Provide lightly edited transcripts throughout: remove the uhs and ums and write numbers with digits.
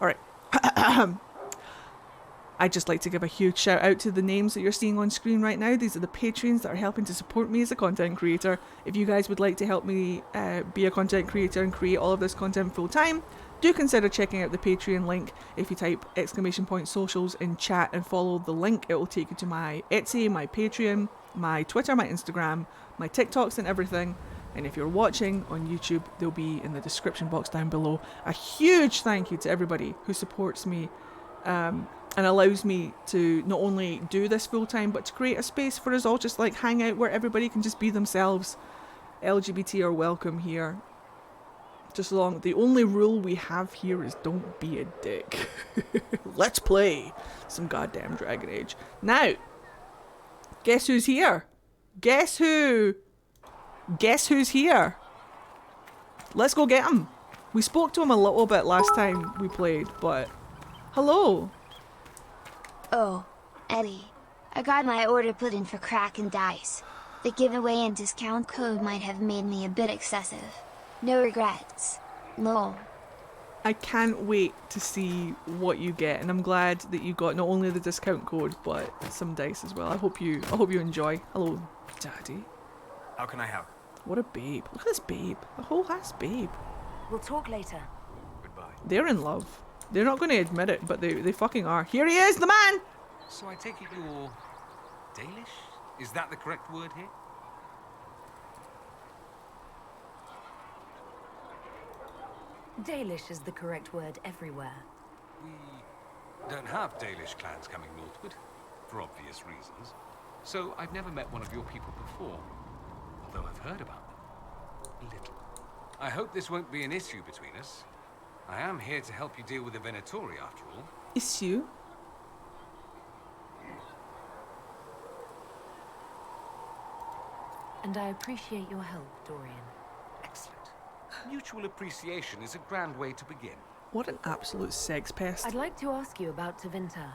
Alright. I'd just like to give a huge shout out to the names that you're seeing on screen right now. These are the Patreons that are helping to support me as a content creator. If you guys would like to help me be a content creator and create all of this content full time, do consider checking out the Patreon link. If you type !socials in chat and follow the link, it will take you to my Etsy, my Patreon, my Twitter, my Instagram, my TikToks and everything. And if you're watching on YouTube, they'll be in the description box down below. A huge thank you to everybody who supports me and allows me to not only do this full time, but to create a space for us all, just like hang out where everybody can just be themselves. LGBT are welcome here. Just long, the only rule we have here is don't be a dick. Let's play some goddamn Dragon Age. Now, guess who's here? Guess who? Guess who's here? Let's go get him. We spoke to him a little bit last time we played, but hello. Oh, Eddie. I got my order put in for crack and dice. The giveaway and discount code might have made me a bit excessive. No regrets. Lol. I can't wait to see what you get, and I'm glad that you got not only the discount code but some dice as well. I hope you enjoy. Hello, Daddy. How can I help? What a babe. Look at this babe. A whole ass babe. We'll talk later. Goodbye. They're in love. They're not going to admit it, but they fucking are. Here he is, the man! So I take it you're Dalish? Is that the correct word here? Dalish is the correct word everywhere. We don't have Dalish clans coming northward, for obvious reasons. So I've never met one of your people before, although I've heard about them. A little. I hope this won't be an issue between us. I am here to help you deal with the Venatori, after all. Issue? And I appreciate your help, Dorian. Excellent. Mutual appreciation is a grand way to begin. What an absolute sex pest. I'd like to ask you about Tevinter.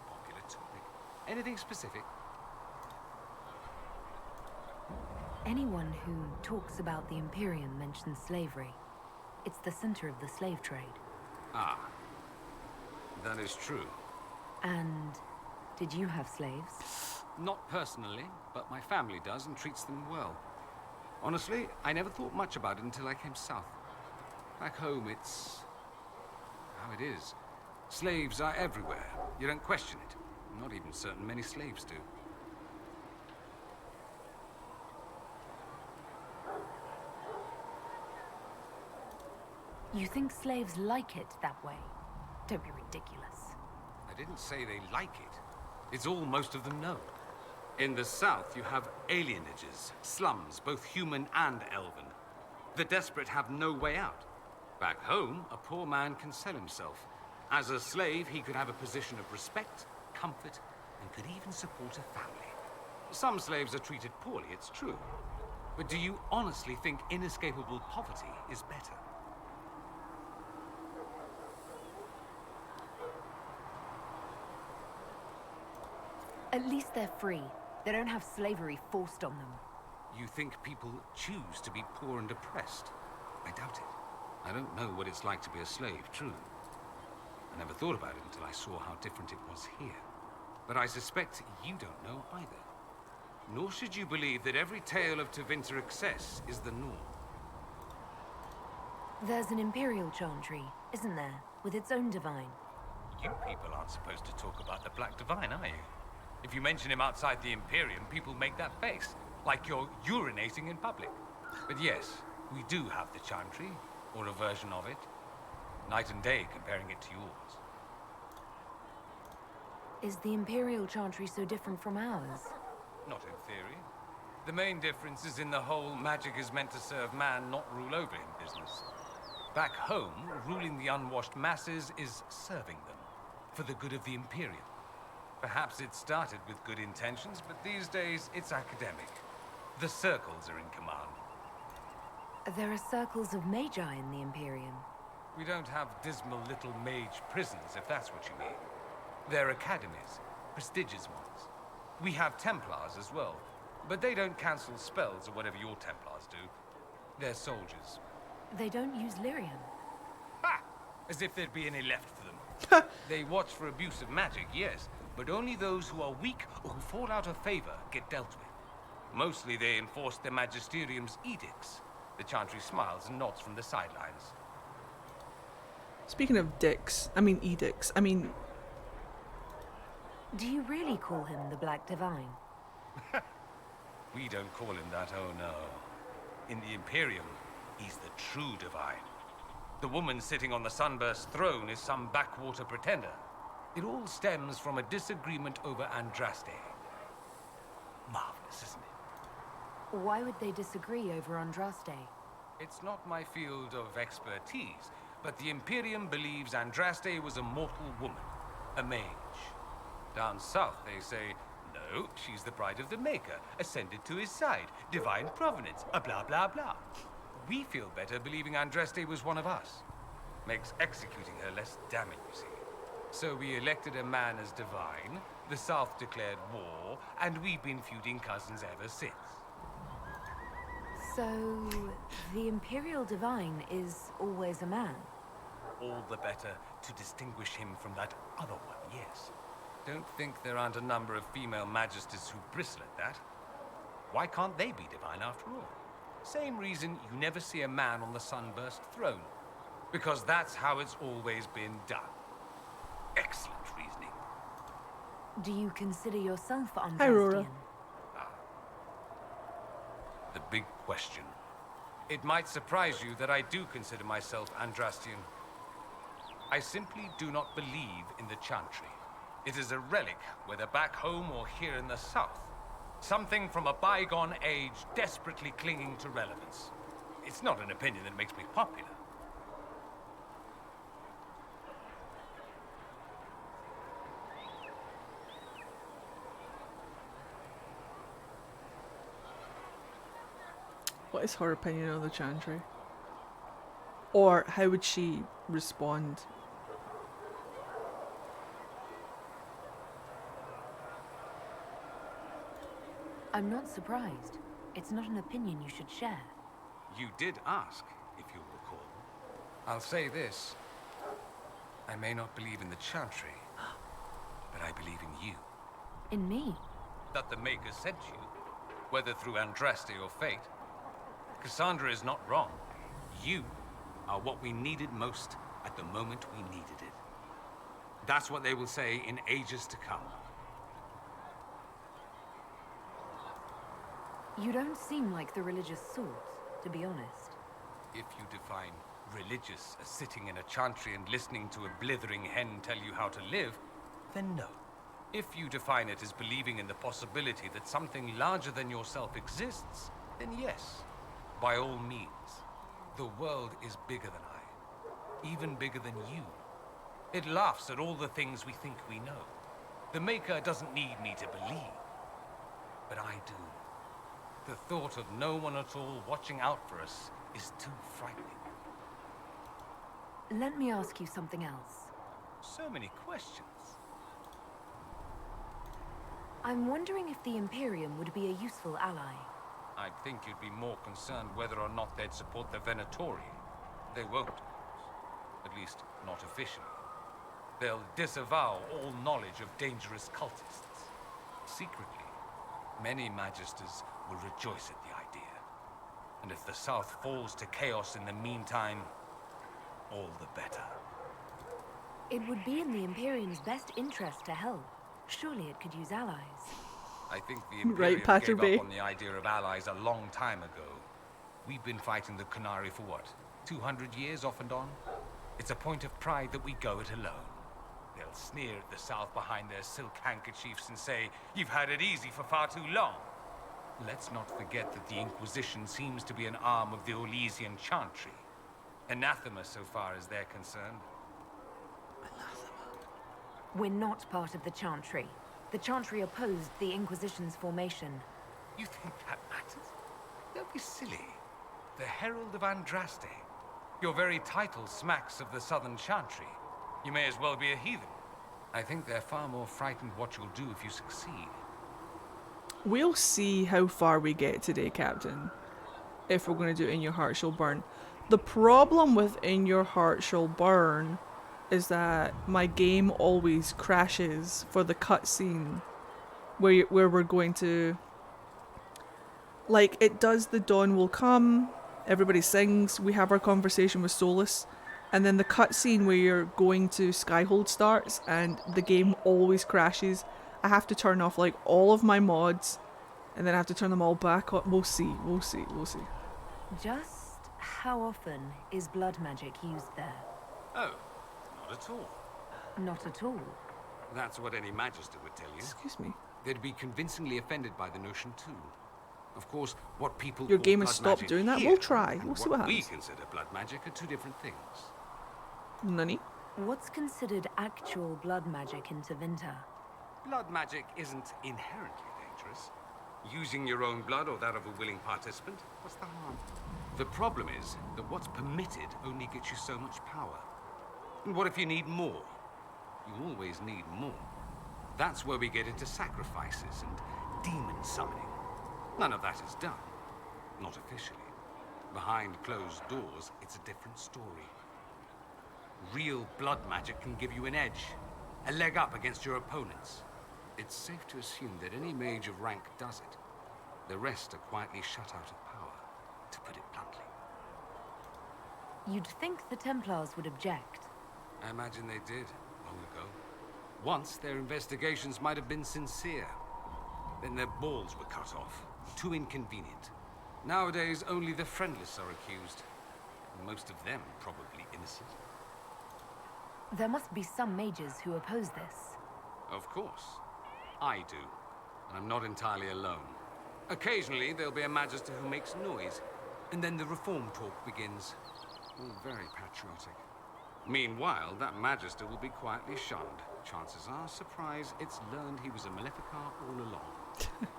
Popular topic. Anything specific? Anyone who talks about the Imperium mentions slavery. It's the center of the slave trade. Ah. That is true. And did you have slaves? Not personally, but my family does and treats them well. Honestly, I never thought much about it until I came south. Back home, it's how it is. Slaves are everywhere. You don't question it. I'm not even certain many slaves do. You think slaves like it that way? Don't be ridiculous. I didn't say they like it. It's all most of them know. In the south, you have alienages, slums, both human and elven. The desperate have no way out. Back home, a poor man can sell himself. As a slave, he could have a position of respect, comfort, and could even support a family. Some slaves are treated poorly, it's true. But do you honestly think inescapable poverty is better? At least they're free. They don't have slavery forced on them. You think people choose to be poor and oppressed? I doubt it. I don't know what it's like to be a slave, true. I never thought about it until I saw how different it was here. But I suspect you don't know either. Nor should you believe that every tale of Tevinter excess is the norm. There's an Imperial Chantry, isn't there? With its own divine. You people aren't supposed to talk about the Black Divine, are you? If you mention him outside the Imperium, people make that face, like you're urinating in public. But yes, we do have the Chantry, or a version of it. Night and day comparing it to yours. Is the Imperial Chantry so different from ours? Not in theory. The main difference is in the whole magic is meant to serve man, not rule over him business. Back home, ruling the unwashed masses is serving them, for the good of the Imperium. Perhaps it started with good intentions, but these days it's academic. The circles are in command. There are circles of magi in the Imperium. We don't have dismal little mage prisons, if that's what you mean. They're academies, prestigious ones. We have Templars as well, but they don't cancel spells or whatever your Templars do. They're soldiers. They don't use lyrium. Ha! As if there'd be any left for them. They watch for abuse of magic, yes, but only those who are weak or who fall out of favor get dealt with. Mostly they enforce the Magisterium's edicts. The Chantry smiles and nods from the sidelines. Speaking of edicts, Do you really call him the Black Divine? We don't call him that, oh no. In the Imperium, he's the true Divine. The woman sitting on the Sunburst throne is some backwater pretender. It all stems from a disagreement over Andraste. Marvelous, isn't it? Why would they disagree over Andraste? It's not my field of expertise, but the Imperium believes Andraste was a mortal woman, a mage. Down south, they say, no, she's the bride of the Maker, ascended to his side, divine provenance, a blah blah blah. We feel better believing Andraste was one of us. Makes executing her less damning, you see. So we elected a man as divine, the South declared war, and we've been feuding cousins ever since. So, the Imperial Divine is always a man? All the better to distinguish him from that other one, yes. Don't think there aren't a number of female magisters who bristle at that. Why can't they be divine after all? Same reason you never see a man on the Sunburst throne. Because that's how it's always been done. Excellent reasoning. Do you consider yourself Hi, Aurora. Andrastian? The big question. It might surprise you that I do consider myself Andrastian. I simply do not believe in the Chantry. It is a relic, whether back home or here in the South. Something from a bygone age desperately clinging to relevance. It's not an opinion that makes me popular. What is her opinion on the Chantry? Or how would she respond? I'm not surprised. It's not an opinion you should share. You did ask, if you'll recall. I'll say this. I may not believe in the Chantry, but I believe in you. In me? That the Maker sent you, whether through Andraste or fate. Cassandra is not wrong. You are what we needed most at the moment we needed it. That's what they will say in ages to come. You don't seem like the religious sort, to be honest. If you define religious as sitting in a chantry and listening to a blithering hen tell you how to live, then no. If you define it as believing in the possibility that something larger than yourself exists, then yes, by all means. The world is bigger than I, even bigger than you. It laughs at all the things we think we know. The Maker doesn't need me to believe, but I do. The thought of no one at all watching out for us is too frightening. Let me ask you something else. So many questions. I'm wondering if the Imperium would be a useful ally. I'd think you'd be more concerned whether or not they'd support the Venatori. They won't. At least, not officially. They'll disavow all knowledge of dangerous cultists. Secretly, many Magisters will rejoice at the idea. And if the South falls to chaos in the meantime, all the better. It would be in the Imperium's best interest to help. Surely it could use allies. I think the Imperium Right, Pater gave Bay. up on the idea of allies a long time ago. We've been fighting the Qunari for what, 200 years off and on? It's a point of pride that we go it alone. They'll sneer at the South behind their silk handkerchiefs and say, "You've had it easy for far too long." Let's not forget that the Inquisition seems to be an arm of the Orlesian Chantry. Anathema so far as they're concerned. We're not part of the Chantry. The Chantry opposed the Inquisition's formation. You think that matters? Don't be silly. The Herald of Andraste. Your very title smacks of the Southern Chantry. You may as well be a heathen. I think they're far more frightened what you'll do if you succeed. We'll see how far we get today, Captain. If we're going to do In Your Heart Shall Burn. The problem with In Your Heart Shall Burn is that my game always crashes for the cutscene where we're going to, like, it does the dawn will come, everybody sings, we have our conversation with Solus, and then the cutscene where you're going to Skyhold starts and the game always crashes. I have to turn off like all of my mods and then I have to turn them all back on. We'll see. Just how often is blood magic used there? Oh, not at all. Not at all. That's what any Magister would tell you. Excuse me. They'd be convincingly offended by the notion too. Of course, what people Your call game has blood stopped magic doing that? here We'll try. and We'll see what we happens. consider blood magic are two different things. Nani? What's considered actual blood magic in Tevinter? Blood magic isn't inherently dangerous. Using your own blood or that of a willing participant, what's the harm? The problem is that what's permitted only gets you so much power. And what if you need more? You always need more. That's where we get into sacrifices and demon summoning. None of that is done. Not officially. Behind closed doors, it's a different story. Real blood magic can give you an edge, a leg up against your opponents. It's safe to assume that any mage of rank does it. The rest are quietly shut out of power, to put it bluntly. You'd think the Templars would object. I imagine they did, long ago. Once, their investigations might have been sincere. Then their balls were cut off. Too inconvenient. Nowadays, only the friendless are accused. And most of them probably innocent. There must be some mages who oppose this. Of course. I do. And I'm not entirely alone. Occasionally, there'll be a Magister who makes noise. And then the reform talk begins. All very patriotic. Meanwhile, that Magister will be quietly shunned. Chances are, surprise, it's learned he was a Maleficar all along.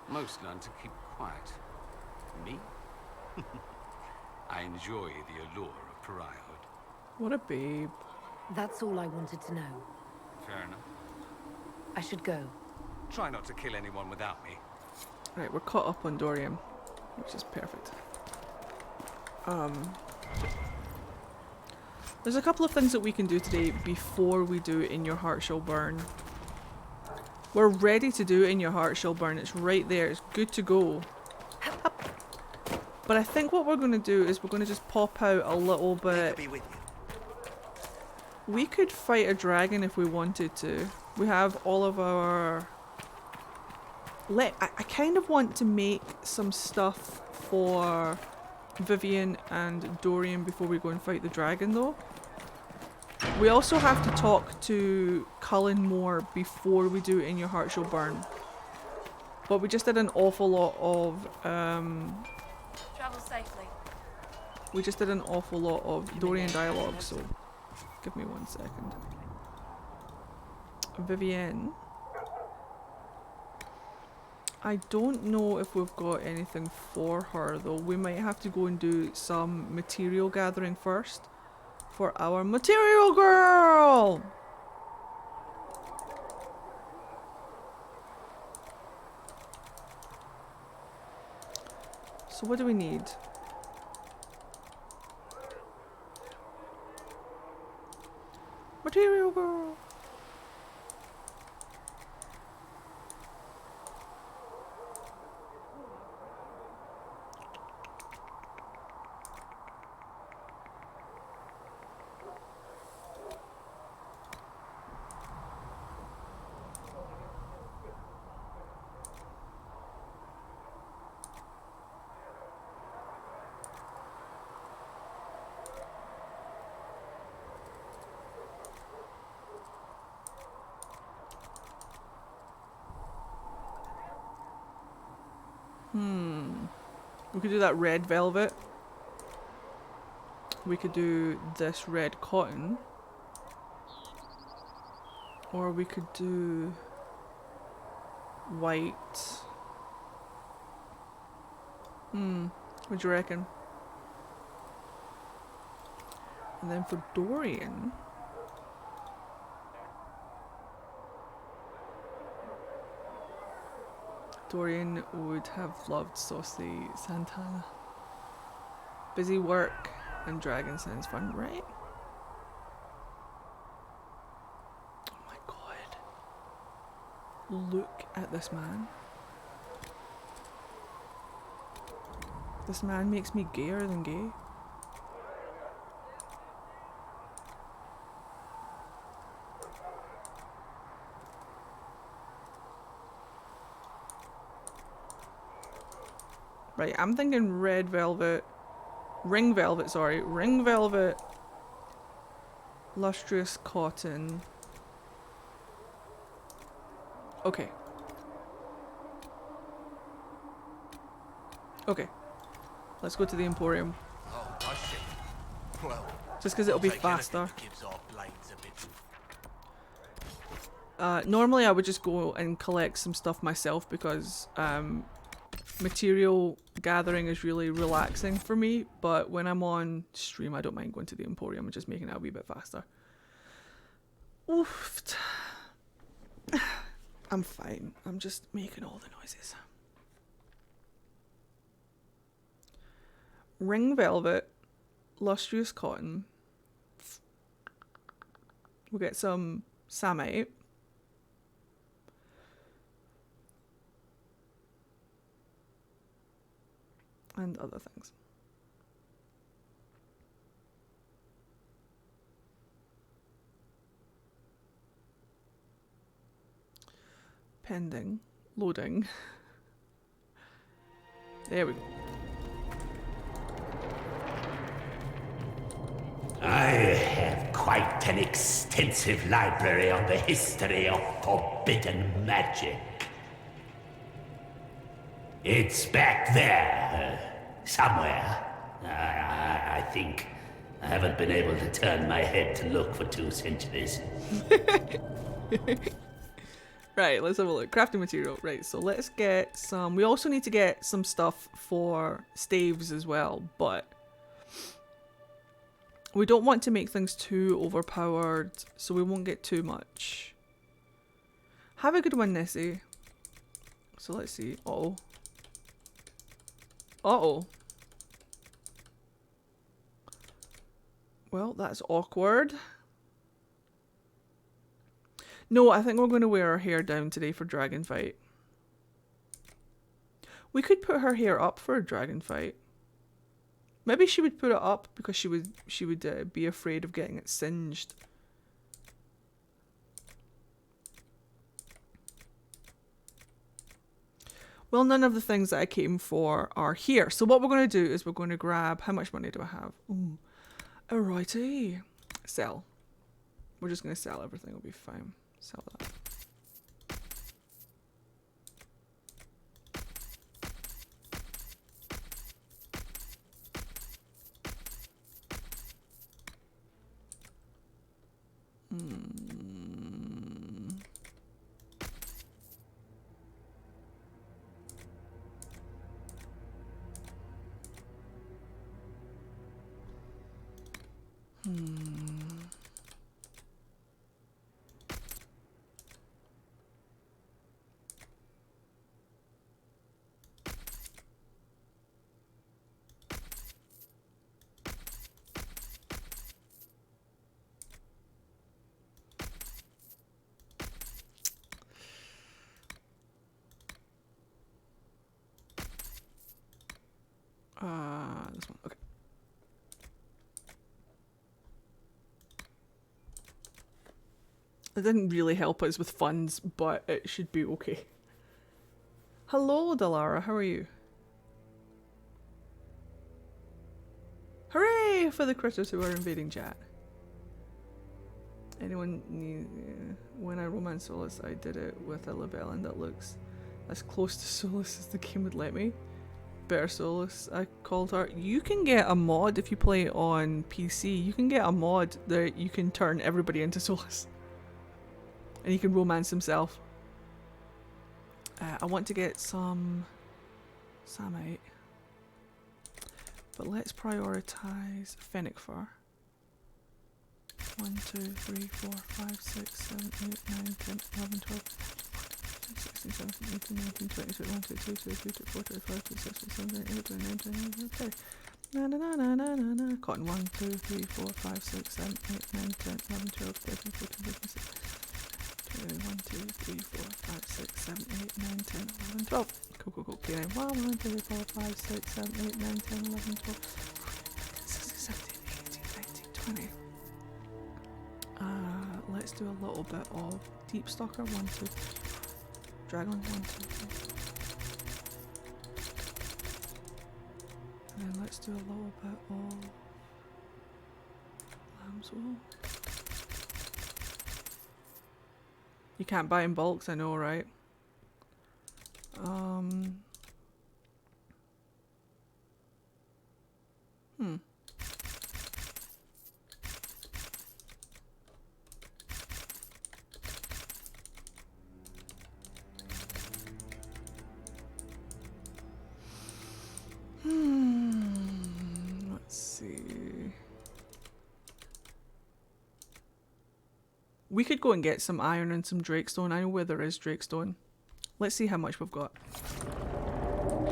Most learn to keep quiet. Me? I enjoy the allure of pariahhood. What a babe. That's all I wanted to know. Fair enough. I should go. Try not to kill anyone without me. Right, we're caught up on Dorian, which is perfect. There's a couple of things that we can do today before we do In Your Heart Shall Burn. We're ready to do In Your Heart Shall Burn. It's right there. It's good to go. But I think what we're going to do is we're going to just pop out a little bit. We could fight a dragon if we wanted to. We have all of our... I kind of want to make some stuff for Vivian and Dorian before we go and fight the dragon though. We also have to talk to Cullen more before we do In Your Heart Shall Burn. But we just did an awful lot of Travel safely. we just did an awful lot of Dorian dialogue, so give me 1 second. Vivienne. I don't know if we've got anything for her though. We might have to go and do some material gathering first for our material girl! So what do we need? Material girl! We could do that red velvet. We could do this red cotton. Or we could do white. What do you reckon? And then for Dorian, Dorian would have loved Saucy Santana. Busy work and dragon sounds fun, right? look at this man. This man makes me gayer than gay. Right, I'm thinking red velvet, ring velvet, lustrous cotton. Okay. Okay. Let's go to the Emporium. Oh, I see. Well, Just because it'll be take anything faster. that gives our blades a bit. Normally I would just go and collect some stuff myself because material gathering is really relaxing for me, but when I'm on stream I don't mind going to the Emporium and just making it a wee bit faster. Oof. I'm fine. I'm just making all the noises. Ring velvet, lustrous cotton. We'll get some samite. And other things. Pending. Loading. There we go. I have quite an extensive library on the history of forbidden magic. It's back there, somewhere. I think. I haven't been able to turn my head to look for 2 centuries. Right, let's have a look. Crafting material. Right, so let's get some... We also need to get some stuff for staves as well, but... We don't want to make things too overpowered, so we won't get too much. Have a good one, Nessie. So let's see. Uh-oh. Uh-oh. Well, that's awkward. No, I think we're going to wear our hair down today for dragon fight. We could put her hair up for a dragon fight. Maybe she would put it up because she would be afraid of getting it singed. Well, none of the things that I came for are here. So what we're going to do is we're going to grab... How much money do I have? Ooh. Alrighty. Sell. We're just going to sell everything. It'll be fine. Sell that. This one, okay. It didn't really help us with funds, but it should be okay. Hello, Dalara, how are you? Hooray for the critters who are invading chat. Anyone need... when I romance Solus, I did it with a Libelle that looks as close to Solus as the game would let me. Better Solus, I called her. You can get a mod if you play on PC. You can get a mod that you can turn everybody into Solus. And he can romance himself. I want to get some samite. But let's prioritize fennec fur. 1, 2, 3, 4, 5, 6, 7, 8, 9, 10, 11, 12, 16, 17, 18, 19, 20, 21, 22, 23, 24, 25, 26, 27, 28, 29, 30, 30. Na na na na na na na. Cotton 1, 2, 3, 4, 5, 6, 7, 8, 9, 10, 11, 12, 13, 14, 15, 16. 1, 2, 3, 4, 5, 6, 7, 8, 9, 10, 11, 12. Cool, cool, cool. Okay, 1, 1, 2, 3, 4, 5, 6, 7, 8, 9, 10, 11, 12, 16, 17, 18, 19, 20. Let's do a little bit of Deep Stalker. 1, 2, 3, 4. Dragon. 1, 2, 3. And then let's do a little bit of Lambswool. You can't buy in bulks, I know, right? Let's see. We could go and get some iron and some drakestone. I know where there is drakestone. Let's see how much we've got.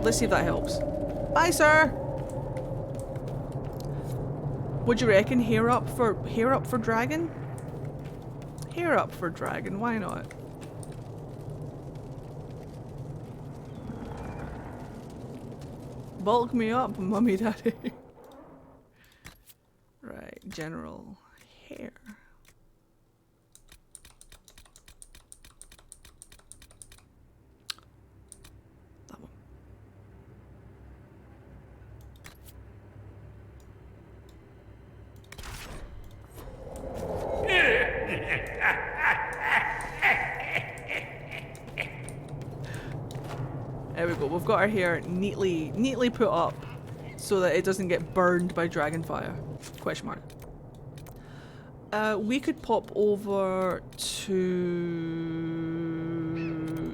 Let's see if that helps. Bye, sir! What do you reckon? Hair up for dragon? Hair up for dragon, why not? Bulk me up, mummy daddy. Right, general hair. That one. There we go, we've got our hair neatly put up so that it doesn't get burned by dragonfire. Question mark. We could pop over to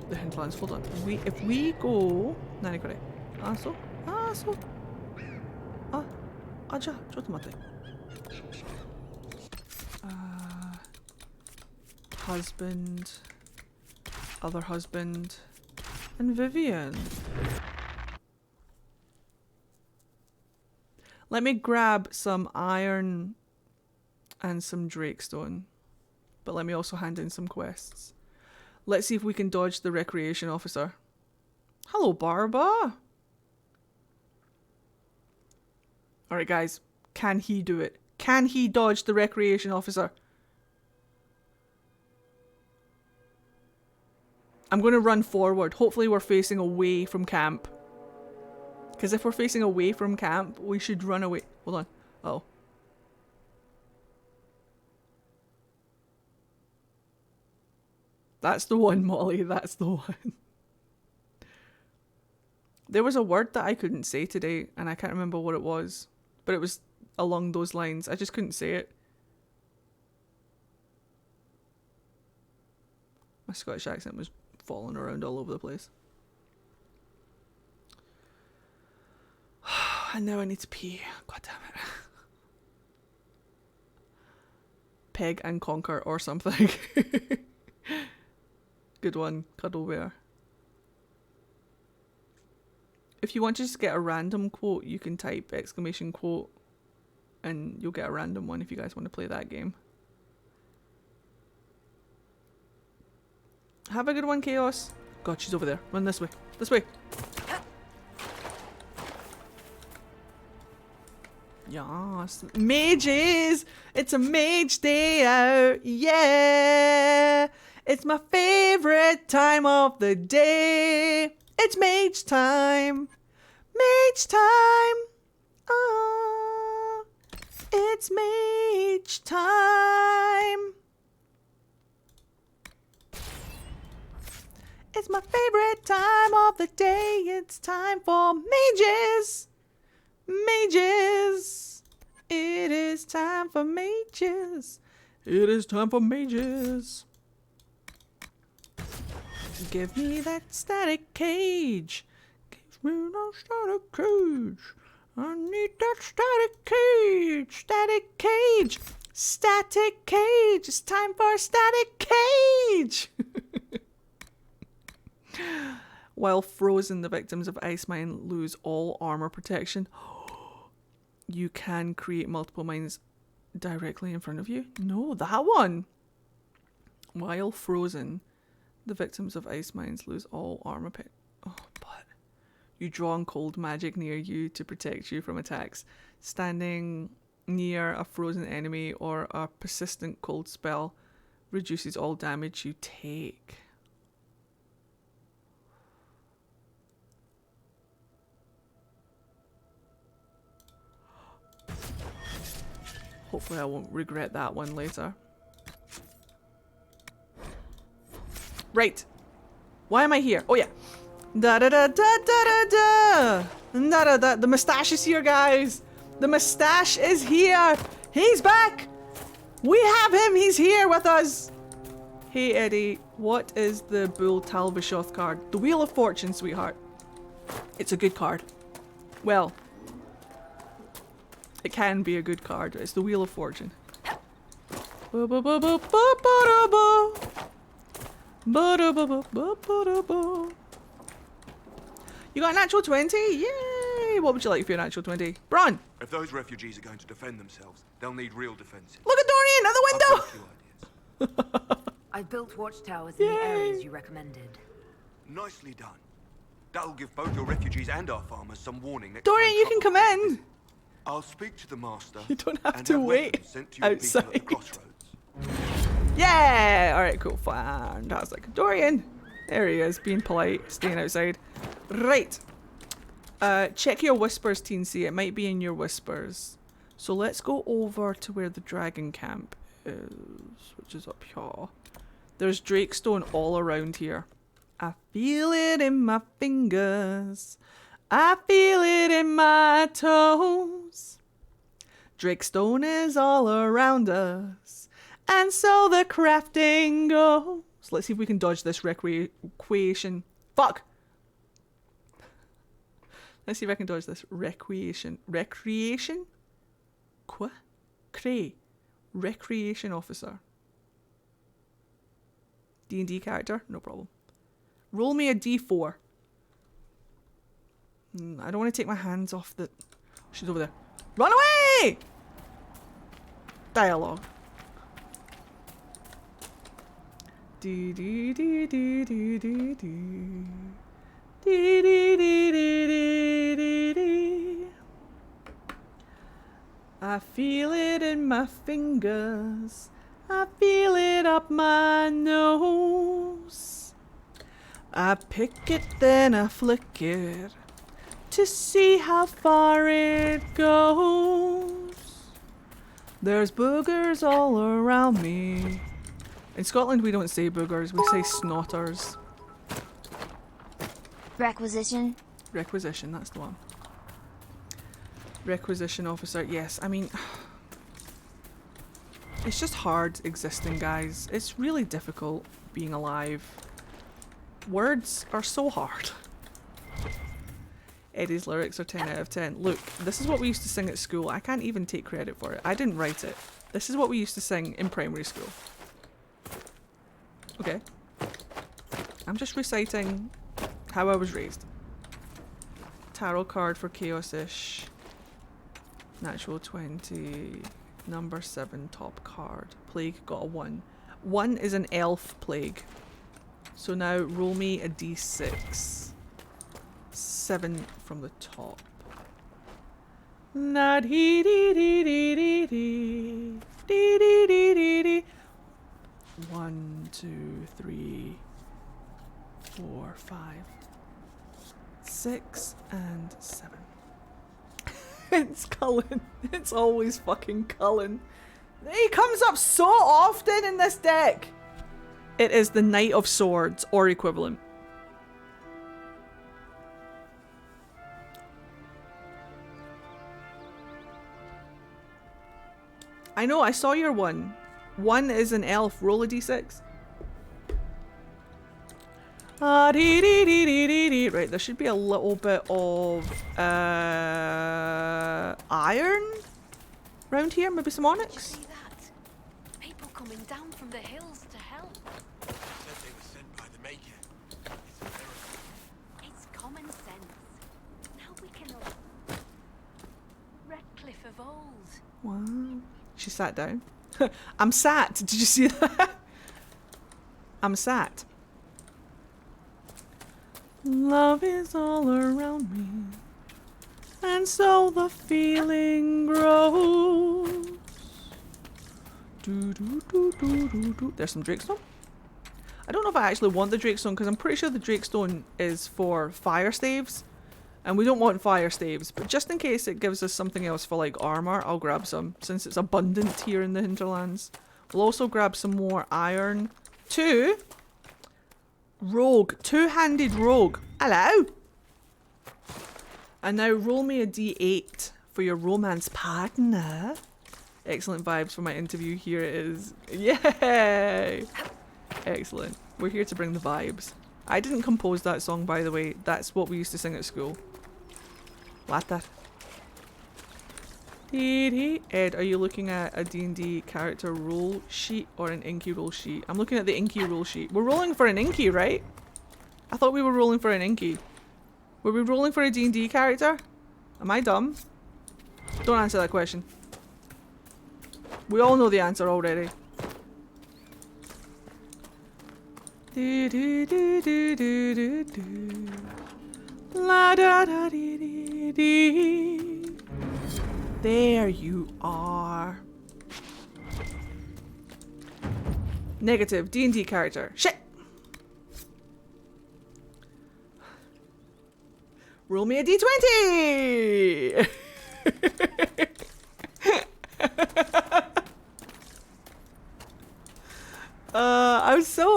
the hinterlands. Hold on. If we go... Nani kore? Aso? Aso? Aja, chotto matte. Husband. Other husband. And Vivian. Let me grab some iron and some drakestone. But let me also hand in some quests. Let's see if we can dodge the recreation officer. Hello, Barba. Alright, guys. Can he do it? Can he dodge the recreation officer? I'm going to run forward. Hopefully we're facing away from camp. Because if we're facing away from camp, we should run away. Hold on. Oh. That's the one, Molly. That's the one. There was a word that I couldn't say today, and I can't remember what it was. But it was along those lines. I just couldn't say it. My Scottish accent was falling around all over the place. And now I need to pee. God damn it. Peg and conquer or something. Good one, Cuddle Bear. If you want to just get a random quote, you can type exclamation quote and you'll get a random one if you guys want to play that game. Have a good one, Chaos. God, she's over there. Run this way. This way. Yes. Mages! It's a mage day out. Yeah! It's my favorite time of the day. It's mage time. Mage time. It's mage time. It's my favorite time of the day. It's time for mages. Mages. It is time for mages. It is time for mages. Give me that static cage. Give me that static cage. I need that static cage. Static cage. Static cage. It's time for a static cage. While frozen, the victims of ice mine lose all armor protection. You can create multiple mines directly in front of you. No, that one. While frozen, The victims of ice mines lose all armor pit. Oh, but you draw on cold magic near you to protect you from attacks. Standing near a frozen enemy or a persistent cold spell reduces all damage you take. Hopefully I won't regret that one later. Right. Why am I here? Oh yeah. Da da da da da da da. Da da da. The mustache is here, guys. The mustache is here. He's back. We have him. He's here with us. Hey Eddie, what is the Bull Talbishoth card? The Wheel of Fortune, sweetheart. It's a good card. Well, it can be a good card. It's the Wheel of Fortune. You got a natural 20? Yay! What would you like for your natural 20? Bron! If those refugees are going to defend themselves, they'll need real defenses. Look at Dorian at the I've got a window! few ideas. I've built watchtowers in the Yay. areas you recommended. Nicely done. That'll give both your refugees and our farmers some warning next Dorian, time you can trouble come comes. in! I'll speak to the master. You don't have and to wait weapons sent to your people at the outside. crossroads. Yeah! Alright, cool. Fantastic. Dorian! There he is, being polite, staying outside. Right. Check your whispers, Teensy. It might be in your whispers. So let's go over to where the dragon camp is, which is up here. There's Drakestone all around here. I feel it in my fingers. I feel it in my toes. Drakestone is all around us. And so the crafting goes. Let's see if we can dodge this recreation. Fuck! Let's see if I can dodge this recreation. Recreation? Quoi? Cray. Recreation officer. D&D character? No problem. Roll me a d4. I don't want to take my hands off the... She's over there. Run away! Dialogue. Do do do do do do do. Do do do do do do. I feel it in my fingers. I feel it up my nose. I pick it, then I flick it to see how far it goes. There's boogers all around me. In Scotland, we don't say boogers, we say snotters. Requisition? Requisition, that's the one. Requisition officer, yes. I mean, it's just hard existing, guys. It's really difficult being alive. Words are so hard. Eddie's lyrics are 10 out of 10. Look, this is what we used to sing at school. I can't even take credit for it. I didn't write it. This is what we used to sing in primary school. Okay. I'm just reciting how I was raised. Tarot card for Chaos-ish. Natural 20. Number 7 top card. Plague got a 1. 1 is an elf plague. So now roll me a d6. 7 from the top. La dee dee dee dee dee dee dee dee dee dee dee. 1, 2, 3, 4, 5, 6, and 7. It's Cullen. It's always fucking Cullen. He comes up so often in this deck. It is the Knight of Swords, or equivalent. I know, I saw your one. 1 is an elf. Roll a d6. Right, there should be a little bit of iron around here. Maybe some onyx. See that? People coming down from the hills to help. Said they were sent by the Maker. It's a miracle. It's common sense. Now we can all... Redcliffe of old. Wow. She sat down. I'm sat. Did you see that? I'm sat. Love is all around me. And so the feeling grows. There's some Drakestone. I don't know if I actually want the Drakestone because I'm pretty sure the Drakestone is for fire staves. And we don't want fire staves, but just in case it gives us something else for like armor, I'll grab some since it's abundant here in the hinterlands. We'll also grab some more iron. Two-handed rogue. Hello! And now roll me a d8 for your romance partner. Excellent vibes for my interview. Here it is. Yay! Excellent. We're here to bring the vibes. I didn't compose that song, by the way. That's what we used to sing at school. Later. Ed, are you looking at a D&D character roll sheet or an Inky roll sheet? I'm looking at the Inky roll sheet. We're rolling for an Inky, right? I thought we were rolling for an Inky. Were we rolling for a D&D character? Am I dumb? Don't answer that question. We all know the answer already. La da da dee dee dee. There you are. Negative D&D character. Shit. Roll me a d20.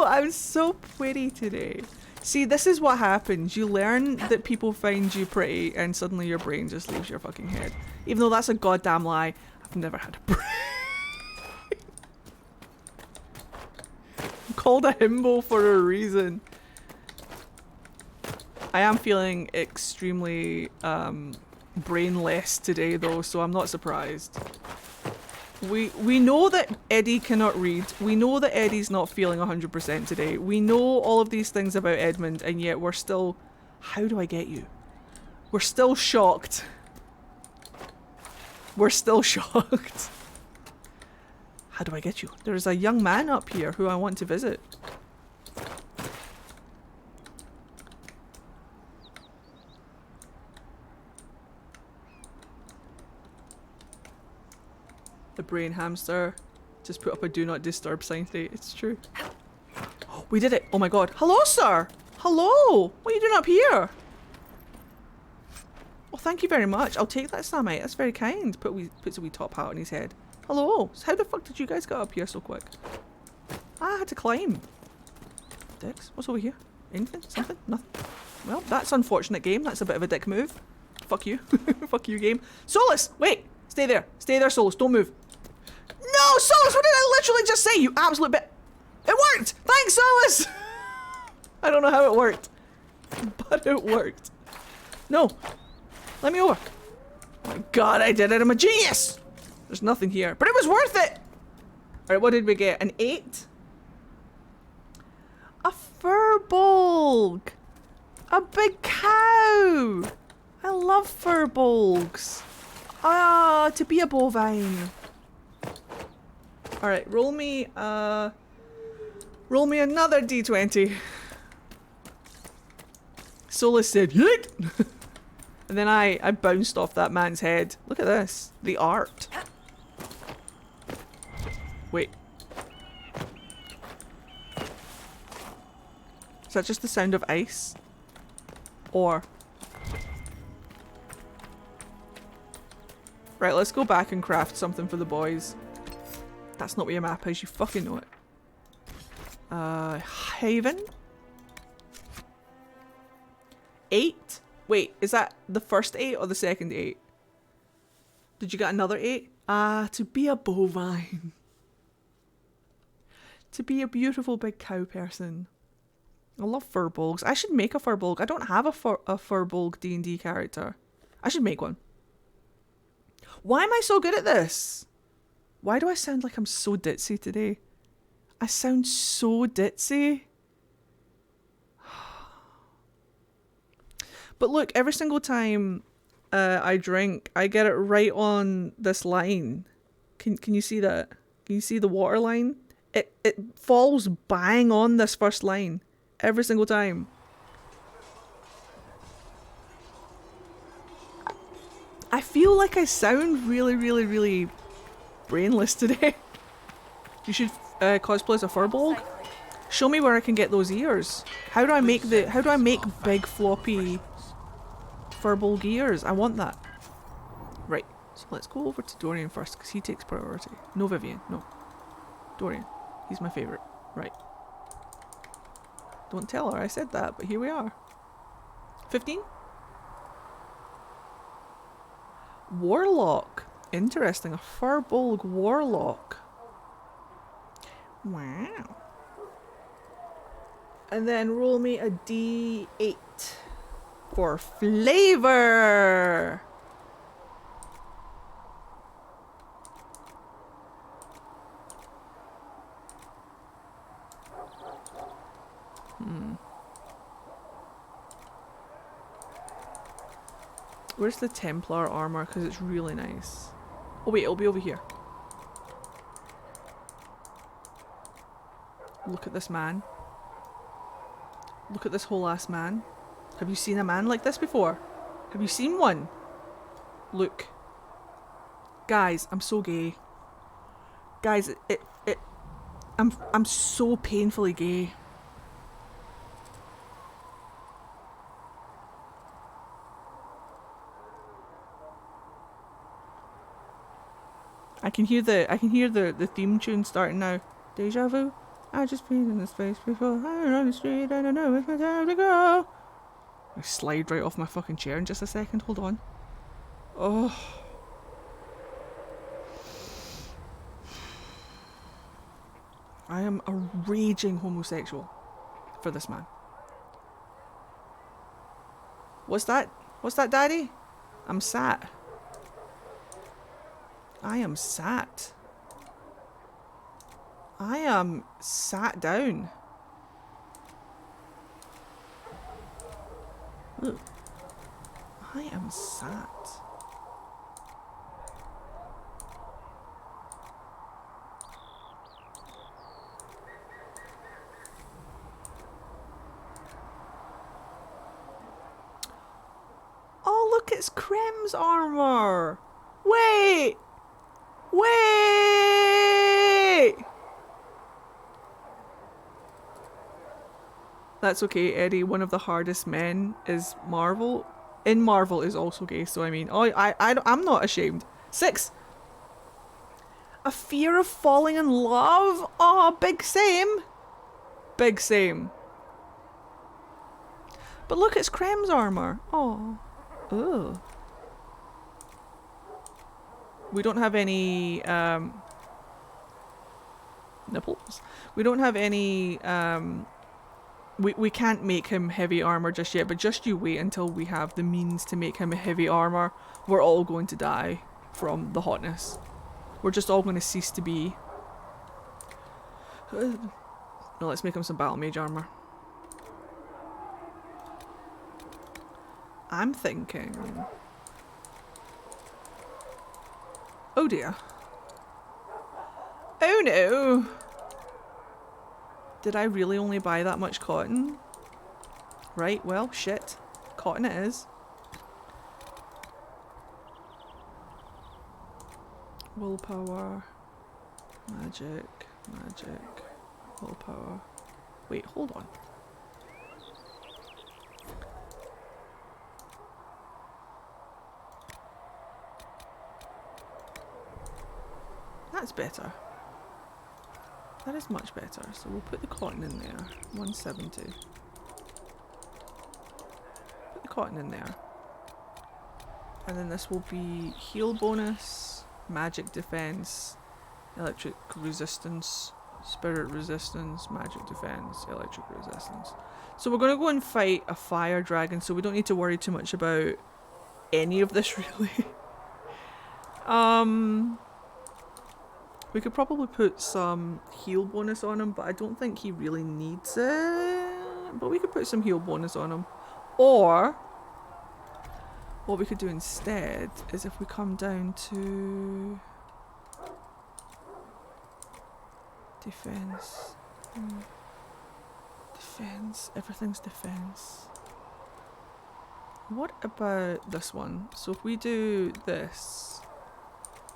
I'm so pretty today. See, this is what happens. You learn that people find you pretty and suddenly your brain just leaves your fucking head. Even though that's a goddamn lie. I've never had a brain. I'm called a himbo for a reason. I am feeling extremely brainless today though, so I'm not surprised. We know that Eddie cannot read. We know that Eddie's not feeling 100% today. We know all of these things about Edmund, and yet we're still... How do I get you? We're still shocked. We're still shocked. How do I get you? There's a young man up here who I want to visit. The brain hamster just put up a do not disturb sign today. It's true. Oh, we did it. Oh my god. Hello, sir. Hello. What are you doing up here? Oh, thank you very much. I'll take that, Samite. That's very kind. Puts a wee top hat on his head. Hello. How the fuck did you guys get up here so quick? I had to climb. Dicks. What's over here? Anything? Something? Nothing? Well, that's unfortunate, game. That's a bit of a dick move. Fuck you. Fuck you, game. Solus! Wait! Stay there. Stay there, Solus. Don't move. No, Solus! What did I literally just say? You absolute bit. It worked! Thanks, Solus! I don't know how it worked. But it worked. No. Let me over. Oh my god, I did it. I'm a genius! There's nothing here. But it was worth it! Alright, what did we get? An 8? A furbolg! A big cow! I love furbolgs. Ah, to be a bovine. Alright, roll me another d20. Solus said, yeet! And then I bounced off that man's head. Look at this. The art. Wait. Is that just the sound of ice? Or... Right, let's go back and craft something for the boys. That's not what your map is, you fucking know it. Haven? 8? Wait, is that the first 8 or the second 8? Did you get another 8? To be a bovine. To be a beautiful big cow person. I love furbolgs. I should make a furbolg. I don't have a furbolg D&D character. I should make one. Why am I so good at this? Why do I sound like I'm so ditzy today? I sound so ditzy. But look, every single time I drink, I get it right on this line. Can you see that? Can you see the water line? It falls bang on this first line. Every single time. I feel like I sound really, really, really brainless today. You should cosplay as a furbolg. Show me where I can get those ears. How do I make big floppy furbolg ears? I want that. Right. So let's go over to Dorian first because he takes priority. No Vivian. No. Dorian. He's my favourite. Right. Don't tell her I said that, but here we are. 15? Warlock. Interesting. A furbolg warlock. Wow. And then roll me a D8 for flavor. Where's the Templar armor? Because it's really nice. Oh wait, it'll be over here. Look at this man. Look at this whole ass man. Have you seen a man like this before? Have you seen one? Look. Guys, I'm so gay. Guys, I'm so painfully gay. I can hear the theme tune starting now. Deja vu. I just been in this space before. I'm on the street and I know it's my time to go. I slide right off my fucking chair in just a second. Hold on. Oh. I am a raging homosexual for this man. What's that? What's that, Daddy? I'm sat. I am sat. I am sat down. Look. I am sat. Oh, look, it's Krem's armor. Wait. Wait! That's okay, Eddie. One of the hardest men is Marvel. In Marvel is also gay, so I mean, I'm not ashamed. 6. A fear of falling in love? Oh, big same. Big same. But look, it's Krem's armor. Oh. Ugh. We don't have any nipples. We don't have any we can't make him heavy armor just yet, but just you wait until we have the means to make him a heavy armor. We're all going to die from the hotness. We're just all going to cease to be. No, let's make him some battle mage armor. I'm thinking. Oh dear. Oh no! Did I really only buy that much cotton? Right, well, shit. Cotton it is. Willpower. Magic. Magic. Willpower. Wait, hold on. That's better. That is much better. So we'll put the cotton in there. 170. Put the cotton in there. And then this will be heal bonus, magic defense, electric resistance, spirit resistance, magic defense, electric resistance. So we're going to go and fight a fire dragon, so we don't need to worry too much about any of this really. We could probably put some heal bonus on him, but I don't think he really needs it. But we could put some heal bonus on him. Or, what we could do instead is if we come down to defense. Defense. Everything's defense. What about this one? So if we do this,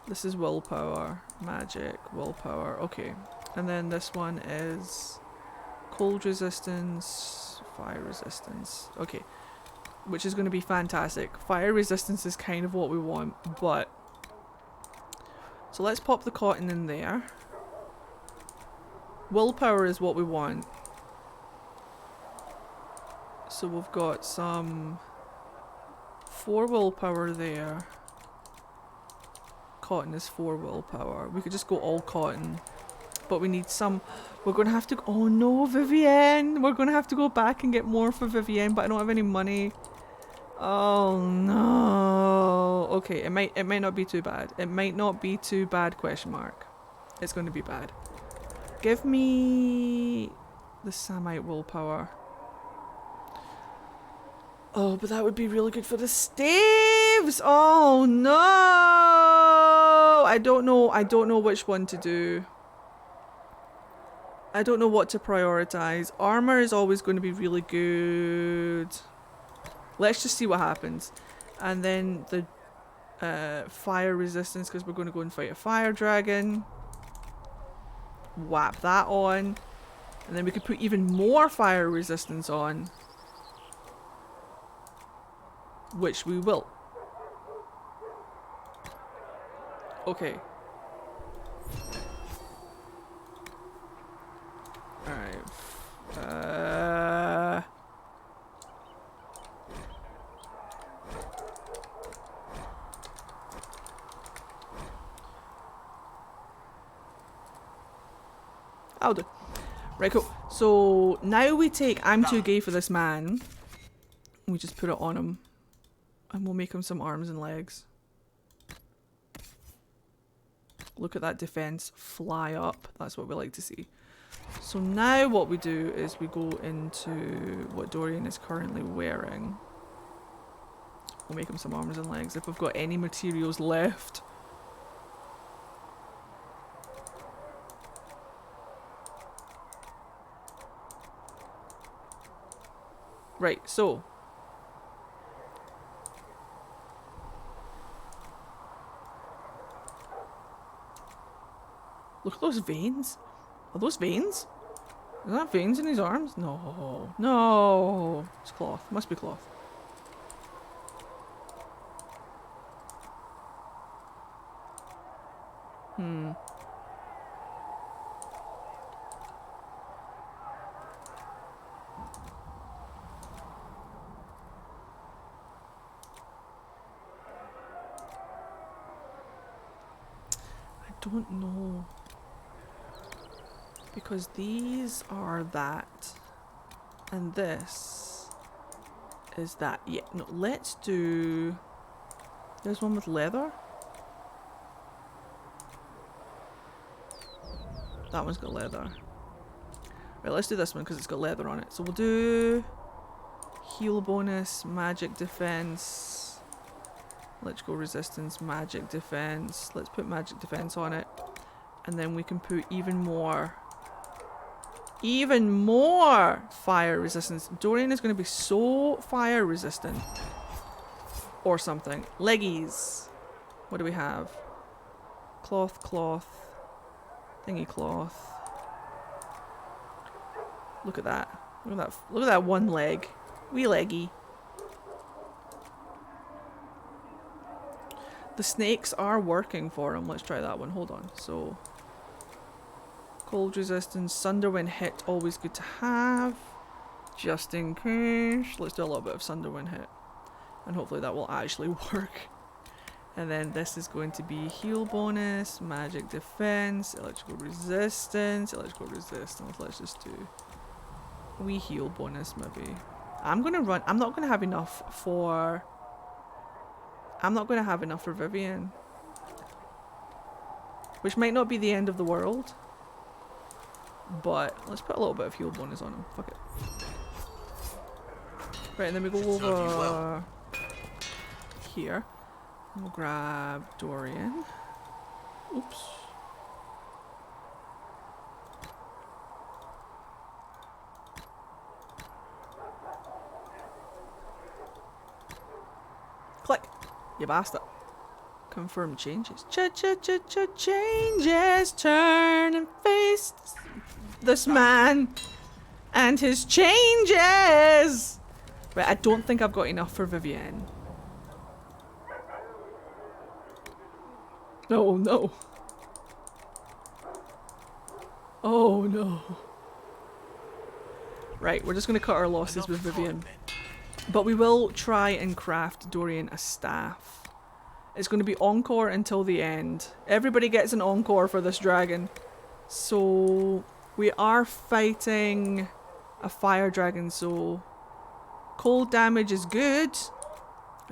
this is willpower, magic, willpower, okay. And then this one is cold resistance, fire resistance, okay. Which is going to be fantastic. Fire resistance is kind of what we want, but... So let's pop the cotton in there. Willpower is what we want. So we've got some 4 willpower there. Cotton is 4 willpower. We could just go all cotton. But we need some... We're going to have to... Oh no, Vivienne! We're going to have to go back and get more for Vivienne, but I don't have any money. Oh no. Okay, it might not be too bad. It might not be too bad, question mark. It's going to be bad. Give me the Samite willpower. Oh, but that would be really good for the staves. Oh no. I don't know which one to do. I don't know what to prioritize. Armor is always going to be really good. Let's just see what happens. And then the fire resistance, because we're going to go and fight a fire dragon. Whap that on. And then we could put even more fire resistance on. Which we will. Okay. Alright. I'll do. Right, cool. So now we take I'm too gay for this man. We just put it on him. And we'll make him some arms and legs. Look at that defense fly up. That's what we like to see. So now what we do is we go into what Dorian is currently wearing. We'll make him some arms and legs if we've got any materials left. Right, so look at those veins. Are those veins? Is that veins in his arms? No. No. It's cloth. Must be cloth. I don't know. Because these are that. And this is that. Yeah, no, let's do... There's one with leather. That one's got leather. Right, let's do this one because it's got leather on it. So we'll do... Heal bonus, magic defense, electrical resistance, magic defense. Let's put magic defense on it. And then we can put even more fire resistance. Dorian is going to be so fire resistant. Or something. Leggies. What do we have? Cloth, cloth. Thingy cloth. Look at that. Look at that. Look at that one leg. Wee leggy. The snakes are working for him. Let's try that one. Hold on. So... Cold resistance, Sunderwind hit, always good to have. Just in case. Let's do a little bit of Sunderwind hit. And hopefully that will actually work. And then this is going to be heal bonus, magic defense, electrical resistance, Let's just do wee heal bonus maybe. I'm not going to have enough for Vivienne. Which might not be the end of the world. But let's put a little bit of heal bonus on him. Fuck it. Right, and then we go over here. We'll grab Dorian. Oops. Click. You bastard. Confirm changes. Changes. Turn and face this man and his changes. Right, I don't think I've got enough for Vivienne. Oh no. Oh no. Right, we're just going to cut our losses with Vivienne. But we will try and craft Dorian a staff. It's going to be encore until the end. Everybody gets an encore for this dragon. So we are fighting a fire dragon, so cold damage is good.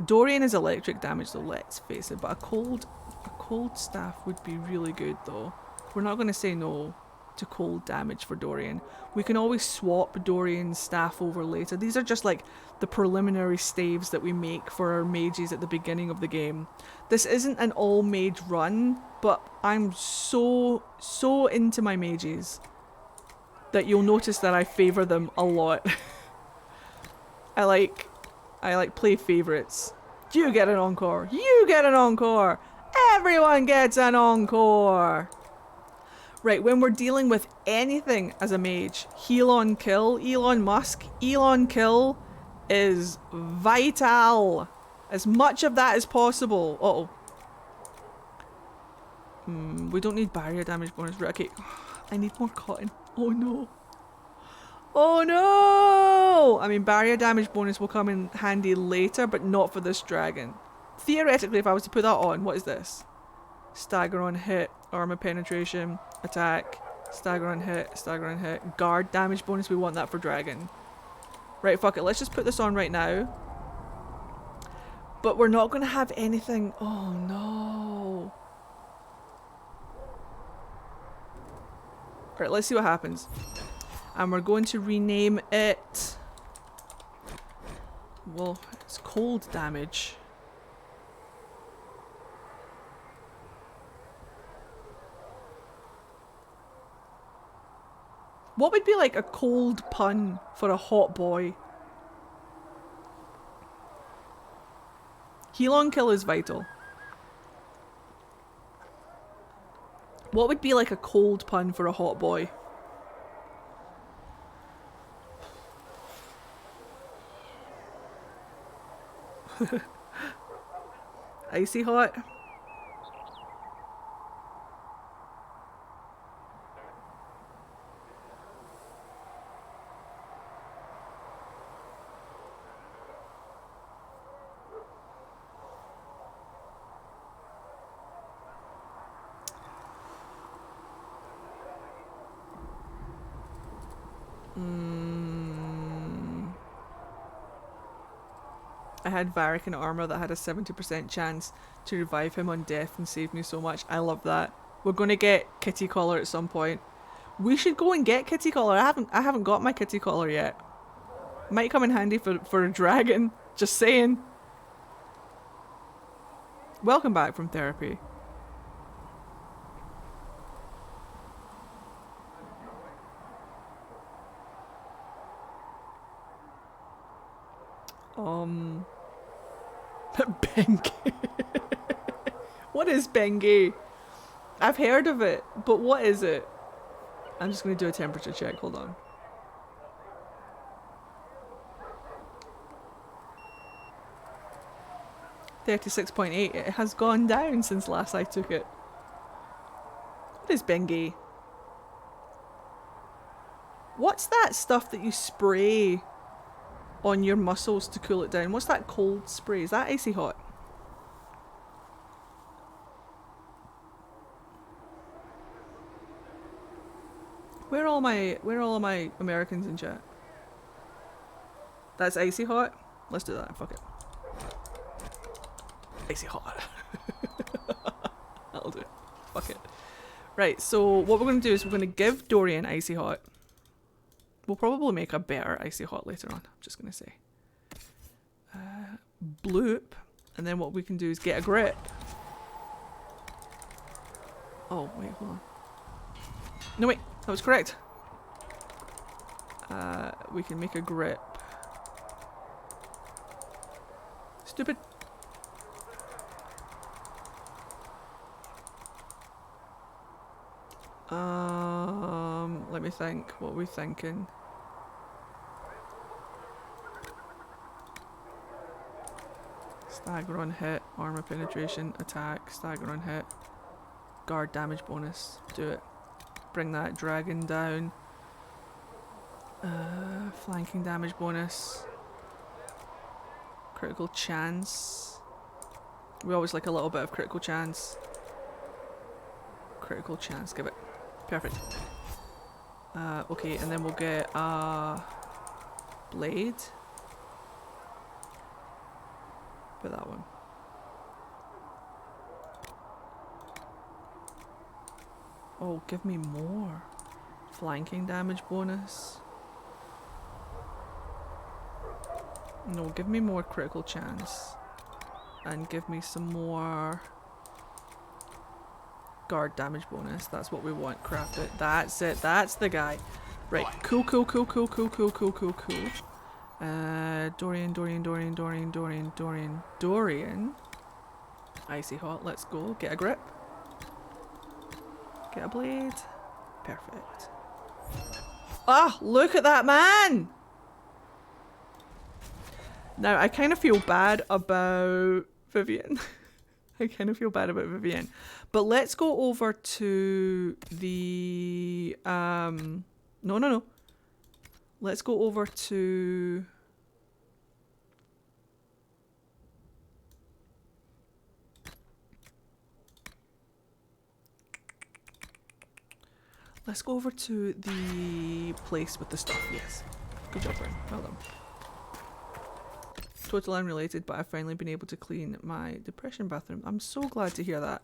Dorian is electric damage though, let's face it, but a cold staff would be really good though. We're not going to say no to cold damage for Dorian. We can always swap Dorian's staff over later. These are just like the preliminary staves that we make for our mages at the beginning of the game. This isn't an all mage run, but I'm so into my mages that you'll notice that I favour them a lot. I like play favourites. You get an encore. You get an encore. Everyone gets an encore. Right, when we're dealing with anything as a mage, heal on kill, Elon Musk, Elon kill is vital. As much of that as possible. Uh-oh. We don't need barrier damage bonus. Right, okay. I need more cotton. Oh no. Oh no! I mean, barrier damage bonus will come in handy later, but not for this dragon. Theoretically, if I was to put that on, what is this? Stagger on hit, armor penetration, attack, stagger on hit, guard damage bonus, we want that for dragon. Right, fuck it, let's just put this on right now. But we're not going to have anything. Oh no. Alright, let's see what happens. And we're going to rename it. Well, it's cold damage. What would be like a cold pun for a hot boy? Heal on kill is vital. What would be like a cold pun for a hot boy? Icy hot? I had Varric in armor that had a 70% chance to revive him on death and save me so much. I love that. We're going to get Kitty Collar at some point. We should go and get Kitty Collar. I haven't got my Kitty Collar yet. Might come in handy for a dragon. Just saying. Welcome back from therapy. Bengay. What is Bengay? I've heard of it, but what is it? I'm just going to do a temperature check. Hold on. $36.8. It has gone down since last I took it. What is Bengay? What's that stuff that you spray on your muscles to cool it down? What's that cold spray? Is that icy hot? Where are all my Americans in chat? That's icy hot? Let's do that. Fuck it. Icy hot. That'll do it. Fuck it. Right, so what we're going to do is we're going to give Dorian icy hot. We'll probably make a better icy hot later on. I'm just going to say. Bloop. And then what we can do is get a grip. Oh, wait, hold on. No, wait. That was correct. We can make a grip. Stupid. Let me think. What are we thinking? Stagger on hit, armor penetration, attack, stagger on hit, guard damage bonus. Do it. Bring that dragon down. Flanking damage bonus. Critical chance. We always like a little bit of critical chance. Critical chance, give it. Perfect. Okay, and then we'll get a blade. Put that one. Oh, give me more. Flanking damage bonus. No, give me more critical chance. And give me some more guard damage bonus. That's what we want. Craft it. That's it. That's the guy. Right. Cool, cool, cool, cool, cool, cool, cool, cool, cool. Dorian. Icy hot. Let's go. Get a grip. Get a blade. Perfect. Ah, look at that man! Now, I kind of feel bad about Vivian. I kind of feel bad about Vivian. But let's go over to the... No. Let's go over to... Let's go over to the place with the stuff. Yes. Good job, Brian. Well done. Totally unrelated, but I've finally been able to clean my depression bathroom. I'm so glad to hear that.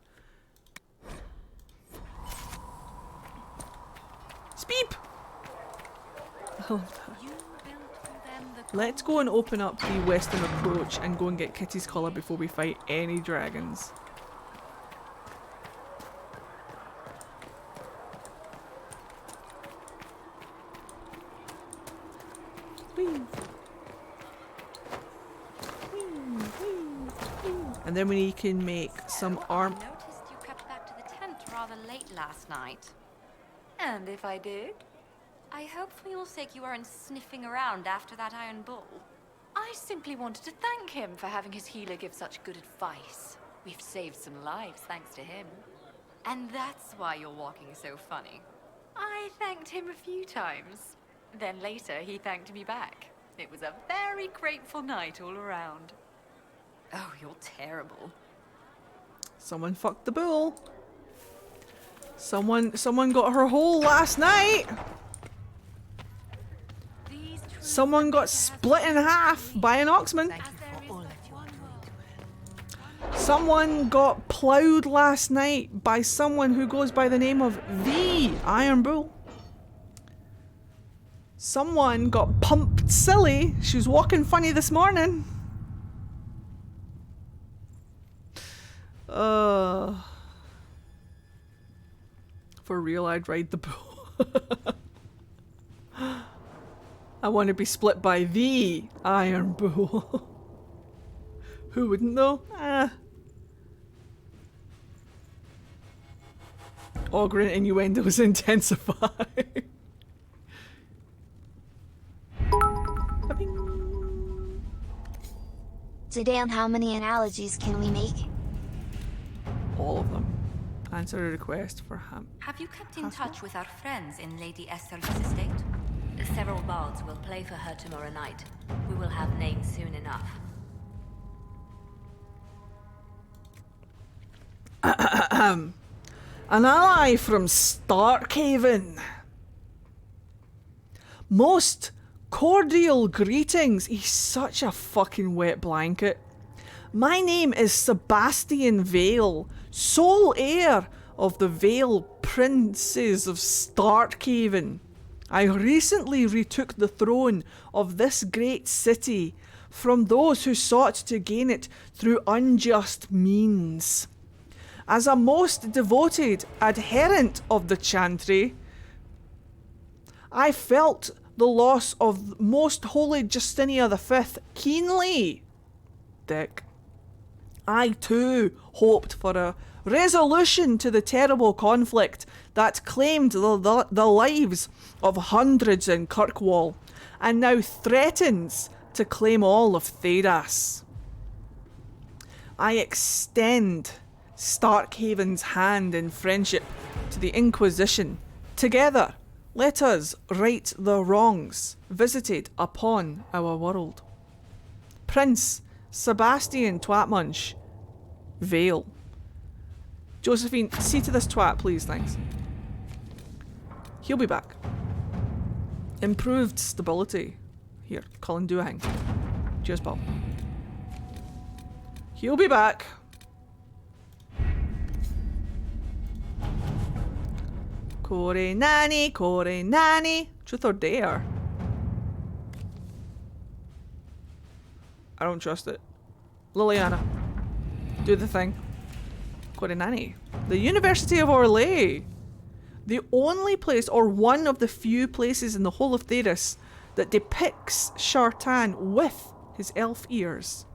Speep! I love that. Let's go and open up the western approach and go and get Kitty's collar before we fight any dragons. Whee. And then we can make some arm. I noticed you crept back to the tent rather late last night. And if I did, I hope for your sake you weren't sniffing around after that iron bull. I simply wanted to thank him for having his healer give such good advice. We've saved some lives thanks to him. And that's why you're walking so funny. I thanked him a few times. Then later he thanked me back. It was a very grateful night all around. Oh, you're terrible. Someone fucked the bull. Someone got her hole last night. Someone got split in half by an oxman. Someone got ploughed last night by someone who goes by the name of the Iron Bull. Someone got pumped silly. She was walking funny this morning. For real, I'd ride the bull. I want to be split by the Iron Bull. Who wouldn't though? Auguring innuendos intensify. So damn, how many analogies can we make? All of them. Answer a request for Ham. Have you kept in touch with our friends in Lady Esther's estate? Several bards will play for her tomorrow night. We will have names soon enough. An ally from Starkhaven. Most cordial greetings. He's such a fucking wet blanket. My name is Sebastian Vale, sole heir of the Vale Princes of Starkhaven. I recently retook the throne of this great city from those who sought to gain it through unjust means. As a most devoted adherent of the Chantry, I felt the loss of Most Holy Justinia V keenly. Dick. I too hoped for a resolution to the terrible conflict that claimed the lives of hundreds in Kirkwall, and now threatens to claim all of Thedas. I extend Starkhaven's hand in friendship to the Inquisition. Together, let us right the wrongs visited upon our world. Prince Sebastian Twatmunch, Vale. Josephine, see to this twat, please, thanks. He'll be back. Improved stability. Here, Colin, do a hang. Cheers, pal. He'll be back. Kore nani, truth or dare? I don't trust it. Liliana, do the thing. Kore nani. The University of Orlais. The only place, or one of the few places in the whole of Thedas that depicts Shartan with his elf ears.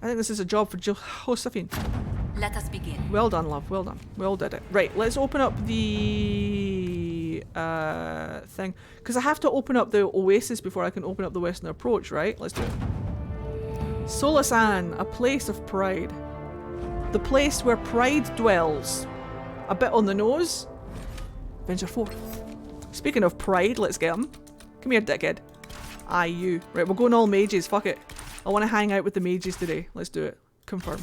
I think this is a job for Josephine. Let us begin. Well done, love. Well done. We all did it. Right, let's open up the thing. Because I have to open up the Oasis before I can open up the Western Approach, right? Let's do it. Solasan, a place of pride. The place where pride dwells. A bit on the nose. Venture forth. Speaking of pride, let's get him. Come here, dickhead. Aye, you. Right, we're going all mages. Fuck it. I want to hang out with the mages today. Let's do it. Confirm.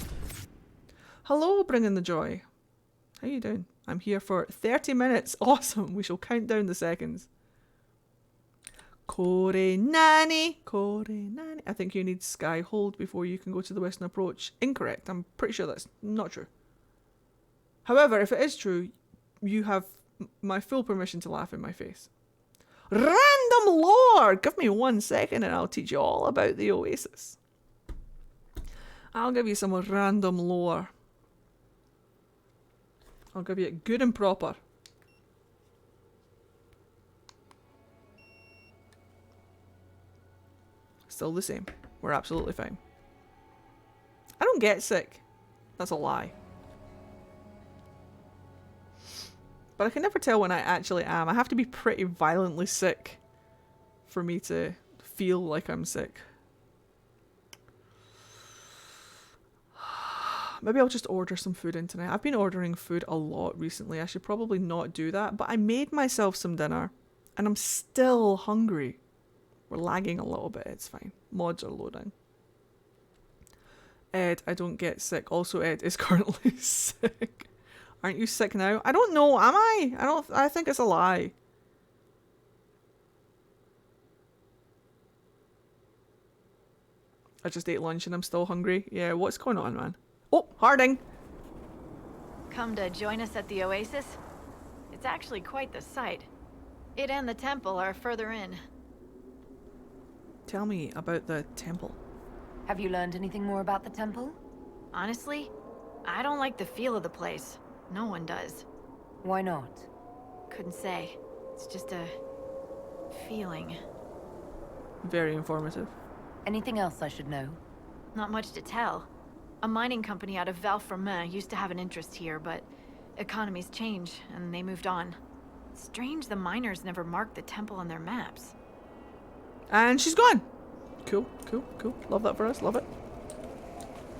Hello, bringing the joy. How you doing? I'm here for 30 minutes. Awesome. We shall count down the seconds. Kore nani, kore nani. I think you need Sky Hold before you can go to the Western Approach. Incorrect. I'm pretty sure that's not true. However, if it is true, you have my full permission to laugh in my face. Random lore! Give me 1 second and I'll teach you all about the Oasis. I'll give you some random lore. I'll give you it good and proper. Still the same. We're absolutely fine. I don't get sick. That's a lie. But I can never tell when I actually am. I have to be pretty violently sick for me to feel like I'm sick. Maybe I'll just order some food in tonight. I've been ordering food a lot recently. I should probably not do that. But I made myself some dinner. And I'm still hungry. We're lagging a little bit. It's fine. Mods are loading. Ed, I don't get sick. Also, Ed is currently sick. Aren't you sick now? I don't know. Am I? I think it's a lie. I just ate lunch and I'm still hungry. Yeah, what's going on, man? Oh, Harding! Come to join us at the Oasis? It's actually quite the sight. It and the temple are further in. Tell me about the temple. Have you learned anything more about the temple? Honestly, I don't like the feel of the place. No one does. Why not? Couldn't say. It's just a feeling. Very informative. Anything else I should know? Not much to tell. A mining company out of Valfremin used to have an interest here, but economies change, and they moved on. Strange the miners never marked the temple on their maps. And she's gone! Cool, cool, cool. Love that for us, love it.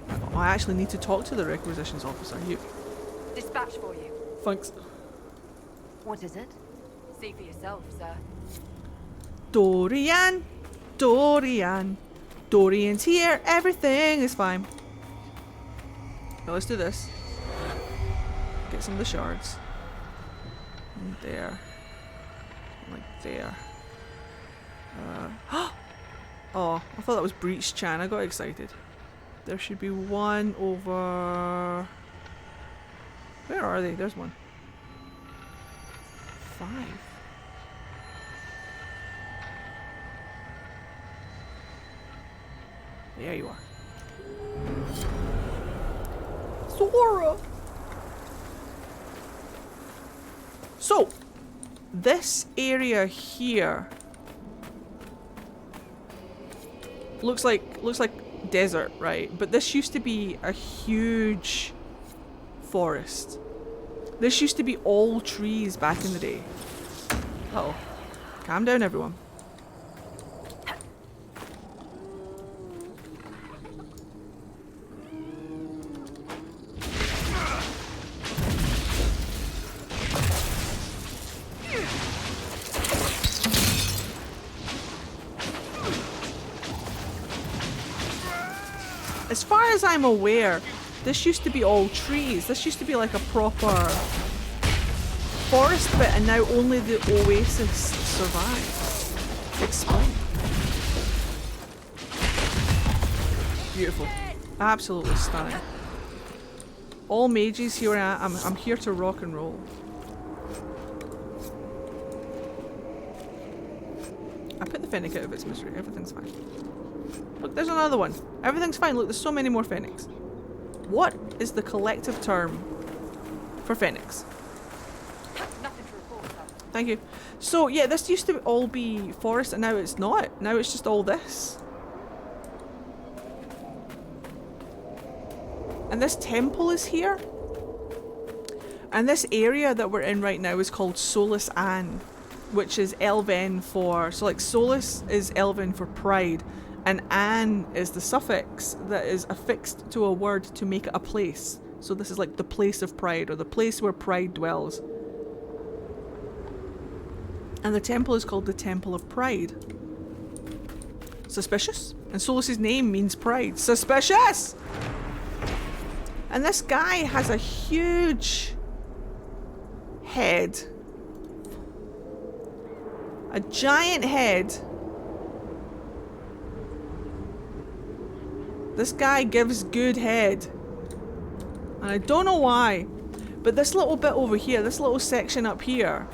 Oh, I actually need to talk to the requisitions officer. You. Dispatch for you. Thanks. What is it? See for yourself, sir. Dorian! Dorian! Dorian's here! Everything is fine. Now let's do this. Get some of the shards. And there. Like there. Oh, I thought that was Breach Chan. I got excited. There should be one over... Where are they? There's one. 5. There you are. Sora! So, this area here looks like desert, right? But this used to be a huge forest. This used to be all trees back in the day. Uh-oh. Calm down, everyone. As far as I'm aware, this used to be all trees. This used to be like a proper forest bit, and now only the oasis survives. Explain. Beautiful. Absolutely stunning. All mages here. I'm here to rock and roll. I put the fennec out of its misery. Everything's fine. Look, there's another one. Everything's fine. Look, there's so many more fennecs. What is the collective term for fennecs? Nothing to report, sir. Thank you. So, yeah, this used to all be forest, and now it's not. Now it's just all this. And this temple is here. And this area that we're in right now is called Solus Ann, which is Elven for... So, like, Solus is Elven for pride, and Ann is the suffix that is affixed to a word to make it a place. So this is like the place of pride, or the place where pride dwells. And the temple is called the Temple of Pride. Suspicious? And Solus's name means pride. Suspicious! And this guy has a huge head. A giant head. This guy gives good head. And I don't know why, but this little bit over here, this little section up here,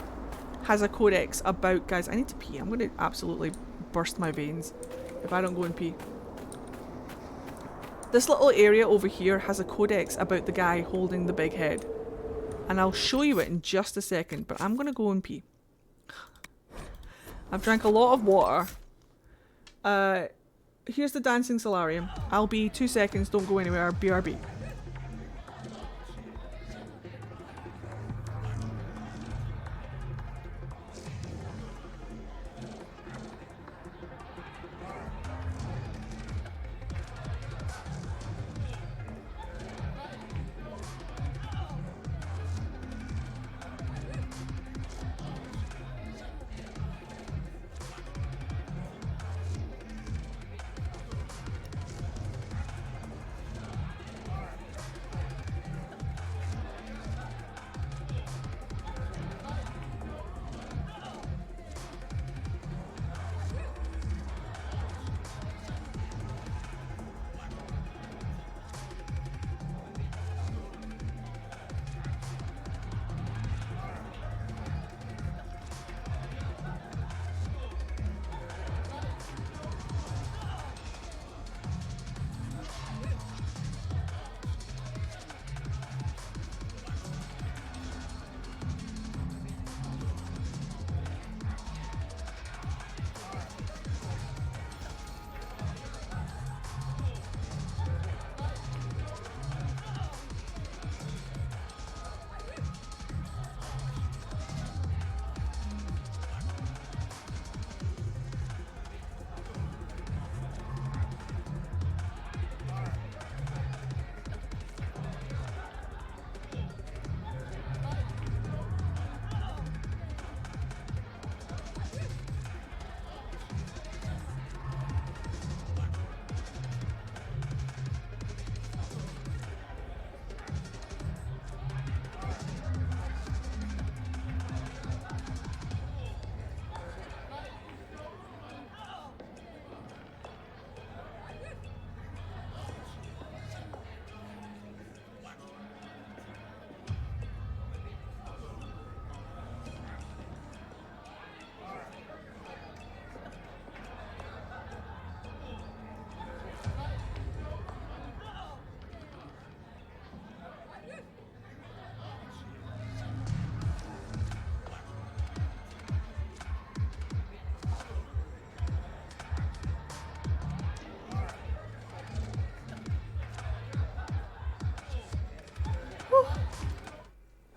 has a codex about... Guys, I need to pee. I'm going to absolutely burst my veins if I don't go and pee. This little area over here has a codex about the guy holding the big head. And I'll show you it in just a second, but I'm going to go and pee. I've drank a lot of water. Here's the dancing solarium. I'll be 2 seconds, don't go anywhere. BRB.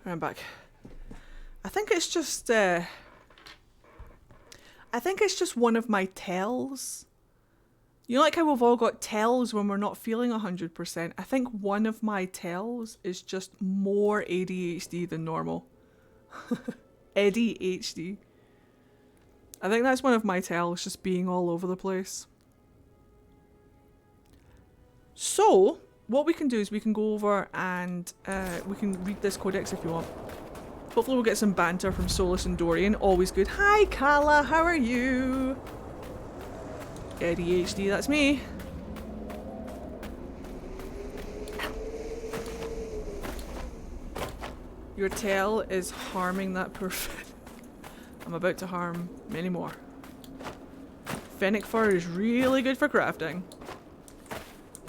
I'm back. I think it's just one of my tells. You know, like how we've all got tells when we're not feeling 100%. I think one of my tells is just more ADHD than normal. ADHD. I think that's one of my tells, just being all over the place. So, what we can do is we can go over and we can read this codex if you want. Hopefully we'll get some banter from Solus and Dorian. Always good. Hi, Kala. How are you? ADHD, that's me. Your tail is harming that poor I'm about to harm many more. Fennec fur is really good for crafting.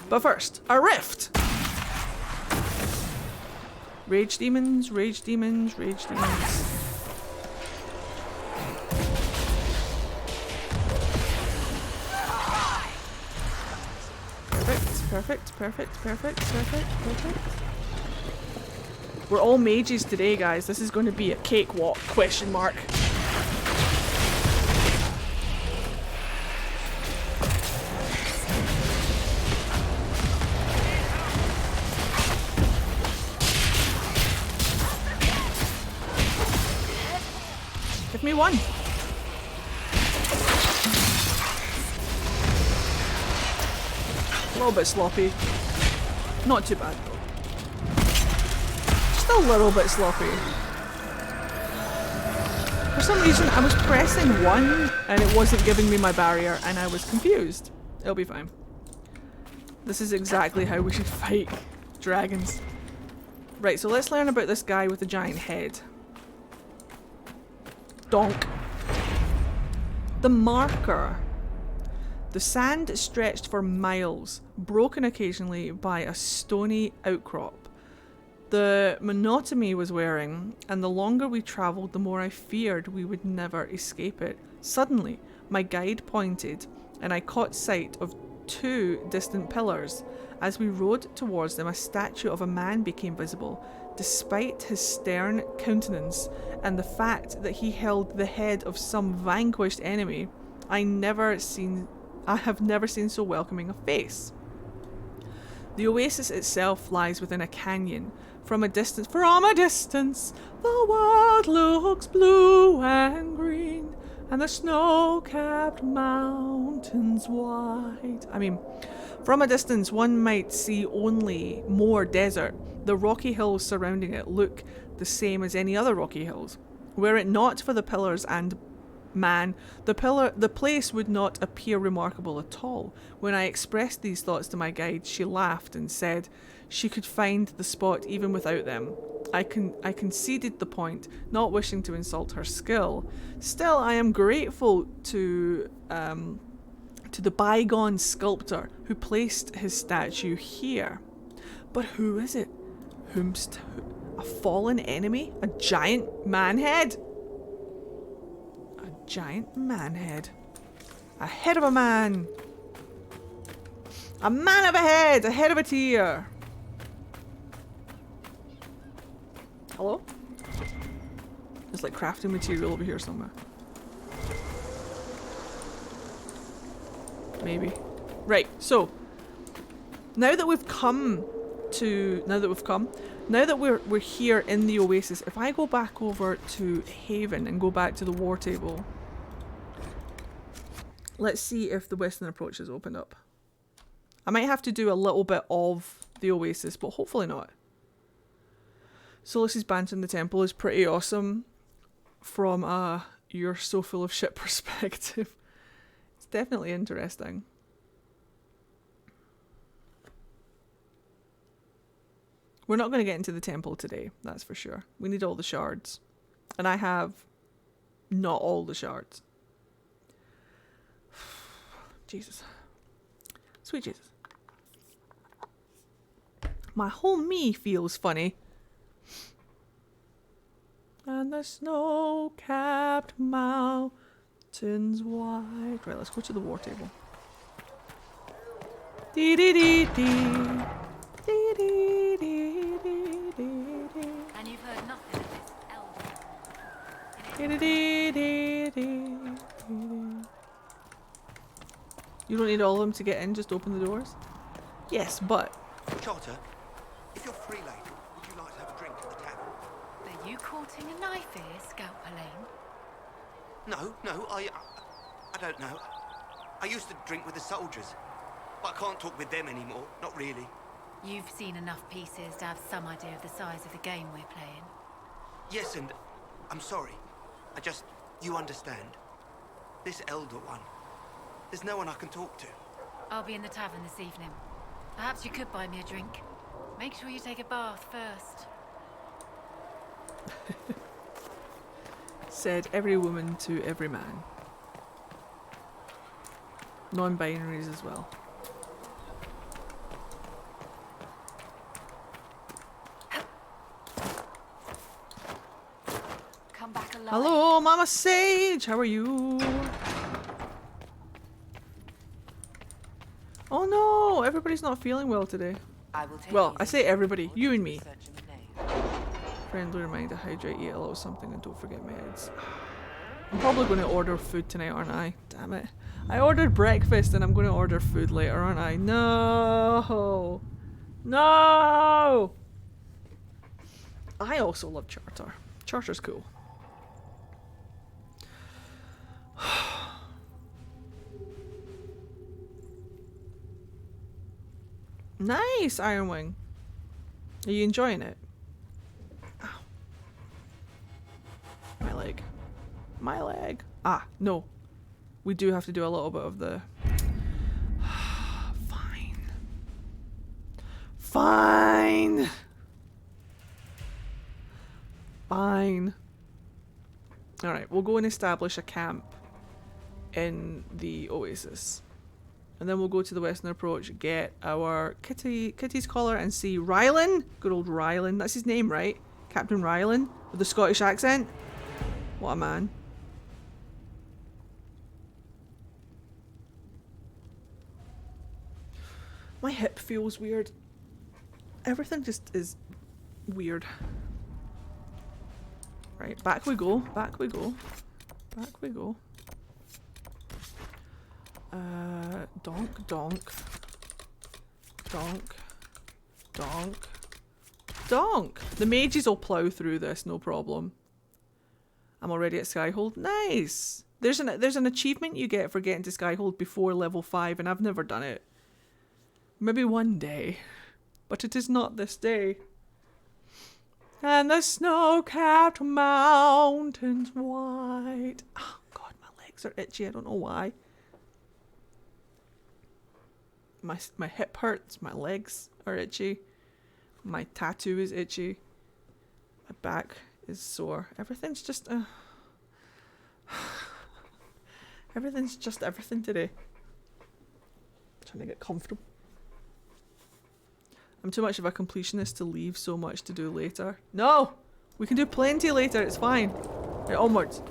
But first, a rift! Rage demons, rage demons, rage demons. Perfect, perfect, perfect, perfect, perfect. We're all mages today, guys. This is going to be a cakewalk, question mark. Give me one. A little bit sloppy. Not too bad though. Just a little bit sloppy. For some reason I was pressing 1 and it wasn't giving me my barrier and I was confused. It'll be fine. This is exactly how we should fight dragons. Right, so let's learn about this guy with the giant head. Donk. The marker. The sand stretched for miles, broken occasionally by a stony outcrop. The monotony was wearing, and the longer we travelled, the more I feared we would never escape it. Suddenly, my guide pointed, and I caught sight of 2 distant pillars. As we rode towards them, a statue of a man became visible. Despite his stern countenance and the fact that he held the head of some vanquished enemy, I have never seen so welcoming a face. The oasis itself lies within a canyon. From a distance, the world looks blue and green, and the snow-capped mountains wide. From a distance, one might see only more desert. The rocky hills surrounding it look the same as any other rocky hills. Were it not for the pillars and man, the place would not appear remarkable at all. When I expressed these thoughts to my guide, she laughed and said she could find the spot even without them. I conceded the point, not wishing to insult her skill. Still, I am grateful to the bygone sculptor who placed his statue here. But who is it? A fallen enemy? A giant man head? A giant man head. A head of a man. A man of a head. A head of a tier. Hello? There's like crafting material over here somewhere. Maybe. Right, so now that we're here in the oasis, if I go back over to Haven and go back to the war table, let's see if the western approach has opened up. I might have to do a little bit of the oasis, but hopefully not. Solus's banter in the temple is pretty awesome from a you're so full of shit perspective. It's definitely interesting. We're not going to get into the temple today, that's for sure. We need all the shards. And I have not all the shards. Jesus. Sweet Jesus. My whole me feels funny. And the snow-capped mountains wide. Right, let's go to the war table. Dee dee dee dee. Dee dee dee dee dee dee. And you've heard nothing You don't need all of them to get in, just open the doors? Yes, but... Charter, if you're free later, would you like to have a drink at the tavern? Are you courting a knife here, Scout Pauline? No, I don't know. I used to drink with the soldiers, but I can't talk with them anymore, not really. You've seen enough pieces to have some idea of the size of the game we're playing. Yes, and I'm sorry. You understand. This elder one, there's no one I can talk to. I'll be in the tavern this evening. Perhaps you could buy me a drink. Make sure you take a bath first. Said every woman to every man. Non-binaries as well. Come back alive. Hello, Mama Sage! How are you? Oh no! Everybody's not feeling well today. Well, I say everybody. You and me. Friendly reminder, hydrate, eat a little something, and don't forget meds. I'm probably going to order food tonight, aren't I? Damn it. I ordered breakfast and I'm going to order food later, aren't I? No! No! I also love Charter. Charter's cool. Nice, Iron Wing. Are you enjoying it? Ow. My leg. My leg. Ah, no. We do have to do a little bit of the... Fine. Fine! Fine. Alright, we'll go and establish a camp in the Oasis. And then we'll go to the Western Approach, get our Kitty's collar and see Rylan. Good old Rylan. That's his name, right? Captain Rylan with the Scottish accent. What a man. My hip feels weird. Everything just is weird. Right, back we go. Back we go. Back we go. Donk, donk. Donk. Donk. Donk! The mages will plough through this, no problem. I'm already at Skyhold. Nice! There's an achievement you get for getting to Skyhold before level 5, and I've never done it. Maybe one day. But it is not this day. And the snow-capped mountains white. Oh god, my legs are itchy, I don't know why. My hip hurts, my legs are itchy, my tattoo is itchy, my back is sore. Everything's just everything's just everything today. Trying to get comfortable. I'm too much of a completionist to leave so much to do later. No! We can do plenty later, it's fine. Right, onwards.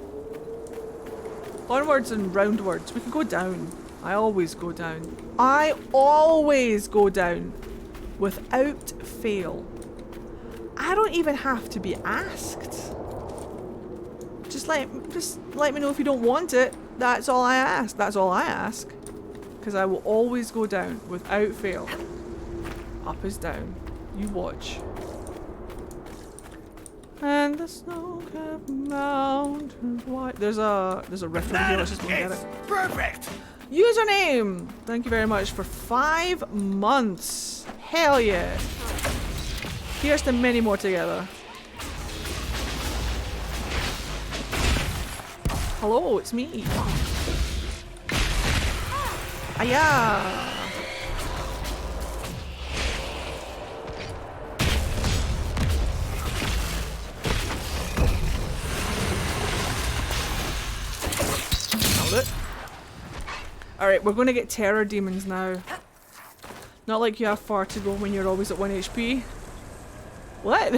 Onwards and roundwards. We can go down. I always go down. I always go down. Without fail. I don't even have to be asked. Just let me know if you don't want it. That's all I ask. That's all I ask. Because I will always go down without fail. Up is down. You watch. And the snow-capped mountains white. There's a rift over here. Let's just go and get it. Perfect! Username! Thank you very much for 5 months. Hell yeah. Here's to many more together. Hello, it's me. Aya! Alright, we're going to get terror demons now. Not like you have far to go when you're always at 1 HP. What?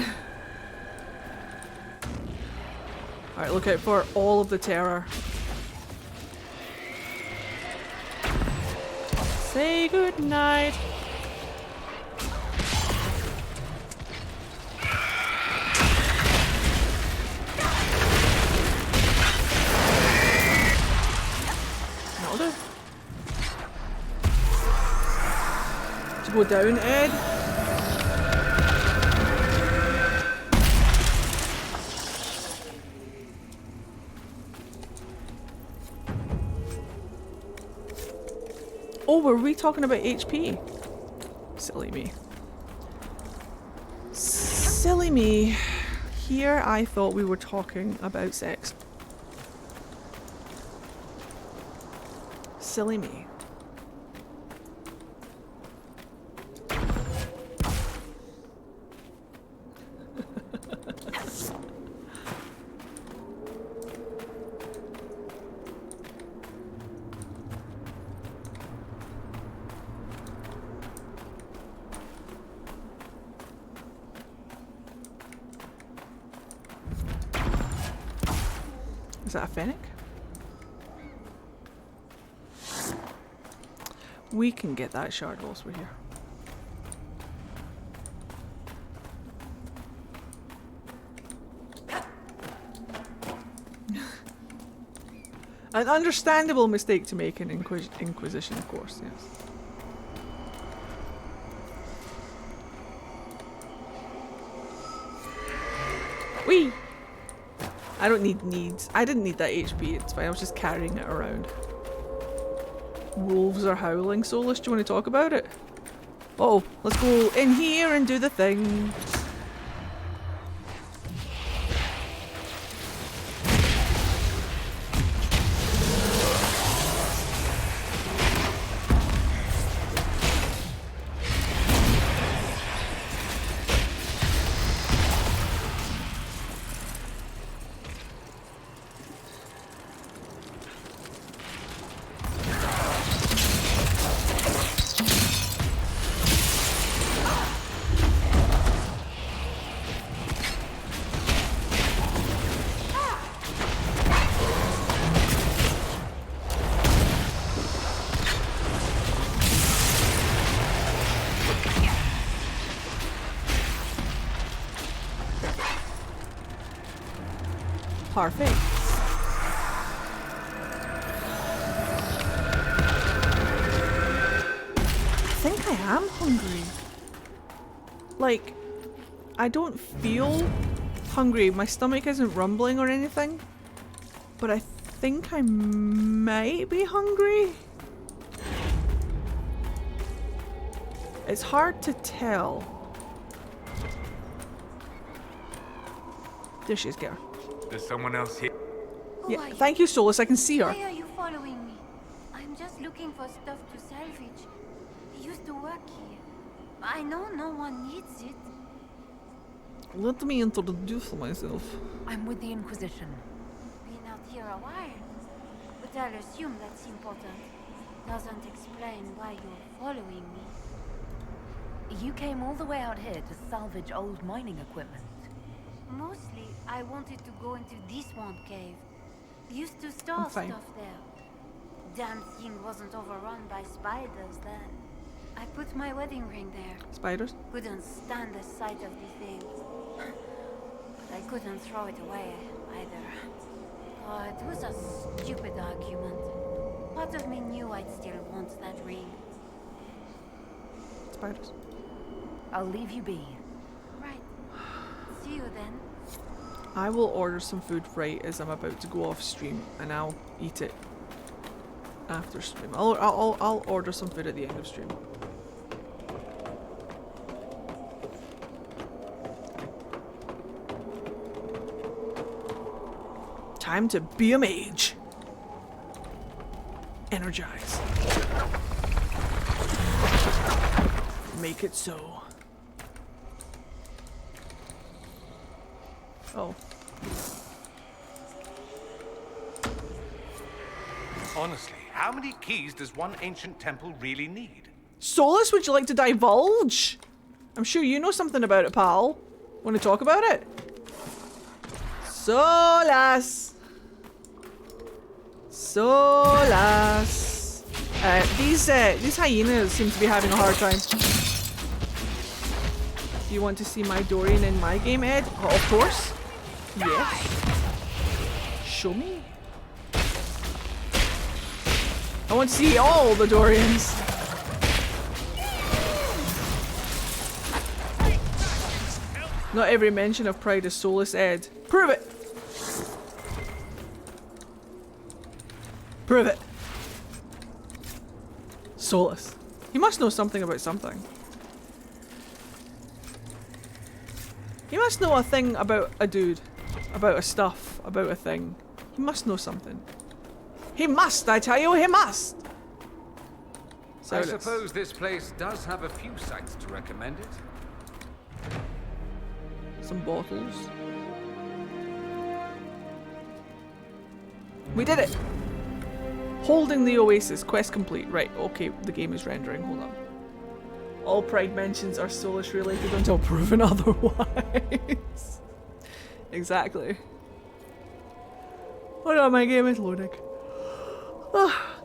Alright, look out for all of the terror. Say goodnight. to go down, Ed. Oh, were we talking about HP? Silly me. Silly me. Here I thought we were talking about sex. Silly me. Is that a fennec? We can get that shard whilst we're here. An understandable mistake to make in Inquisition, of course, yes. Whee! I don't need needs. I didn't need that HP, it's fine, I was just carrying it around. Wolves are howling. Solus, do you want to talk about it? Oh, let's go in here and do the thing. Perfect. I think I am hungry. Like, I don't feel hungry. My stomach isn't rumbling or anything. But I think I might be hungry. It's hard to tell. There she is, girl. There's someone else here. Yeah, thank you, Solus. I can see her. Why are you following me? I'm just looking for stuff to salvage. I used to work here. I know no one needs it. Let me introduce myself. I'm with the Inquisition. Been out here a while. But I'll assume that's important. Doesn't explain why you're following me. You came all the way out here to salvage old mining equipment. Mostly, I wanted to go into this one cave. Used to store fine. stuff there. Damn thing wasn't overrun by spiders then. I put my wedding ring there. Spiders? Couldn't stand the sight of the thing. But I couldn't throw it away either. Oh, it was a stupid argument. Part of me knew I'd still want that ring. Spiders. I'll leave you be. Right. See you then. I will order some food right as I'm about to go off stream, and I'll eat it after stream. I'll order some food at the end of stream. Time to be a mage. Energize. Make it so. Oh. Honestly, how many keys does one ancient temple really need? Solus, would you like to divulge? I'm sure you know something about it, pal. Want to talk about it? Solus! Solus! These hyenas seem to be having a hard time. Do you want to see my Dorian in my game, Ed? Oh, of course. Yes. Show me. I want to see all the Dorians. Not every mention of pride is soulless, Ed. Prove it! Prove it! Soulless. He must know something about something. He must know a thing about a dude. About a stuff. About a thing. He must know something. He must, I tell you, he must! So I suppose this place does have a few sights to recommend it. Some bottles. We did it! Holding the oasis. Quest complete. Right, okay, the game is rendering. Hold on. All pride mentions are soulish related until proven otherwise. Exactly. Hold on, my game is loading.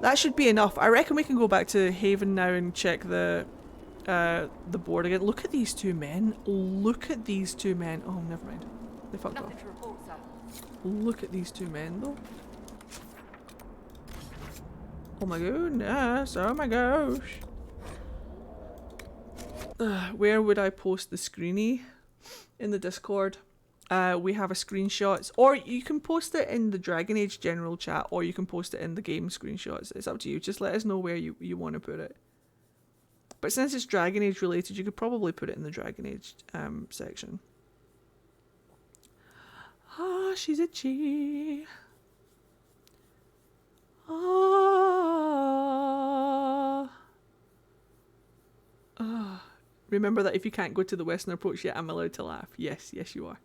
That should be enough. I reckon we can go back to Haven now and check the board again. Look at these two men. Look at these two men. Oh, never mind. They fucked off. Look at these two men, though. Oh my goodness. Oh my gosh. Where would I post the screeny? In the Discord. We have a screenshots, or you can post it in the Dragon Age general chat, or you can post it in the game screenshots. It's up to you. Just let us know where you want to put it. But since it's Dragon Age related, you could probably put it in the Dragon Age section. Ah, she's itchy. Remember that if you can't go to the Western approach yet, I'm allowed to laugh. Yes, yes you are.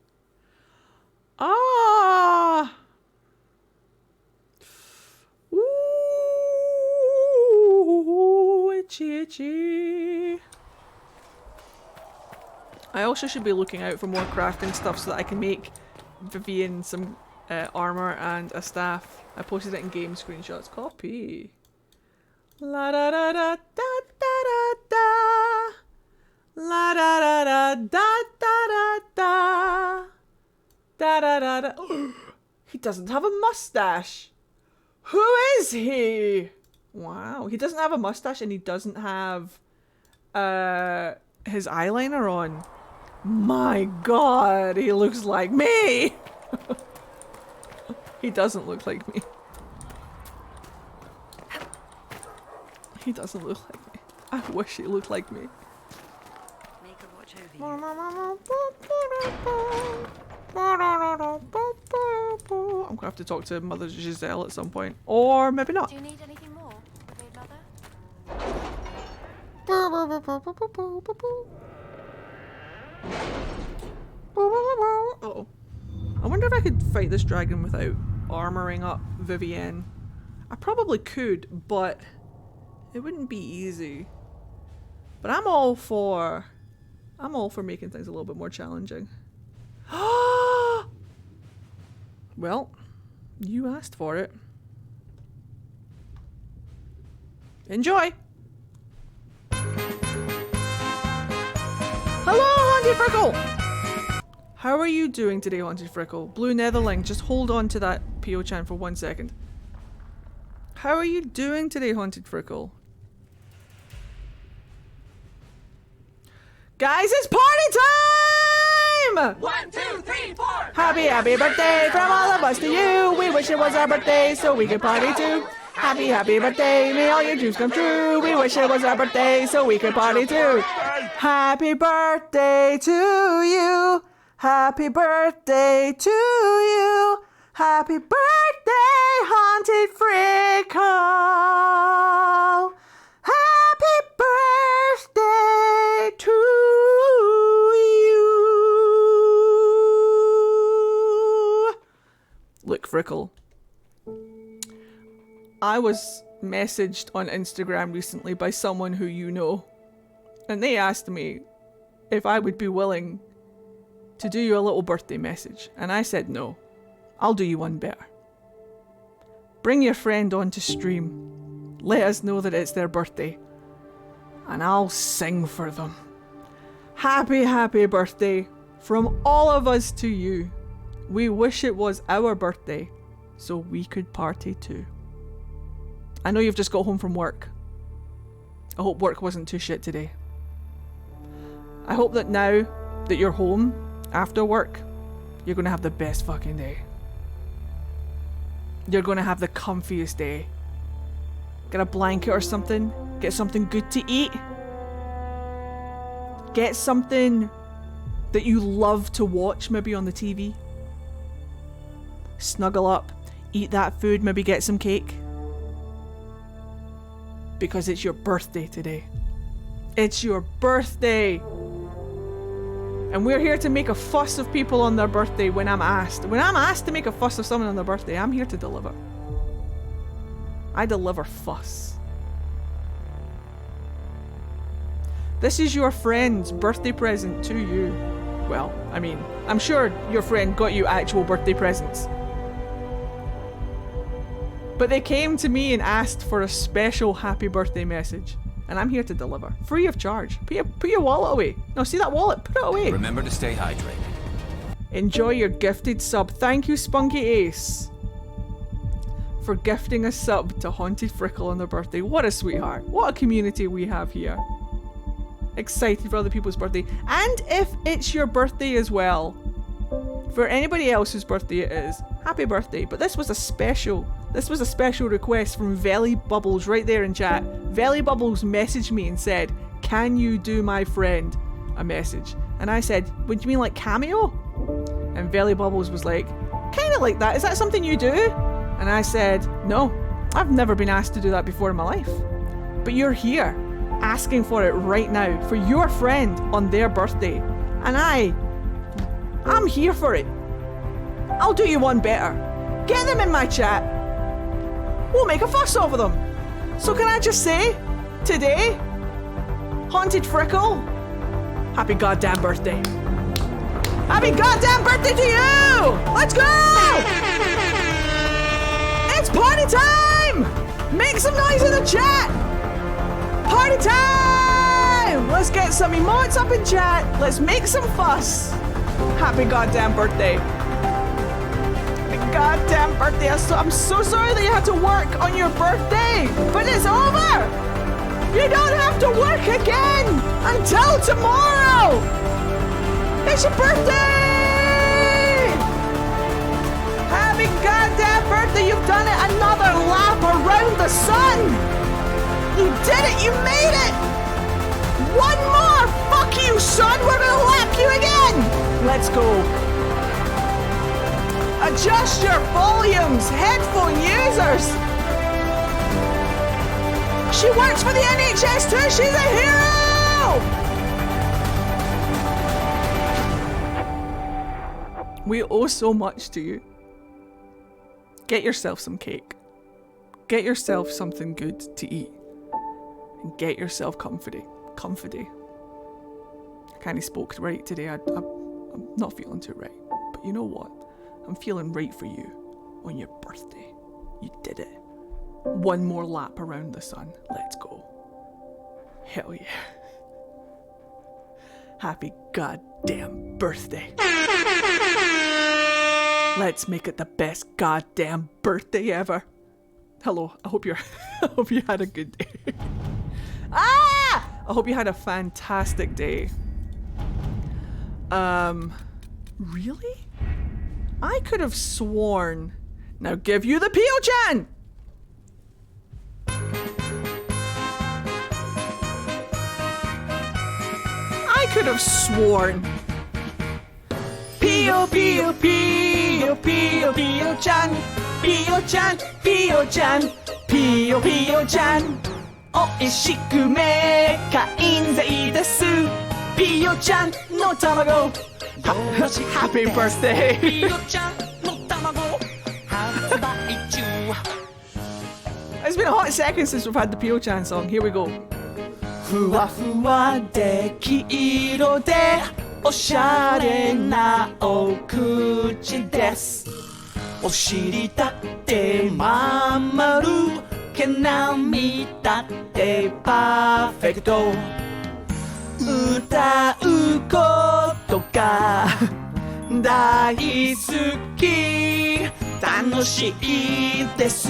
Ah! Ooh, itchy, itchy. I also should be looking out for more crafting stuff so that I can make Vivian some armor and a staff. I posted it in game screenshots. Copy. La da da da da da da da. La da da da da da da da. Da da da da. He doesn't have a mustache. Who is he? Wow, he doesn't have a mustache and he doesn't have his eyeliner on. My god, he looks like me. He doesn't look like me. He doesn't look like me. I wish he looked like me. Make her watch over you. I'm gonna have to talk to Mother Giselle at some point. Or maybe not. Do you need anything more, Brave Mother? Uh-oh. I wonder if I could fight this dragon without armoring up Vivienne. I probably could, but it wouldn't be easy. But I'm all for making things a little bit more challenging. Well, you asked for it. Enjoy! Hello, Haunted Frickle! How are you doing today, Haunted Frickle? Blue Netherling, just hold on to that PO chant for 1 second. How are you doing today, Haunted Frickle? Guys, it's party time! 1, 2, 3, 4! Happy, happy birthday from all of us to you. We wish it was our birthday so we could party too. Happy, happy birthday, may all your dreams come true. We wish it was our birthday so we could party too. Happy birthday to you. Happy birthday to you. Happy birthday, Haunted Frickle. Happy birthday to you. Look, Frickle. I was messaged on Instagram recently by someone who you know, and they asked me if I would be willing to do you a little birthday message, and I said no. I'll do you one better. Bring your friend onto stream. Let us know that it's their birthday, and I'll sing for them. Happy, happy birthday from all of us to you. We wish it was our birthday so we could party too. I know you've just got home from work. I hope work wasn't too shit today. I hope that now that you're home after work, you're gonna have the best fucking day. You're gonna have the comfiest day. Get a blanket or something. Get something good to eat. Get something that you love to watch, maybe on the TV. Snuggle up, eat that food, maybe get some cake. Because it's your birthday today. It's your birthday! And we're here to make a fuss of people on their birthday when I'm asked. When I'm asked to make a fuss of someone on their birthday, I'm here to deliver. I deliver fuss. This is your friend's birthday present to you. Well, I mean, I'm sure your friend got you actual birthday presents. But they came to me and asked for a special happy birthday message. And I'm here to deliver. Free of charge. Put your wallet away. No, see that wallet? Put it away. Remember to stay hydrated. Enjoy your gifted sub. Thank you, Spunky Ace, for gifting a sub to Haunted Frickle on their birthday. What a sweetheart. What a community we have here. Excited for other people's birthday. And if it's your birthday as well, for anybody else whose birthday it is, happy birthday. But this was a special request from Velly Bubbles right there in chat. Velly Bubbles messaged me and said, "Can you do my friend a message?" And I said, "What do you mean, like cameo?" And Velly Bubbles was like, "Kind of like that. Is that something you do?" And I said, "No, I've never been asked to do that before in my life. But you're here, asking for it right now, for your friend on their birthday. And I'm here for it. I'll do you one better. Get them in my chat. We'll make a fuss over them. So can I just say, today, Haunted Frickle, happy goddamn birthday. Happy goddamn birthday to you! Let's go! It's party time! Make some noise in the chat! Party time! Let's get some emotes up in chat. Let's make some fuss. Happy goddamn birthday. Goddamn birthday. I'm so sorry that you had to work on your birthday, but it's over. You don't have to work again until tomorrow. It's your birthday. Happy goddamn birthday. You've done it. Another lap around the sun. You did it. You made it. One more. Fuck you, son. We're gonna lap you again. Let's go. Adjust your volumes, headphone users! She works for the NHS too, she's a hero! We owe so much to you. Get yourself some cake. Get yourself something good to eat. And get yourself comfy. I kind of spoke right today, I'm not feeling too right. But you know what? I'm feeling right for you on your birthday. You did it. One more lap around the sun. Let's go. Hell yeah. Happy goddamn birthday. Let's make it the best goddamn birthday ever. Hello, I hope you had a good day. I hope you had a fantastic day. Really? I could have sworn. Now give you the Pio-chan! I could have sworn. Pio, Pio, Pio, Pio, Pio-chan. Pio-chan, Pio-chan, Pio, Pio-chan. Oishiku mekainzai desu. Pio-chan no tamago. Happy birthday! It's been a hot second since we've had the Pio-chan song. Here we go. Fuwa fuwa de kiiro de oshare na okuchi desu. Oshiri datte mamaru kenami datte perfecto. 歌うことが大好き楽しいです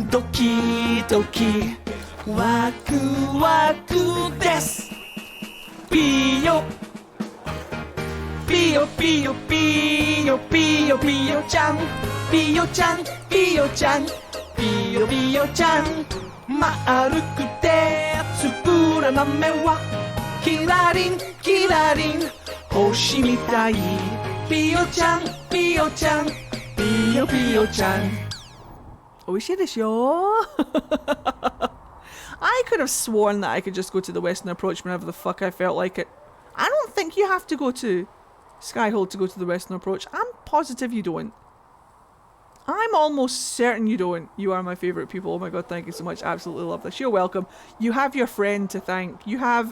ドキドキワクワクですピヨピ Pio Pio Pio Pio Pio Chan Pio Chan Pio Chan Pio Pio Chan 丸くてつぶらな目はキラリンキラリン星みたいピオちゃんピオちゃんピヨピヨちゃん美味しいでしょ I could have sworn that I could just go to the Western Approach whenever the fuck I felt like it. I don't think you have to go to Skyhold to go to the Western Approach. I'm positive you don't. I'm almost certain you don't. You are my favourite people. Oh my god, thank you so much. Absolutely love this. You're welcome. You have your friend to thank. You have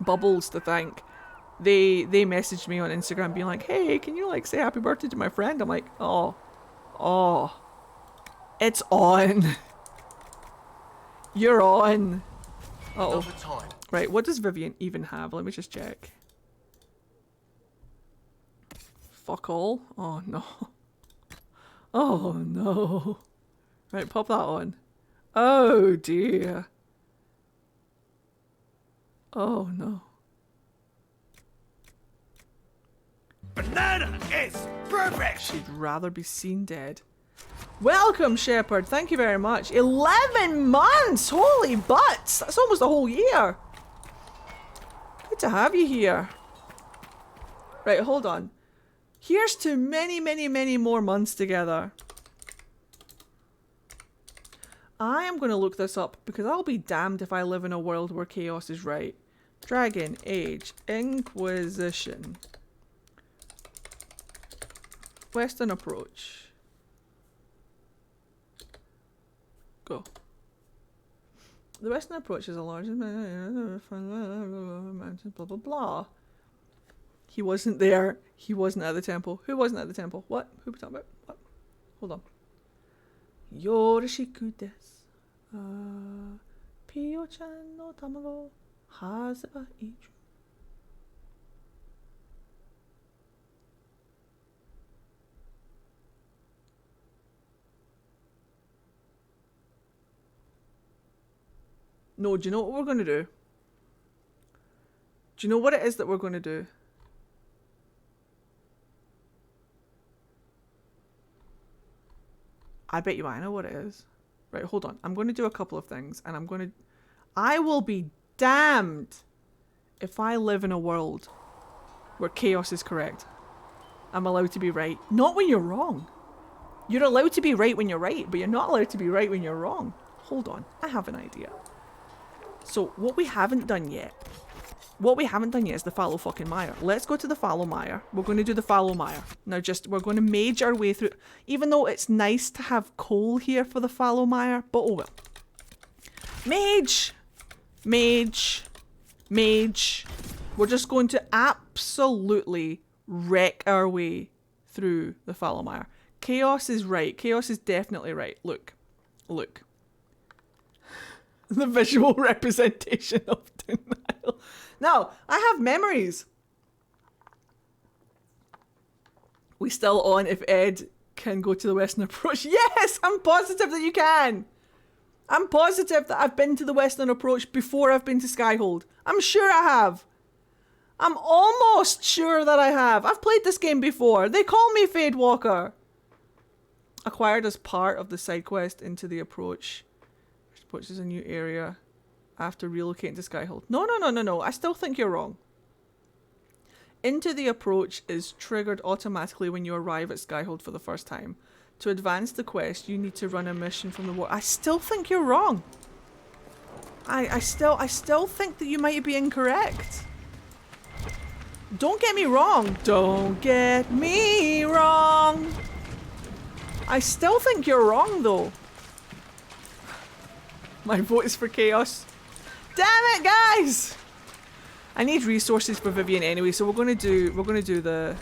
Bubbles to thank. They messaged me on Instagram being like, hey, can you like say happy birthday to my friend? I'm like, oh, it's on. You're on. Uh-oh. Right, what does Vivian even have? Let me just check. Fuck all. Oh no. Oh no. Right, pop that on. Oh dear. Oh no. Banana is perfect! She'd rather be seen dead. Welcome, Shepherd. Thank you very much. 11 months! Holy butts! That's almost a whole year. Good to have you here. Right, hold on. Here's to many, many, many more months together. I am going to look this up because I'll be damned if I live in a world where chaos is right. Dragon Age Inquisition. Western Approach. Go. The Western Approach is a large mountain, blah blah blah. He wasn't there. He wasn't at the temple. Who wasn't at the temple? What? Who are we talking about? What? Hold on. Yorishiku desu. Piyo-chan no tamago hazeba ichu. No, do you know what we're going to do? Do you know what it is that we're going to do? I bet you I know what it is. Right, hold on. I'm going to do a couple of things and I will be damned if I live in a world where chaos is correct. I'm allowed to be right. Not when you're wrong. You're allowed to be right when you're right, but you're not allowed to be right when you're wrong. Hold on. I have an idea. So, what we haven't done yet is the Fallow fucking Mire. Let's go to the Fallow Mire. We're going to do the Fallow Mire. Now we're going to mage our way through, even though it's nice to have coal here for the Fallow Mire, but oh well. Mage! Mage! Mage! We're just going to absolutely wreck our way through the Fallow Mire. Chaos is right. Chaos is definitely right. Look. Look. The visual representation of denial. Now, I have memories. We still on if Ed can go to the Western Approach. Yes, I'm positive that you can. I'm positive that I've been to the Western Approach before I've been to Skyhold. I'm sure I have. I'm almost sure that I have. I've played this game before. They call me Fadewalker. Acquired as part of the side quest into the Approach. Which is a new area after relocating to Skyhold. No. I still think you're wrong. Into the Approach is triggered automatically when you arrive at Skyhold for the first time. To advance the quest, you need to run a mission from the war. I still think you're wrong. I still think that you might be incorrect. Don't get me wrong. Don't get me wrong. I still think you're wrong though. My vote is for chaos. Damn it, guys! I need resources for Vivian anyway, so we're gonna do the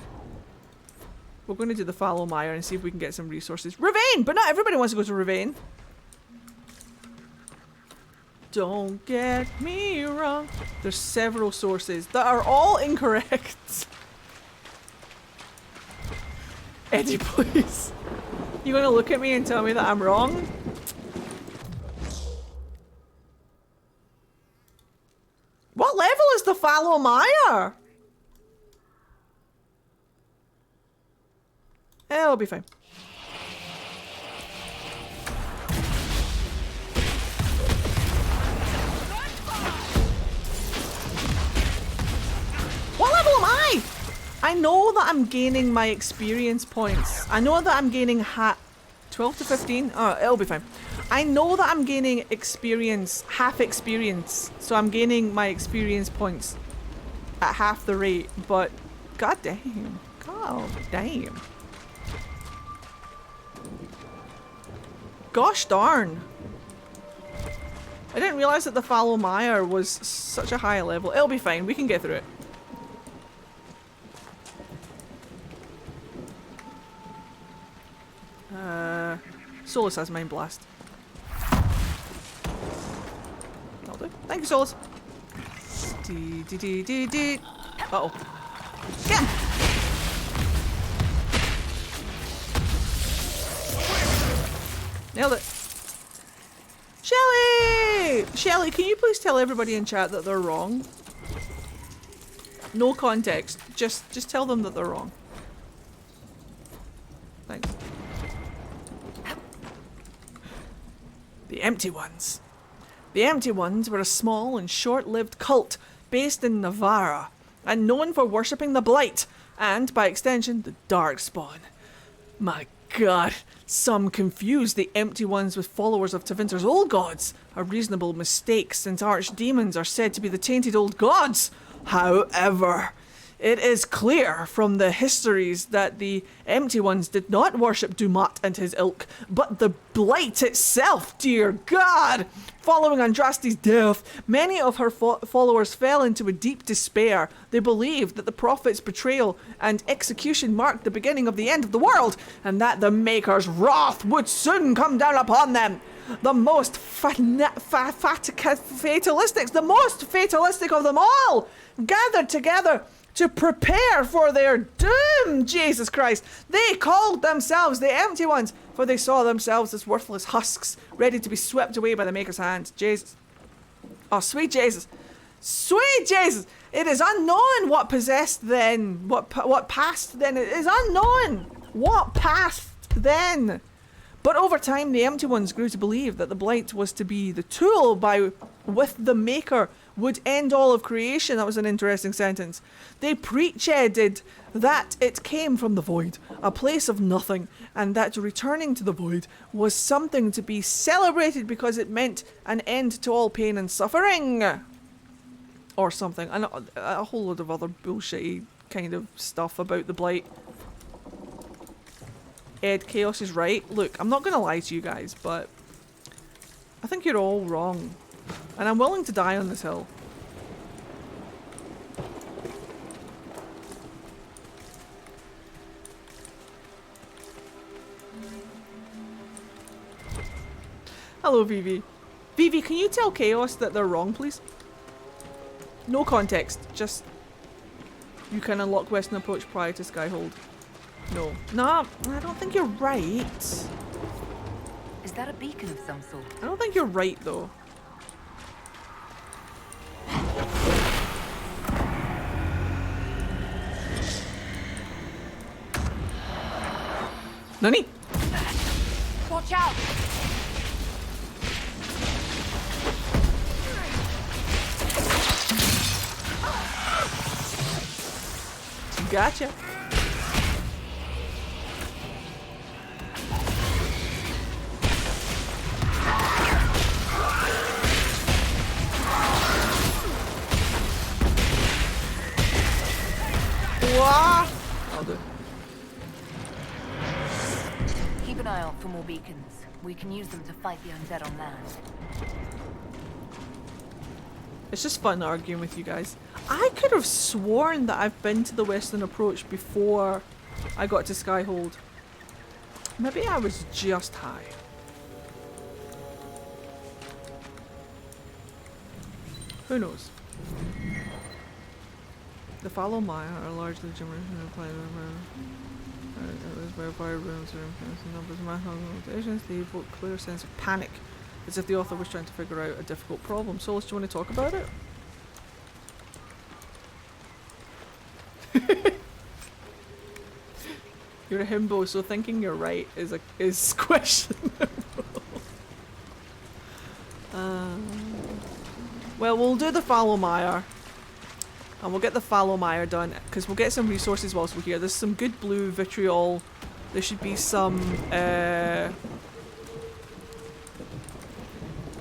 Fallow Mire and see if we can get some resources. Ravine! But not everybody wants to go to Ravine. Don't get me wrong. There's several sources that are all incorrect. Eddie, please. You gonna look at me and tell me that I'm wrong? What level is the Fallow Mire? It'll be fine. What level am I? I know that I'm gaining my experience points. I know that I'm gaining 12 to 15? Oh, it'll be fine. I know that I'm gaining experience, half experience. So I'm gaining my experience points at half the rate, but god damn. God damn. Gosh darn. I didn't realize that the Fallow Mire was such a high level. It'll be fine. We can get through it. Solus has Mind Blast. That'll do. Thank you, Solus. Uh-oh. Get him! Nailed it. Shelly! Shelly, can you please tell everybody in chat that they're wrong? No context. Just tell them that they're wrong. Thanks. The Empty Ones. The Empty Ones were a small and short-lived cult based in Navarra and known for worshipping the Blight and, by extension, the Darkspawn. My god, some confuse the Empty Ones with followers of Tevinter's old gods, a reasonable mistake since archdemons are said to be the tainted old gods. However, it is clear from the histories that the Empty Ones did not worship Dumat and his ilk, but the Blight itself, dear God! Following Andraste's death, many of her followers fell into a deep despair. They believed that the Prophet's betrayal and execution marked the beginning of the end of the world, and that the Maker's wrath would soon come down upon them. The most fatalistic, the most fatalistic of them all, gathered together to prepare for their doom, Jesus Christ. They called themselves the Empty Ones, for they saw themselves as worthless husks, ready to be swept away by the Maker's hand. Jesus. Oh, sweet Jesus. Sweet Jesus! It is unknown what possessed then, what passed then. It is unknown what passed then. But over time, the Empty Ones grew to believe that the Blight was to be the tool with the Maker would end all of creation. That was an interesting sentence. They preached that it came from the void, a place of nothing, and that returning to the void was something to be celebrated because it meant an end to all pain and suffering. Or something. And a whole load of other bullshitty kind of stuff about the Blight. Ed, Chaos is right. Look, I'm not going to lie to you guys, but I think you're all wrong. And I'm willing to die on this hill. Hello, Vivi. Vivi, can you tell Chaos that they're wrong, please? No context, just you can unlock Western Approach prior to Skyhold. No. Nah, I don't think you're right. Is that a beacon of some sort? I don't think you're right, though. Nani? Watch out! Gotcha. Wah! I'll do. Keep an eye out for more beacons. We can use them to fight the undead on land. It's just fun arguing with you guys. I could have sworn that I've been to the Western Approach before I got to Skyhold. Maybe I was just high. Who knows? The Fallow Mire are largely generation of planet it was by fire rooms and numbers of math limitations. They evoke a clear sense of panic, as if the author was trying to figure out a difficult problem. Solus, do you want to talk about it? You're a himbo, so thinking you're right is questionable. Well, we'll do the fallow mire. And we'll get the fallow mire done, because we'll get some resources whilst we're here. There's some good blue vitriol. There should be some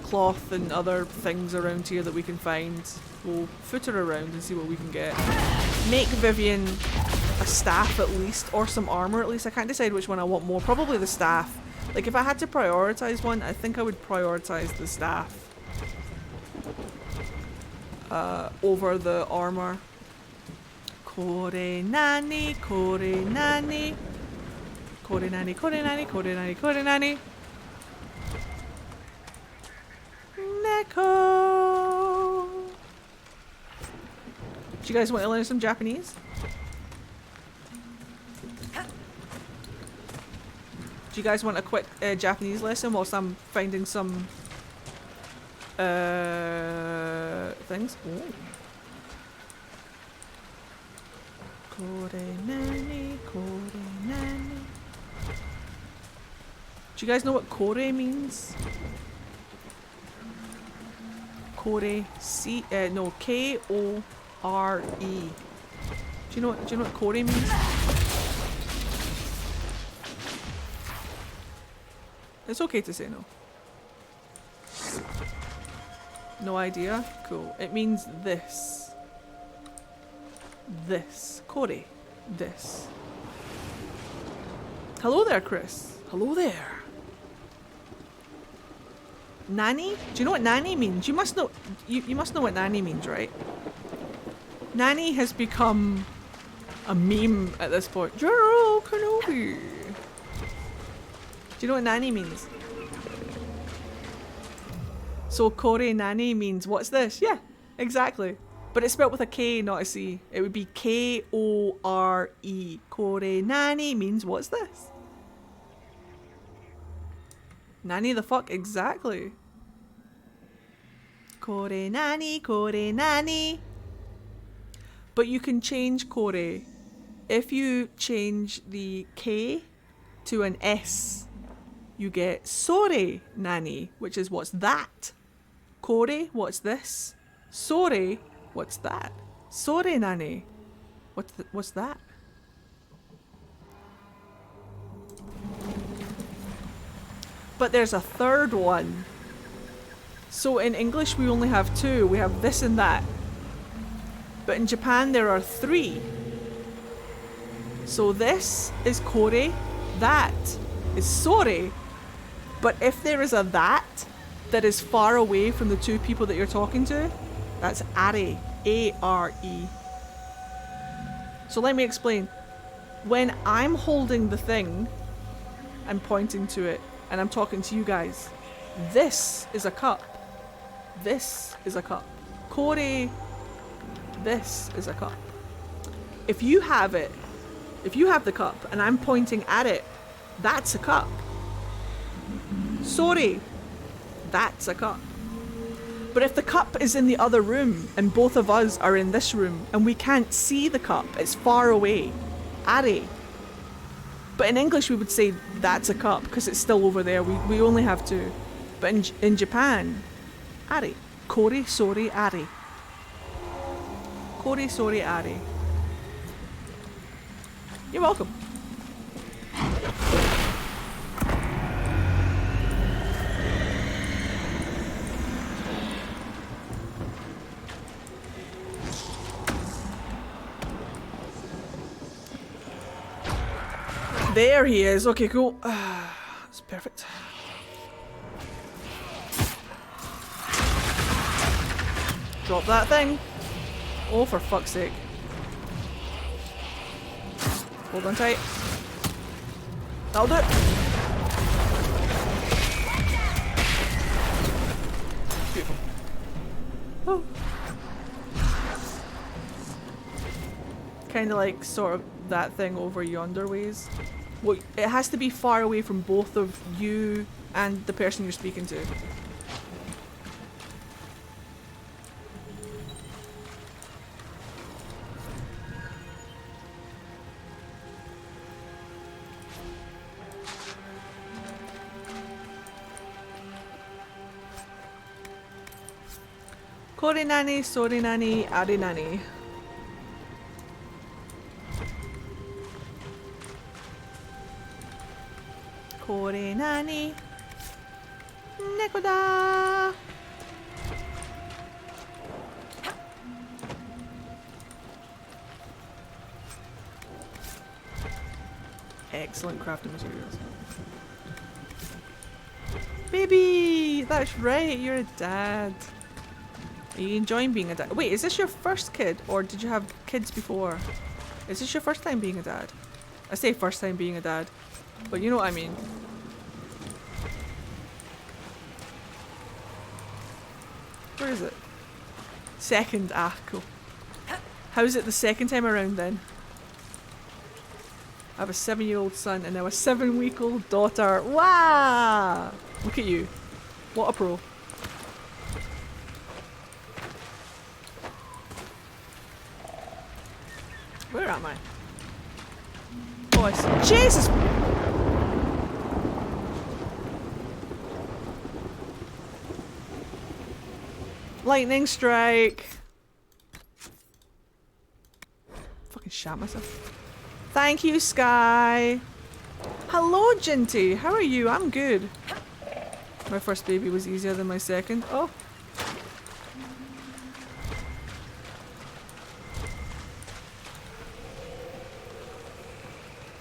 cloth and other things around here that we can find. We'll footer around and see what we can get. Make Vivian a staff at least, or some armor at least. I can't decide which one I want more. Probably the staff. Like, if I had to prioritize one, I think I would prioritize the staff over the armor. Kore nani, kore nani. Kore nani, kore nani, kore nani, kore nani. Neko. Do you guys want to learn some Japanese? Do you guys want a quick Japanese lesson whilst I'm finding some things? Oh. Kore nani, kore nani. Do you guys know what kore means? Kore, no, K-O-R-E. Do you know what kore means? It's okay to say no. No idea? Cool. It means this. This. Kore. This. Hello there, Chris. Hello there. Nani? Do you know what nani means? You must know. You must know what nani means, right? Nani has become a meme at this point. General Kenobi. Do you know what nani means? So kore nani means what's this? Yeah, exactly. But it's spelled with a K, not a C. It would be K-O-R-E. Kore nani means what's this? Nani the fuck? Exactly. Kore nani, kore nani. But you can change kore. If you change the K to an S, you get sore nani, which is what's that. Kore, what's this? Sore, what's that? Sore nani, what's that? But there's a third one. So in English we only have two. We have this and that. But in Japan there are three. So this is kore, that is sore. But if there is a that is far away from the two people that you're talking to, that's are, A-R-E. So let me explain. When I'm holding the thing and pointing to it, and I'm talking to you guys, this is a cup. This is a cup. Kore, this is a cup. If you have it, if you have the cup and I'm pointing at it, that's a cup. Sorry, that's a cup. But if the cup is in the other room and both of us are in this room and we can't see the cup, it's far away. Are. But in English we would say that's a cup because it's still over there. We only have two. But in Japan, are. Kore, sore, are. Kore, sore, are. You're welcome. There he is. Okay, cool. That's perfect. Drop that thing. Oh, for fuck's sake. Hold on tight. That'll do it. Beautiful. Oh. Kind of like sort of that thing over yonder ways. Well, it has to be far away from both of you and the person you're speaking to. Kore nani, sore nani, are nani. Kore nani. Nekoda. Excellent crafting materials. Baby! That's right, you're a dad. Are you enjoying being a dad? Wait, is this your first kid or did you have kids before? Is this your first time being a dad? I say first time being a dad, but you know what I mean. Where is it? Second, ah, cool. How's it the second time around then? I have a 7-year-old son and now a 7-week-old daughter. Wow! Look at you. What a pro. Where am I? Oh, I see. Jesus! Lightning strike! Fucking shat myself. Thank you, Sky! Hello, Jinty! How are you? I'm good. My first baby was easier than my second. Oh.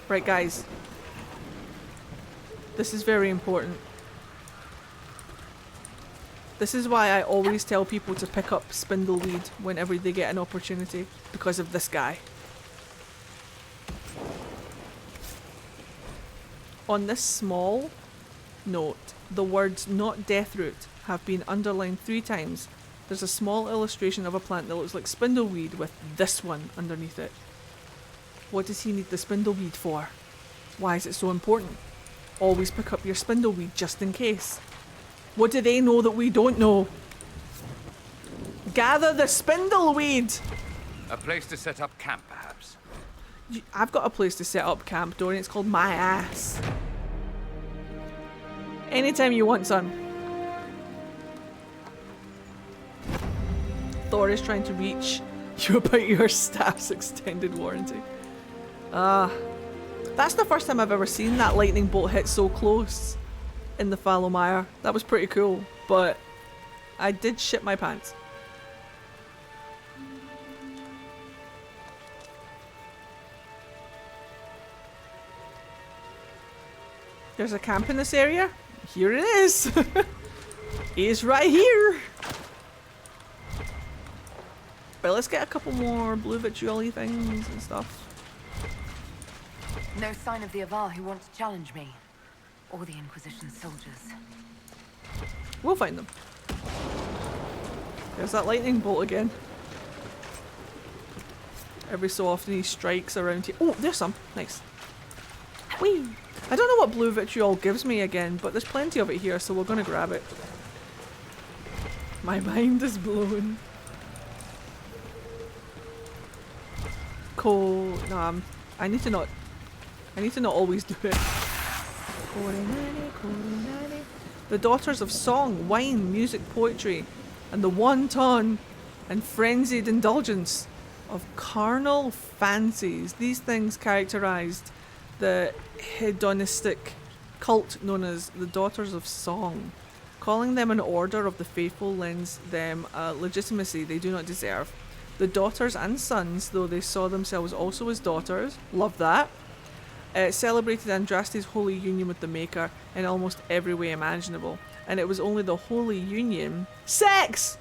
Right, guys. This is very important. This is why I always tell people to pick up spindleweed whenever they get an opportunity, because of this guy. On this small note, the words "not deathroot" have been underlined 3 times. There's a small illustration of a plant that looks like spindleweed with this one underneath it. What does he need the spindleweed for? Why is it so important? Always pick up your spindleweed just in case. What do they know that we don't know? Gather the spindleweed! A place to set up camp, perhaps? I've got a place to set up camp, Dorian. It's called my ass. Anytime you want, son. Thor is trying to reach you about your staff's extended warranty. That's the first time I've ever seen that lightning bolt hit so close in the fallow mire. That was pretty cool, but I did shit my pants. There's a camp in this area. Here it is. It's right here. But let's get a couple more blue vitriol-y things and stuff. No sign of the Aval who want to challenge me. Or the Inquisition soldiers. We'll find them. There's that lightning bolt again. Every so often he strikes around here. Oh, there's some. Nice. Whee! I don't know what blue vitriol gives me again, but there's plenty of it here, so we're gonna grab it. My mind is blown. Cool. Nah, I need to not always do it. The daughters of song, wine, music, poetry, and the wanton and frenzied indulgence of carnal fancies. These things characterized the hedonistic cult known as the Daughters of Song. Calling them an order of the faithful lends them a legitimacy they do not deserve. The daughters and sons, though they saw themselves also as daughters, love that, celebrated Andraste's holy union with the Maker in almost every way imaginable. And it was only the holy union, sex,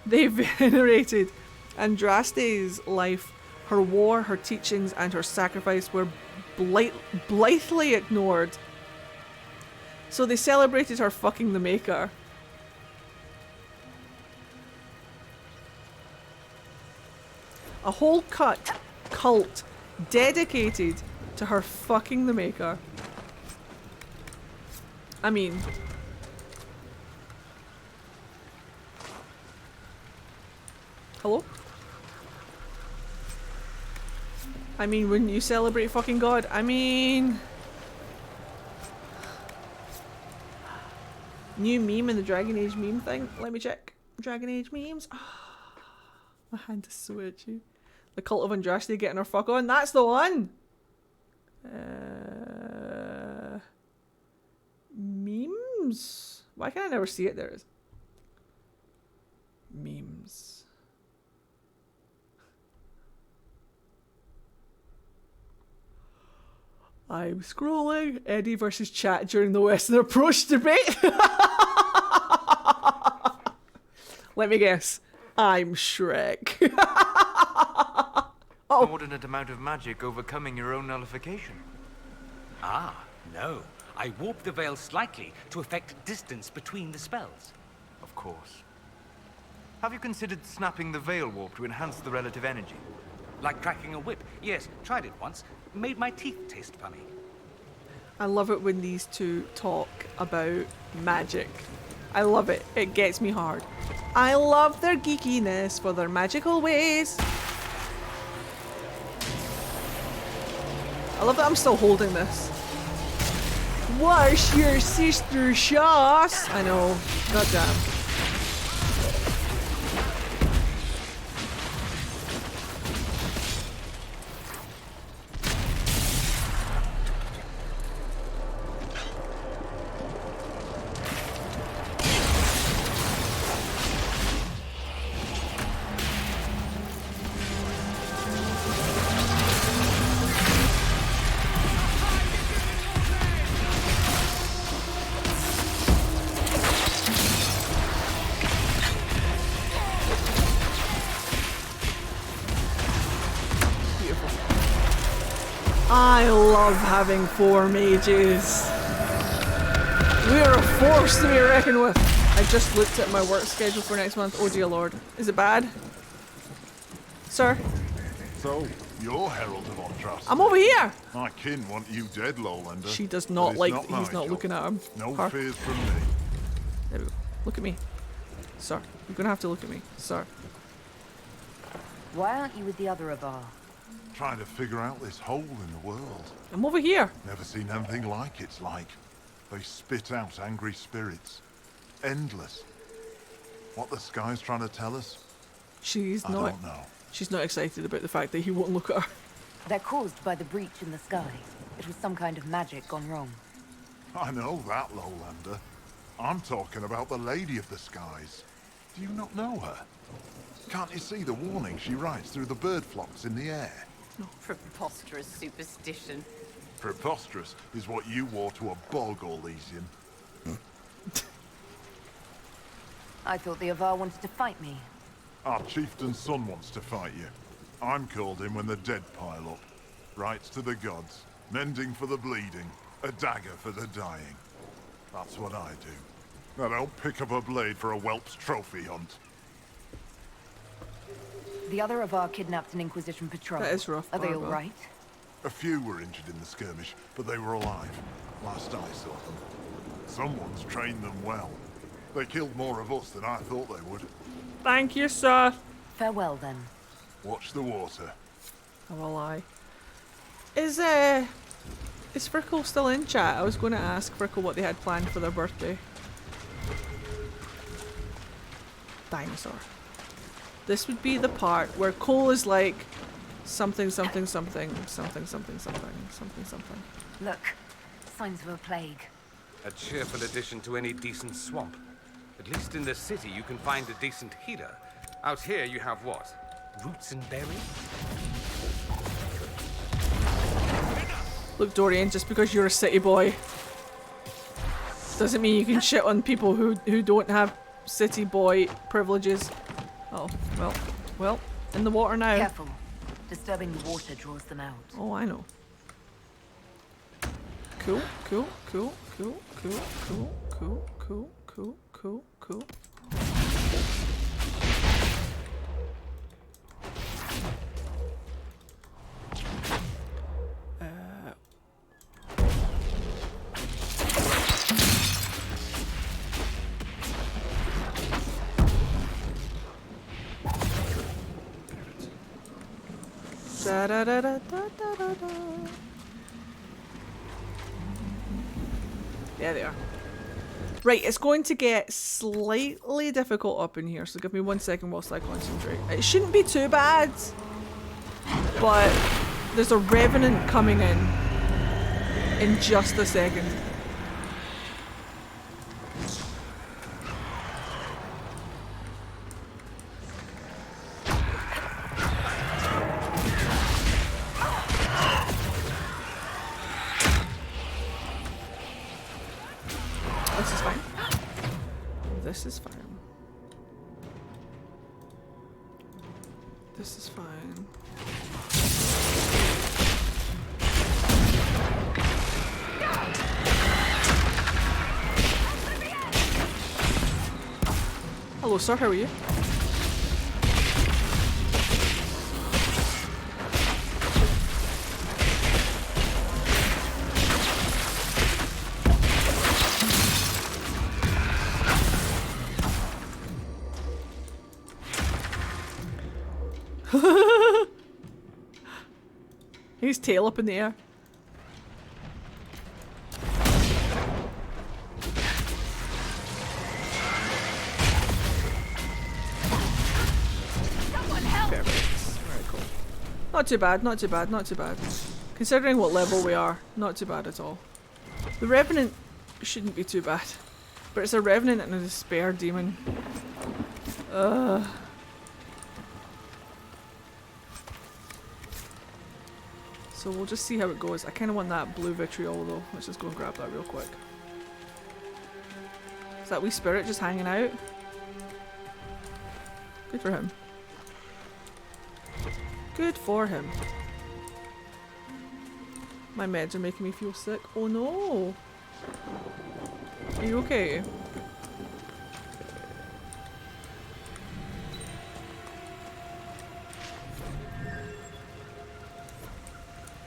they venerated. Andraste's life, her war, her teachings, and her sacrifice were blithely ignored. So they celebrated her fucking the Maker. A whole cult dedicated to her fucking the Maker. I mean, hello? I mean, wouldn't you celebrate fucking God? I mean, new meme in the Dragon Age meme thing. Let me check. Dragon Age memes. Oh. My hand is so itchy. The Cult of Andraste getting her fuck on. That's the one! Memes? Why can I never see it? There it is. Memes. I'm scrolling. Eddie versus chat during the Western Approach debate. Let me guess. I'm Shrek. Inordinate amount of magic overcoming your own nullification. Ah, no. I warped the veil slightly to affect distance between the spells. Of course. Have you considered snapping the veil warp to enhance the relative energy? Like cracking a whip. Yes, tried it once. Made my teeth taste funny. I love it when these two talk about magic. I love it. It gets me hard. I love their geekiness for their magical ways. I love that I'm still holding this. Wash your sister's sauce. I know. Goddamn. I love having 4 mages. We're a force to be reckoned with. I just looked at my work schedule for next month. Oh dear lord. Is it bad? Sir? So, you're Herald of Andraste. I'm over here! My kin want you dead, Lowlander. She does not but like it's that he's not job. looking at him. No Her. fears from me. There we go. Look at me. Sir. You're gonna have to look at me. Sir. Why aren't you with the other Avar? Trying to figure out this hole in the world. I'm over here. Never seen anything like it's like. They spit out angry spirits. Endless. What the sky's trying to tell us? She's I not. don't know. She's not excited about the fact that he won't look at her. They're caused by the breach in the sky. It was some kind of magic gone wrong. I know that, Lowlander. I'm talking about the Lady of the Skies. Do you not know her? Can't you see the warning she writes through the bird flocks in the air? Preposterous superstition. Preposterous is what you wore to a bog, Orlesian. I thought the Avar wanted to fight me. Our chieftain's son wants to fight you. I'm called in when the dead pile up. Rites to the gods, mending for the bleeding, a dagger for the dying. That's what I do. I don't pick up a blade for a whelp's trophy hunt. The other Avar kidnapped an Inquisition patrol. That is rough, Are they all Barbara. right? A few were injured in the skirmish, but they were alive. Last I saw them. Someone's trained them well. They killed more of us than I thought they would. Thank you, sir. Farewell, then. Watch the water. I will lie. Is Frickle still in chat? I was going to ask Frickle what they had planned for their birthday. Dinosaur. This would be the part where Cole is like something something something something something something something something. Look, signs of a plague. A cheerful addition to any decent swamp. At least in the city you can find a decent healer. Out here you have what? Roots and berries? Look, Dorian, just because you're a city boy doesn't mean you can shit on people who don't have city boy privileges. Oh, well, in the water now. Careful. Disturbing the water draws them out. Oh, I know. Cool, cool, cool, cool, cool, cool, cool, cool, cool, cool, cool. Da da da da da da da da. Yeah, they are. Right, it's going to get slightly difficult up in here, so give me 1 second whilst I concentrate. It shouldn't be too bad, but there's a revenant coming in just a second. This is fine. This is fine. This is fine. Hello, sir. How are you? His tail up in the air. Perfect. Very cool. Not too bad, not too bad, not too bad. Considering what level we are, not too bad at all. The Revenant shouldn't be too bad. But it's a Revenant and a Despair Demon. So we'll just see how it goes. I kind of want that blue vitriol though. Let's just go and grab that real quick. Is that wee spirit just hanging out? Good for him. Good for him. My meds are making me feel sick. Oh no! Are you okay?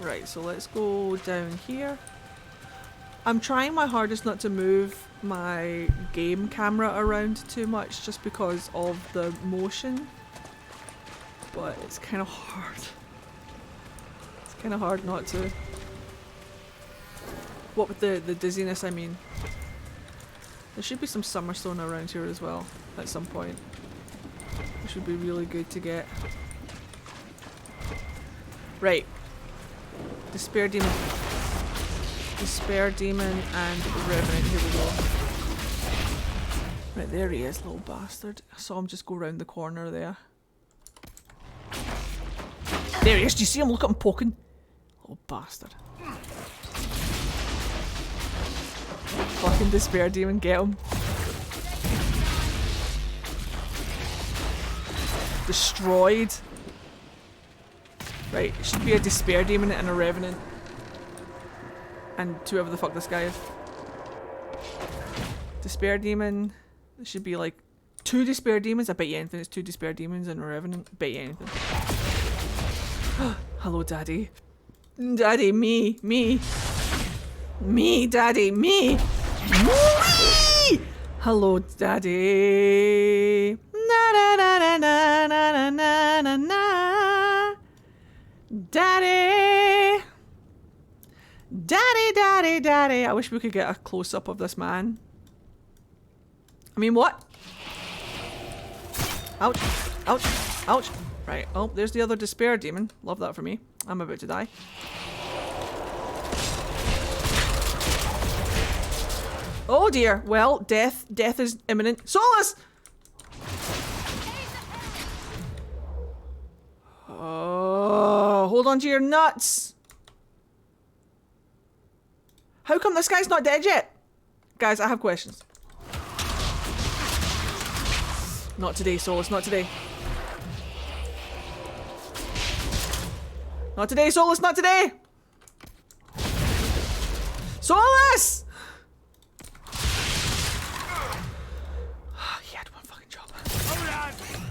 Right, so let's go down here. I'm trying my hardest not to move my game camera around too much just because of the motion. But it's kind of hard. It's kind of hard not to. What with the dizziness, I mean. There should be some Summerstone around here as well at some point. Which would be really good to get. Right. Despair Demon. Despair Demon and Revenant. Here we go. Right, there he is, little bastard. I saw him just go round the corner there. There he is. Do you see him? Look at him poking. Little bastard. Fucking Despair Demon, get him. Destroyed. Right, it should be a Despair Demon and a Revenant. And whoever the fuck this guy is. Despair Demon. There should be like 2 Despair Demons. I bet you anything it's 2 Despair Demons and a Revenant. Bet you anything. Hello, Daddy. Daddy, me. Me, Daddy, me. Wee! Hello, Daddy. Na na na na na na na na na. Daddy! Daddy, daddy, daddy! I wish we could get a close-up of this man. I mean, what? Ouch. Ouch. Ouch. Right. Oh, there's the other Despair Demon. Love that for me. I'm about to die. Oh dear. Well, death. Death is imminent. Solus! Oh, hold on to your nuts. How come this guy's not dead yet? Guys, I have questions. Not today, Solus, not today. Not today, Solus, not today! Solus! He had one fucking job.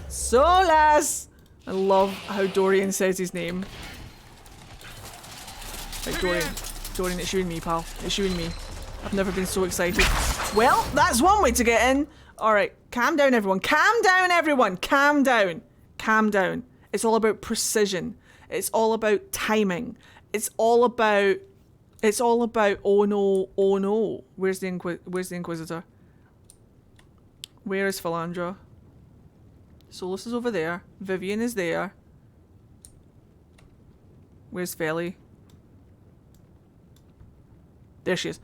Solus! I love how Dorian says his name. Like Dorian, it's you and me, pal. It's you and me. I've never been so excited. Well, that's one way to get in. Alright, calm down everyone. Calm down everyone. Calm down. Calm down. It's all about precision. It's all about timing. It's all about oh no, oh no. Where's the Inquisitor? Where is Philandra? Solus is over there. Vivian is there. Where's Feli? There she is.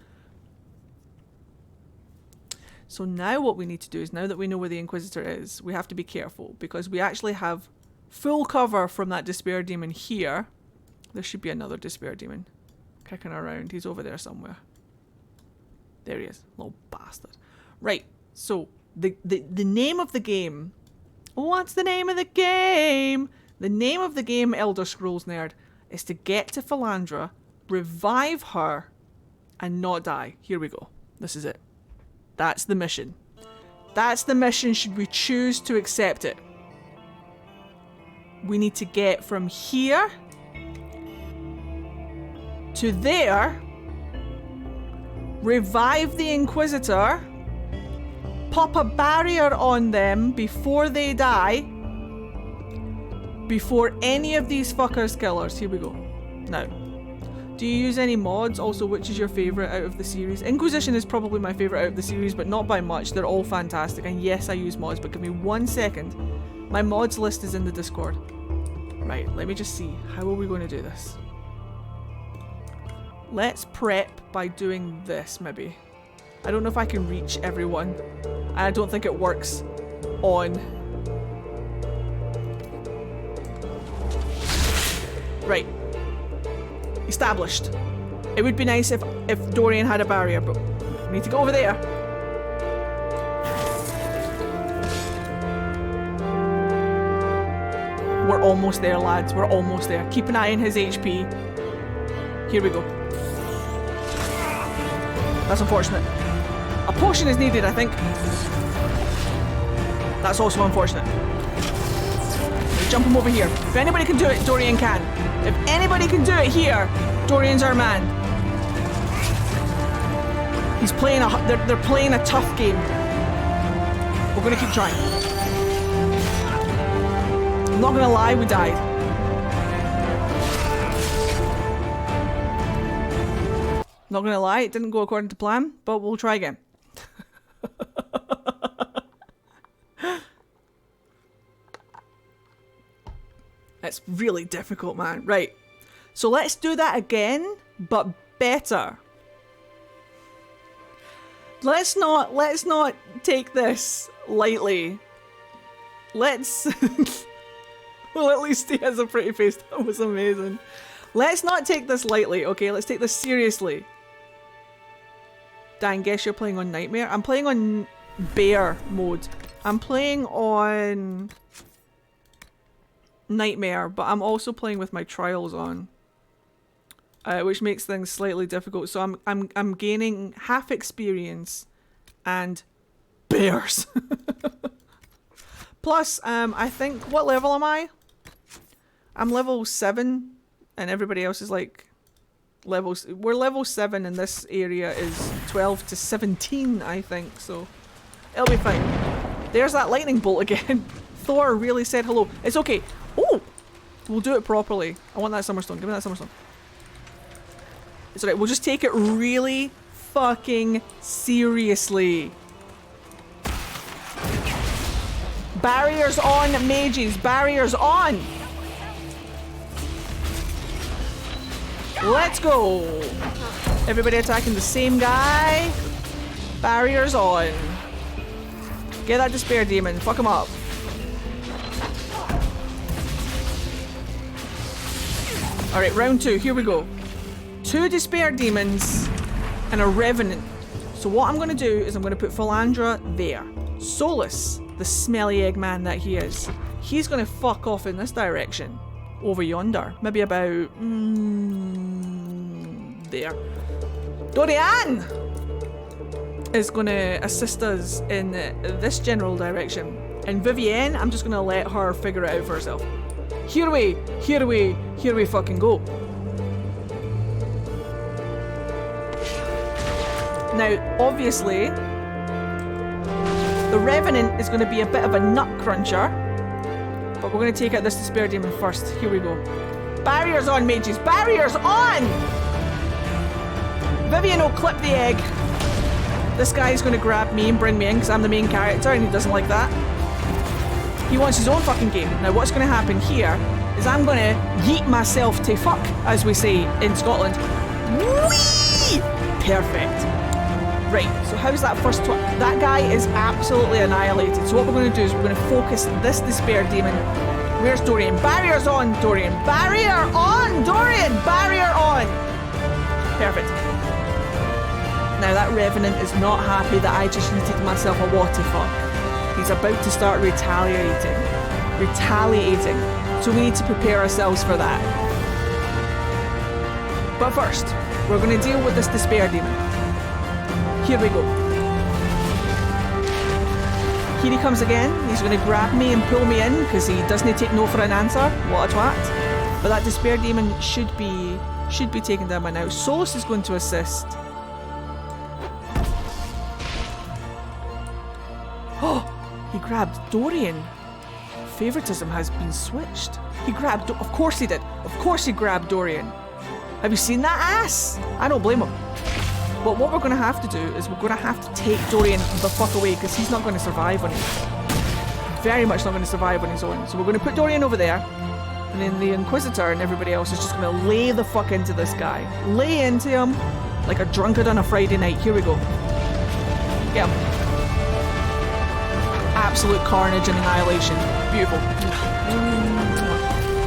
So now what we need to do is, now that we know where the Inquisitor is, we have to be careful because we actually have full cover from that Despair Demon here. There should be another Despair Demon kicking around. He's over there somewhere. There he is. Little bastard. Right. So the name of the game. What's the name of the game? The name of the game, Elder Scrolls nerd, is to get to Philandra, revive her, and not die. Here we go. This is it. That's the mission. That's the mission should we choose to accept it. We need to get from here to there, revive the Inquisitor, pop a barrier on them before they die, before any of these fuckers kill us. Here we go. Now, do you use any mods? Also, which is your favourite out of the series? Inquisition is probably my favourite out of the series, but not by much. They're all fantastic. And yes, I use mods, but give me 1 second. My mods list is in the Discord. Right, let me just see. How are we going to do this? Let's prep by doing this, maybe. I don't know if I can reach everyone. I don't think it works on... Right. Established. It would be nice if Dorian had a barrier, but we need to go over there. We're almost there, lads. We're almost there. Keep an eye on his HP. Here we go. That's unfortunate. A potion is needed, I think. That's also unfortunate. Let's jump him over here. If anybody can do it, Dorian can. If anybody can do it here, Dorian's our man. He's playing they're playing a tough game. We're gonna keep trying. I'm not gonna lie, we died. Not gonna lie, it didn't go according to plan, but we'll try again. It's really difficult, man. Right. So let's do that again, but better. Let's not take this lightly. Let's well, at least he has a pretty face. That was amazing. Let's not take this lightly, okay? Let's take this seriously. Dan, guess you're playing on Nightmare? I'm playing on Bear mode. I'm playing on Nightmare, but I'm also playing with my trials on, which makes things slightly difficult. So I'm gaining half experience and bears. Plus, I think, what level am I? I'm level 7, and everybody else is like levels. We're level 7, and this area is 12 to 17, I think. So it'll be fine. There's that lightning bolt again. Thor really said hello. It's okay. Oh, we'll do it properly. I want that Summerstone. Give me that Summerstone. It's alright. We'll just take it really fucking seriously. Barriers on, mages. Barriers on. Let's go. Everybody attacking the same guy. Barriers on. Get that Despair Demon. Fuck him up. Alright, round 2. Here we go. 2 Despair Demons and a Revenant. So what I'm going to do is I'm going to put Philandra there. Solus, the smelly egg man that he is, he's going to fuck off in this direction. Over yonder. Maybe about... there. Dorian is going to assist us in this general direction. And Vivienne, I'm just going to let her figure it out for herself. Here we fucking go. Now, obviously, the Revenant is going to be a bit of a nut cruncher, but we're going to take out this Despair Demon first. Here we go. Barriers on, mages. Barriers on! Vivian will clip the egg. This guy's going to grab me and bring me in because I'm the main character and he doesn't like that. He wants his own fucking game. Now what's going to happen here is I'm going to yeet myself to fuck, as we say in Scotland. Whee! Perfect. Right, so how's that first that guy is absolutely annihilated. So what we're going to do is we're going to focus this despair demon. Where's Dorian? Barriers on, Dorian. Barrier on, Dorian. Barrier on. Perfect. Now that Revenant is not happy that I just yeeted myself a what fuck. He's about to start retaliating. Retaliating. So we need to prepare ourselves for that. But first, we're going to deal with this despair demon. Here we go. Here he comes again. He's going to grab me and pull me in because he doesn't take no for an answer. What a twat. But that despair demon should be taken down by now. Solus is going to assist. Oh, he grabbed Dorian. Favoritism has been switched. He grabbed, of course he did. Of course he grabbed Dorian. Have you seen that ass? I don't blame him. But what we're going to have to do is we're going to have to take Dorian the fuck away because he's not going to survive on his own. Very much not going to survive on his own. So we're going to put Dorian over there. And then the Inquisitor and everybody else is just going to lay the fuck into this guy. Lay into him like a drunkard on a Friday night. Here we go. Get him. Absolute carnage and annihilation. Beautiful.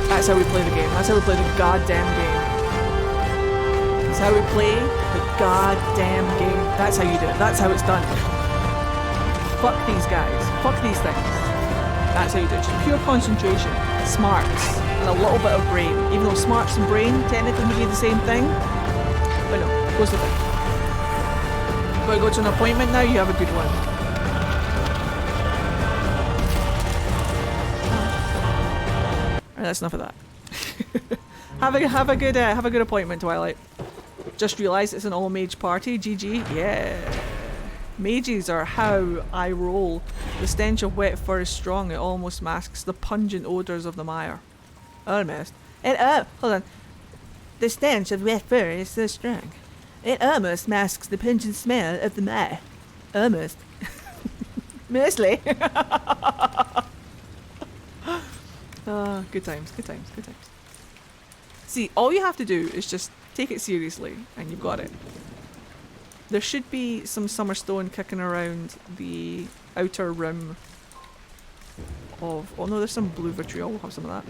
That's how we play the game. That's how we play the goddamn game. That's how we play the goddamn game. That's how you do it. That's how it's done. Fuck these guys. Fuck these things. That's how you do it. Just pure concentration. Smarts. And a little bit of brain. Even though smarts and brain technically would be the same thing. But no, goes the thing. Got to go to an appointment now, you have a good one. Right, that's enough of that. have a good appointment, Twilight. Just realised it's an all mage party. GG. Yeah. Mages are how I roll. The stench of wet fur is strong. It almost masks the pungent odours of the mire. Almost. Hold on. The stench of wet fur is so strong. It almost masks the pungent smell of the mire. Almost. Mostly. Good times, good times, good times. See, all you have to do is just take it seriously and you've got it. There should be some Summerstone kicking around the outer rim of... Oh no, there's some blue vitriol, we'll have some of that.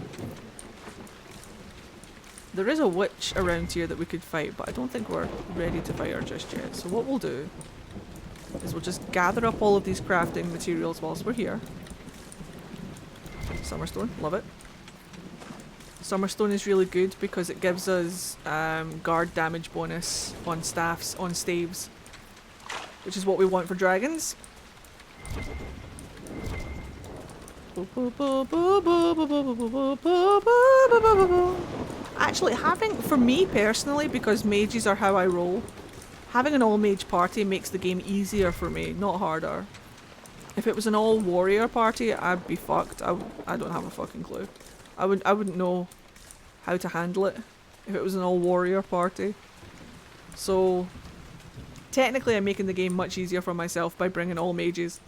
There is a witch around here that we could fight, but I don't think we're ready to fight her just yet. So what we'll do is we'll just gather up all of these crafting materials whilst we're here. Summerstone, love it. Summerstone is really good because it gives us guard damage bonus on staves, which is what we want for dragons. Actually, for me personally, because mages are how I roll, having an all mage party makes the game easier for me, not harder. If it was an all warrior party, I'd be fucked. I don't have a fucking clue. I wouldn't know how to handle it if it was an all warrior party. So technically I'm making the game much easier for myself by bringing all mages.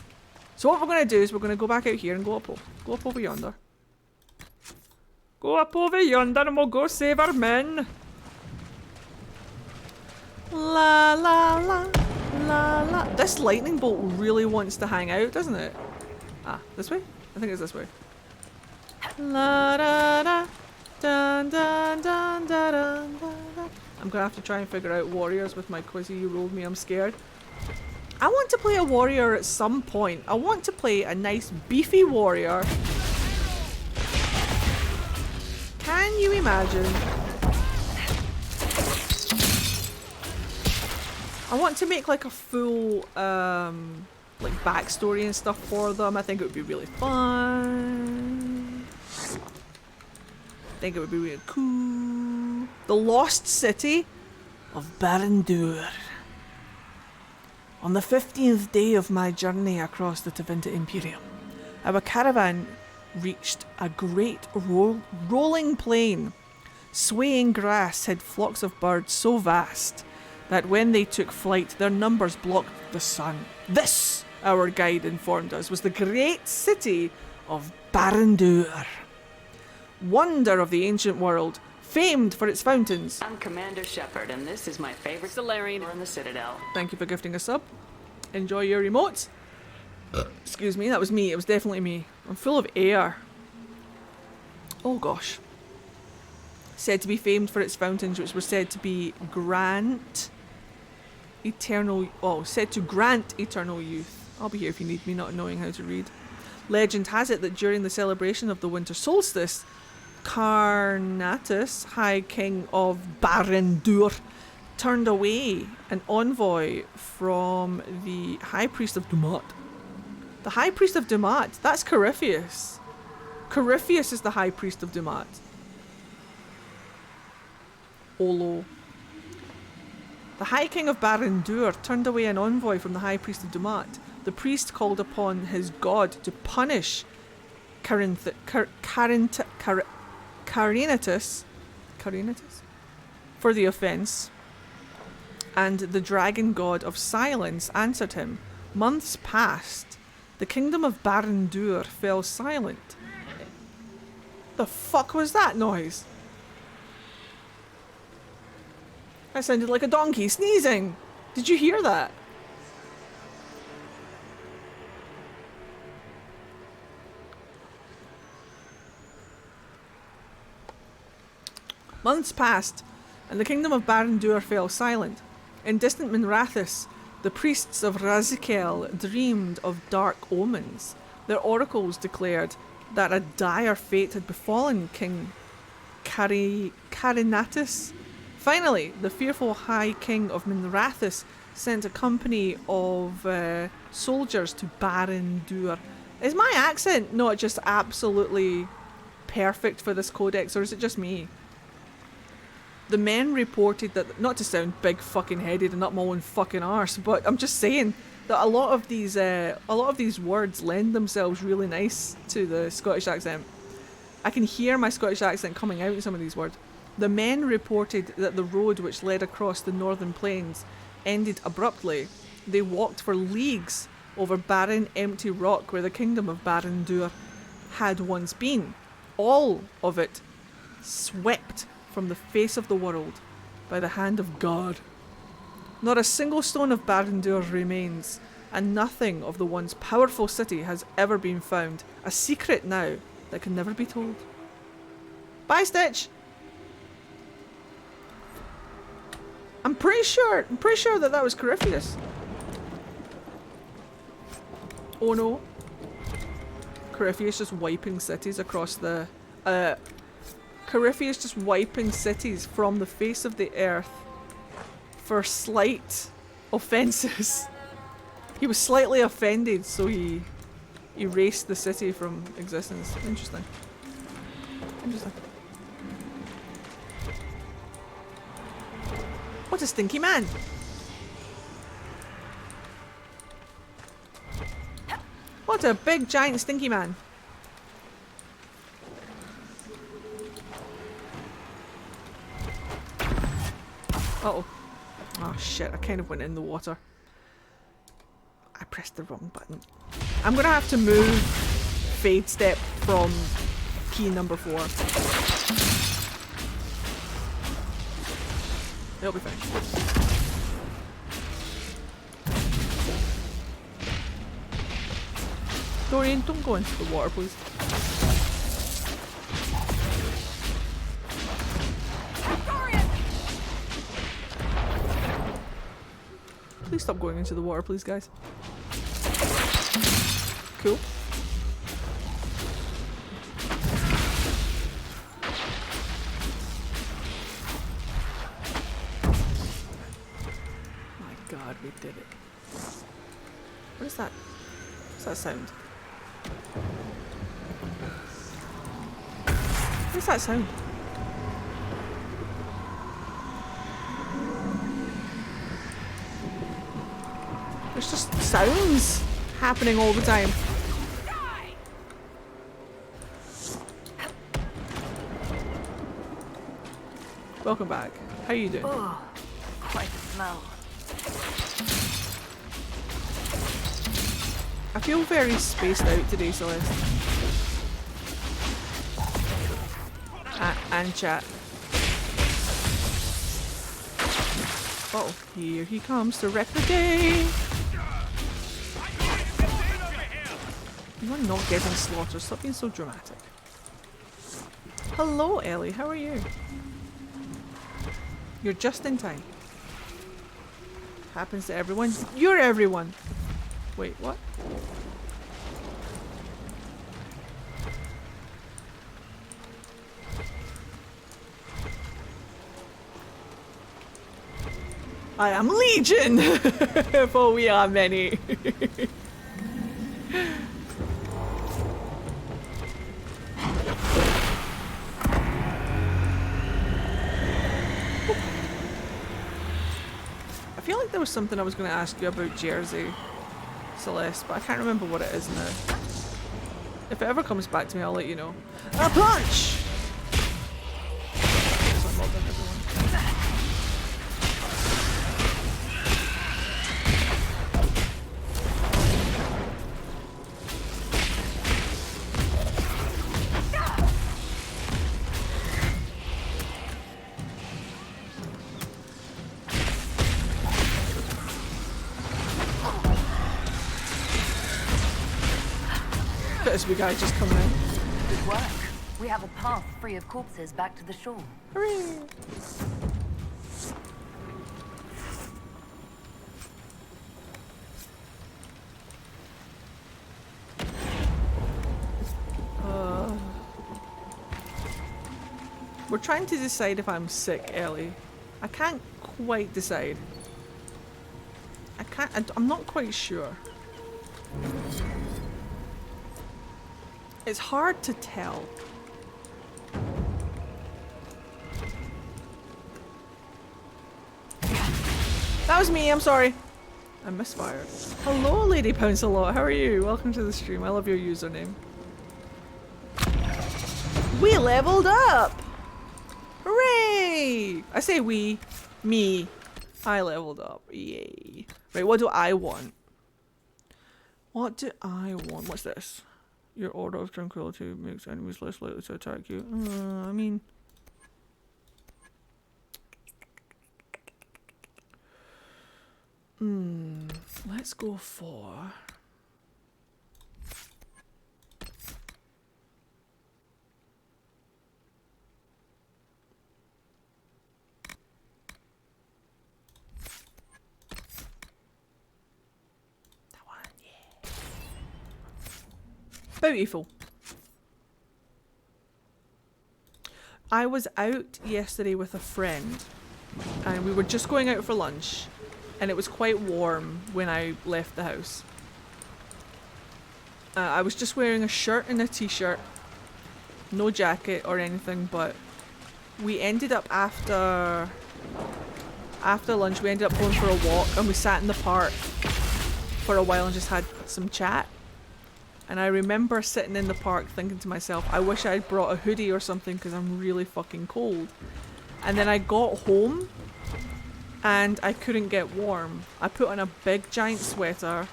So what we're going to do is we're going to go back out here and go up over yonder. Go up over yonder and we'll go save our men. La la la la la. This lightning bolt really wants to hang out, doesn't it? Ah, this way? I think it's this way. La da da. Dun, dun, dun, dun, dun, dun, dun. I'm gonna have to try and figure out warriors with my quizzy you rolled me, I'm scared. I want to play a warrior at some point. I want to play a nice beefy warrior. Can you imagine? I want to make like a full like backstory and stuff for them. I think it would be really fun. I think it would be really cool. The Lost City of Barandur. On the 15th day of my journey across the Tevinter Imperium, our caravan reached a great rolling plain. Swaying grass hid flocks of birds so vast that when they took flight, their numbers blocked the sun. This, our guide informed us, was the great city of Barandur. Wonder of the ancient world, famed for its fountains. I'm Commander Shepard, and this is my favorite Solarian in the Citadel. Thank you for gifting a sub. Enjoy your emotes. Excuse me, that was me. It was definitely me. I'm full of air. Oh gosh. Said to be famed for its fountains, which were said to be said to grant eternal youth. I'll be here if you need me, not knowing how to read. Legend has it that during the celebration of the winter solstice, Carnatus, High King of Barandur, turned away an envoy from the High Priest of Dumat. The High Priest of Dumat, that's Corypheus. Corypheus is the High Priest of Dumat. Olo. The High King of Barandur turned away an envoy from the High Priest of Dumat. The priest called upon his god to punish Carinatus for the offence, and the dragon god of silence answered him. Months passed. The kingdom of Barandur fell silent. The fuck was that noise? That sounded like a donkey sneezing. Did you hear that? Months passed, and the kingdom of Barandur fell silent. In distant Minrathis, the priests of Razikel dreamed of dark omens. Their oracles declared that a dire fate had befallen King Carinatus. Finally, the fearful High King of Minrathis sent a company of soldiers to Barandur. Is my accent not just absolutely perfect for this codex, or is it just me? The men reported that, not to sound big fucking headed and up my own fucking arse, but I'm just saying that a lot of these words lend themselves really nice to the Scottish accent. I can hear my Scottish accent coming out in some of these words. The men reported that the road which led across the northern plains ended abruptly. They walked for leagues over barren, empty rock where the kingdom of Barandur had once been. All of it swept from the face of the world by the hand of God. Not a single stone of Barandur remains, and nothing of the once powerful city has ever been found. A secret now that can never be told. Bye, Stitch! I'm pretty sure that was Corypheus. Oh no. Corypheus just wiping cities across the... Corypheus just wiping cities from the face of the earth for slight offences. He was slightly offended, so he erased the city from existence. Interesting. Interesting. What a stinky man! What a big giant stinky man! Uh-oh. Oh shit, I kind of went in the water. I pressed the wrong button. I'm gonna have to move Fade Step from key number 4. It'll be fine. Dorian, don't go into the water, please. Please stop going into the water, please, guys. Cool. My God, we did it. What is that? What's that sound? What is that sound? There's just sounds happening all the time. Welcome back. How you doing? Oh, quite the smell. I feel very spaced out today, Celeste. And chat. Oh, here he comes to wreck the day! You are not getting slaughtered, stop being so dramatic. Hello Ellie, how are you? You're just in time. Happens to everyone. You're everyone! Wait, what? I am Legion! For we are many. I feel like there was something I was going to ask you about Jersey, Celeste, but I can't remember what it is now. If it ever comes back to me, I'll let you know. A punch! So I'm well done, everyone. This big guy just coming in. Good work. We have a path free of corpses back to the shore. Hooray! We're trying to decide if I'm sick, Ellie. I can't quite decide. I'm not quite sure. It's hard to tell. That was me, I'm sorry. I misfired. Hello, Lady Pounce-a-Lot, how are you? Welcome to the stream, I love your username. We leveled up! Hooray! I say we, me. I leveled up, yay. Right, what do I want? What do I want? What's this? Your aura of tranquility makes enemies less likely to attack you. I mean... let's go for... that one, yeah. Beautiful. I was out yesterday with a friend and we were just going out for lunch and it was quite warm when I left the house. I was just wearing a shirt and a t-shirt, no jacket or anything, but we ended up after lunch we ended up going for a walk and we sat in the park for a while and just had some chat. And I remember sitting in the park thinking to myself, I wish I'd brought a hoodie or something because I'm really fucking cold. And then I got home and I couldn't get warm. I put on a big giant sweater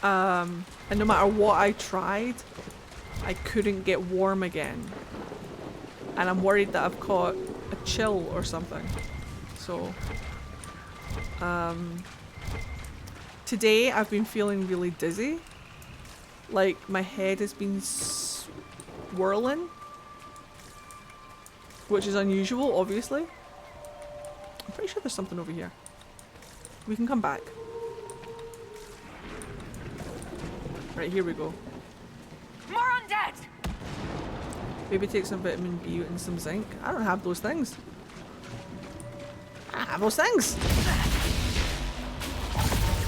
and no matter what I tried, I couldn't get warm again. And I'm worried that I've caught a chill or something. So, today I've been feeling really dizzy. Like my head has been swirling, which is unusual, obviously. I'm pretty sure there's something over here. We can come back. Right, here we go. More undead! Maybe take some vitamin B and some zinc. I don't have those things. I don't have those things.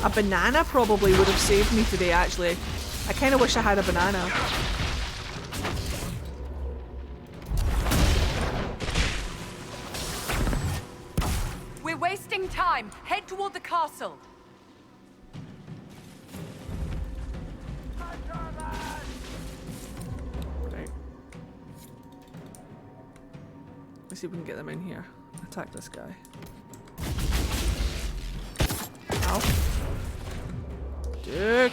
A banana probably would have saved me today, actually. I kind of wish I had a banana. We're wasting time. Head toward the castle. Right. Let's see if we can get them in here. Attack this guy. Ow. Duke.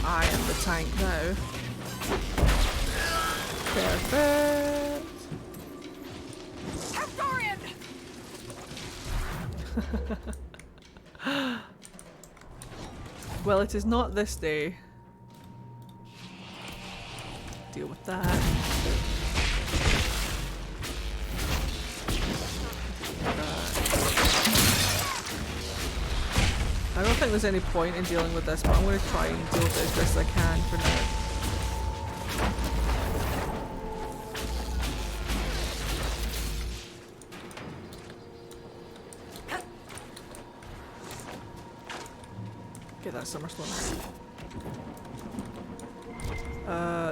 I am the tank now. Perfect. Well, it is not this day. Deal with that. I don't think there's any point in dealing with this, but I'm going to try and deal with it as best I can for now. Get that Summerstone.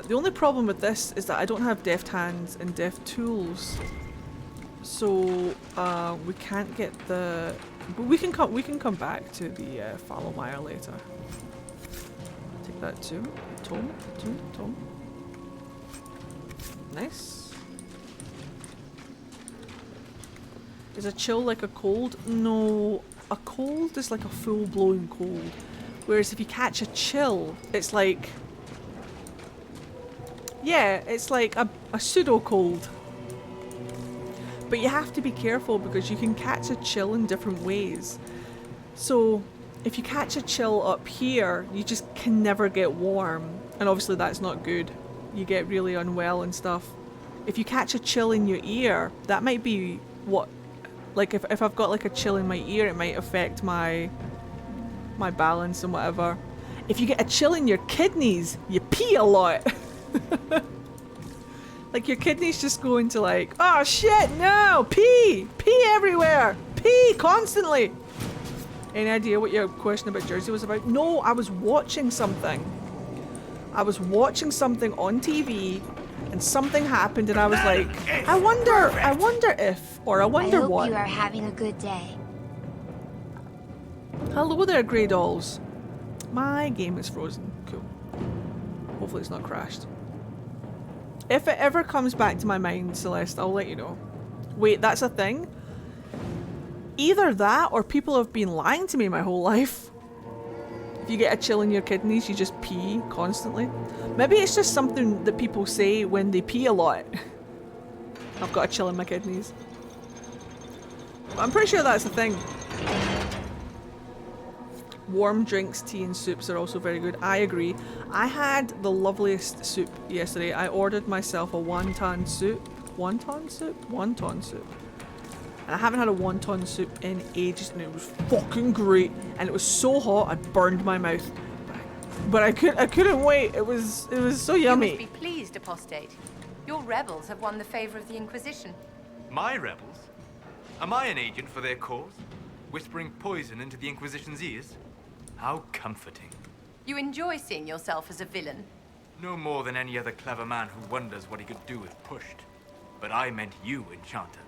The only problem with this is that I don't have deft hands and deft tools, so we can't get the. But we can come back to the fallow mire later. Take that too. Tom. Nice. Is a chill like a cold? No, a cold is like a full-blown cold. Whereas if you catch a chill, it's like, yeah, it's like a pseudo cold. But you have to be careful because you can catch a chill in different ways. So if you catch a chill up here, you just can never get warm. And obviously that's not good. You get really unwell and stuff. If you catch a chill in your ear, that might be what, like if I've got like a chill in my ear, it might affect my balance and whatever. If you get a chill in your kidneys, you pee a lot. Like your kidneys just go into like, oh shit, no, pee everywhere, pee constantly. Any idea what your question about Jersey was about? No, I was watching something. I was watching something on TV and something happened and I was like, I wonder if, or I wonder what. I hope you are having a good day. Hello there, grey dolls. My game is frozen. Cool. Hopefully it's not crashed. If it ever comes back to my mind, Celeste, I'll let you know. Wait, that's a thing? Either that or people have been lying to me my whole life. If you get a chill in your kidneys, you just pee constantly. Maybe it's just something that people say when they pee a lot. I've got a chill in my kidneys. But I'm pretty sure that's a thing. Warm drinks, tea and soups are also very good. I agree. I had the loveliest soup yesterday. I ordered myself a wonton soup. Wonton soup? Wonton soup. And I haven't had a wonton soup in ages and it was fucking great. And it was so hot I burned my mouth. But I couldn't wait. It was so yummy. You must be pleased, apostate. Your rebels have won the favor of the Inquisition. My rebels? Am I an agent for their cause? Whispering poison into the Inquisition's ears? How comforting. You enjoy seeing yourself as a villain? No more than any other clever man who wonders what he could do if pushed. But I meant you, Enchanter.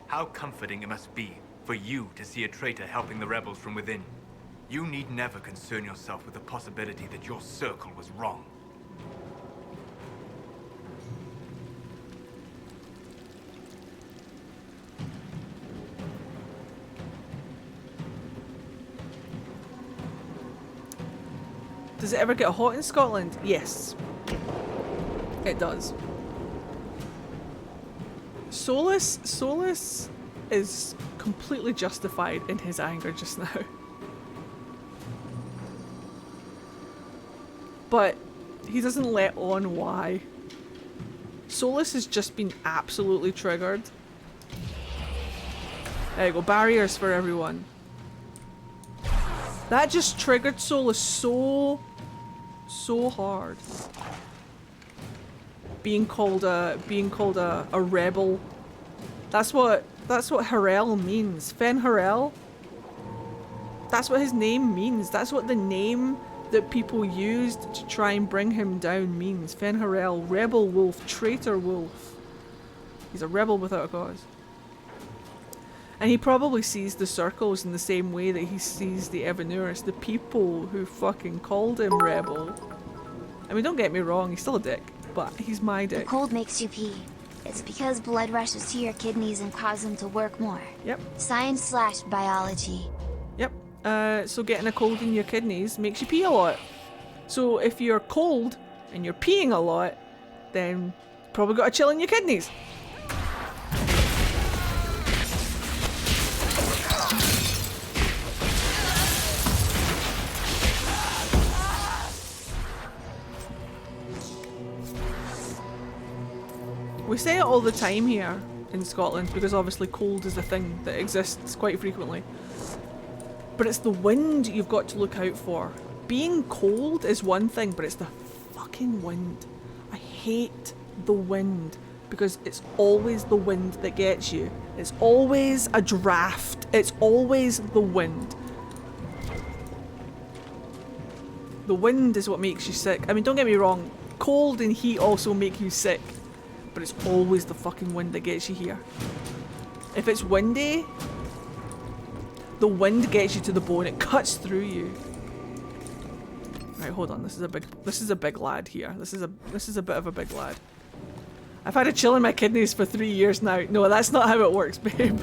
How comforting it must be for you to see a traitor helping the rebels from within. You need never concern yourself with the possibility that your circle was wrong. Does it ever get hot in Scotland? Yes. It does. Solus is completely justified in his anger just now. But he doesn't let on why. Solus has just been absolutely triggered. There you go, barriers for everyone. That just triggered Solus so hard. Being called a rebel. That's what Harel means. Fen Harel. That's what his name means. That's what the name that people used to try and bring him down means. Fen Harel, rebel wolf, traitor wolf. He's a rebel without a cause. And he probably sees the circles in the same way that he sees the Evanuris, the people who fucking called him rebel. I mean, don't get me wrong, he's still a dick, but he's my dick. The cold makes you pee. It's because blood rushes to your kidneys and causes them to work more. Yep. Science/biology. Yep. So getting a cold in your kidneys makes you pee a lot. So if you're cold and you're peeing a lot, then probably got a chill in your kidneys. We say it all the time here in Scotland because obviously cold is a thing that exists quite frequently. But it's the wind you've got to look out for. Being cold is one thing, but it's the fucking wind. I hate the wind because it's always the wind that gets you. It's always a draft. It's always the wind. The wind is what makes you sick. I mean, don't get me wrong. Cold and heat also make you sick. But it's always the fucking wind that gets you here. If it's windy, the wind gets you to the bone. It cuts through you. Right, hold on. This is a big lad here. This is a bit of a big lad. I've had a chill in my kidneys for 3 years now. No, that's not how it works, babe.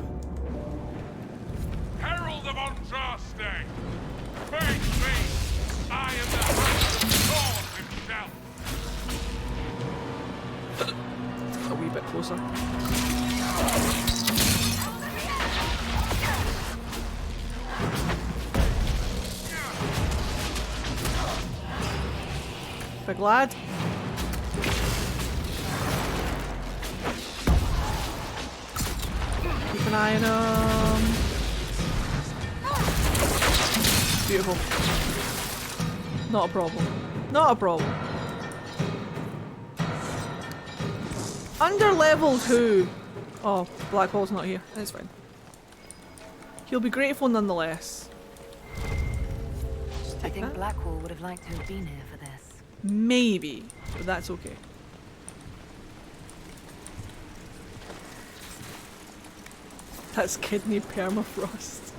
Herald of Andraste! Face me! I am the House of God himself! A wee bit closer. Big lad. Keep an eye on him. Beautiful. Not a problem. Not a problem. Under level 2. Oh, Blackwall's not here. It's fine. He'll be grateful nonetheless. I think Blackwall would have liked to have been here for this. Maybe, but that's okay. That's kidney permafrost.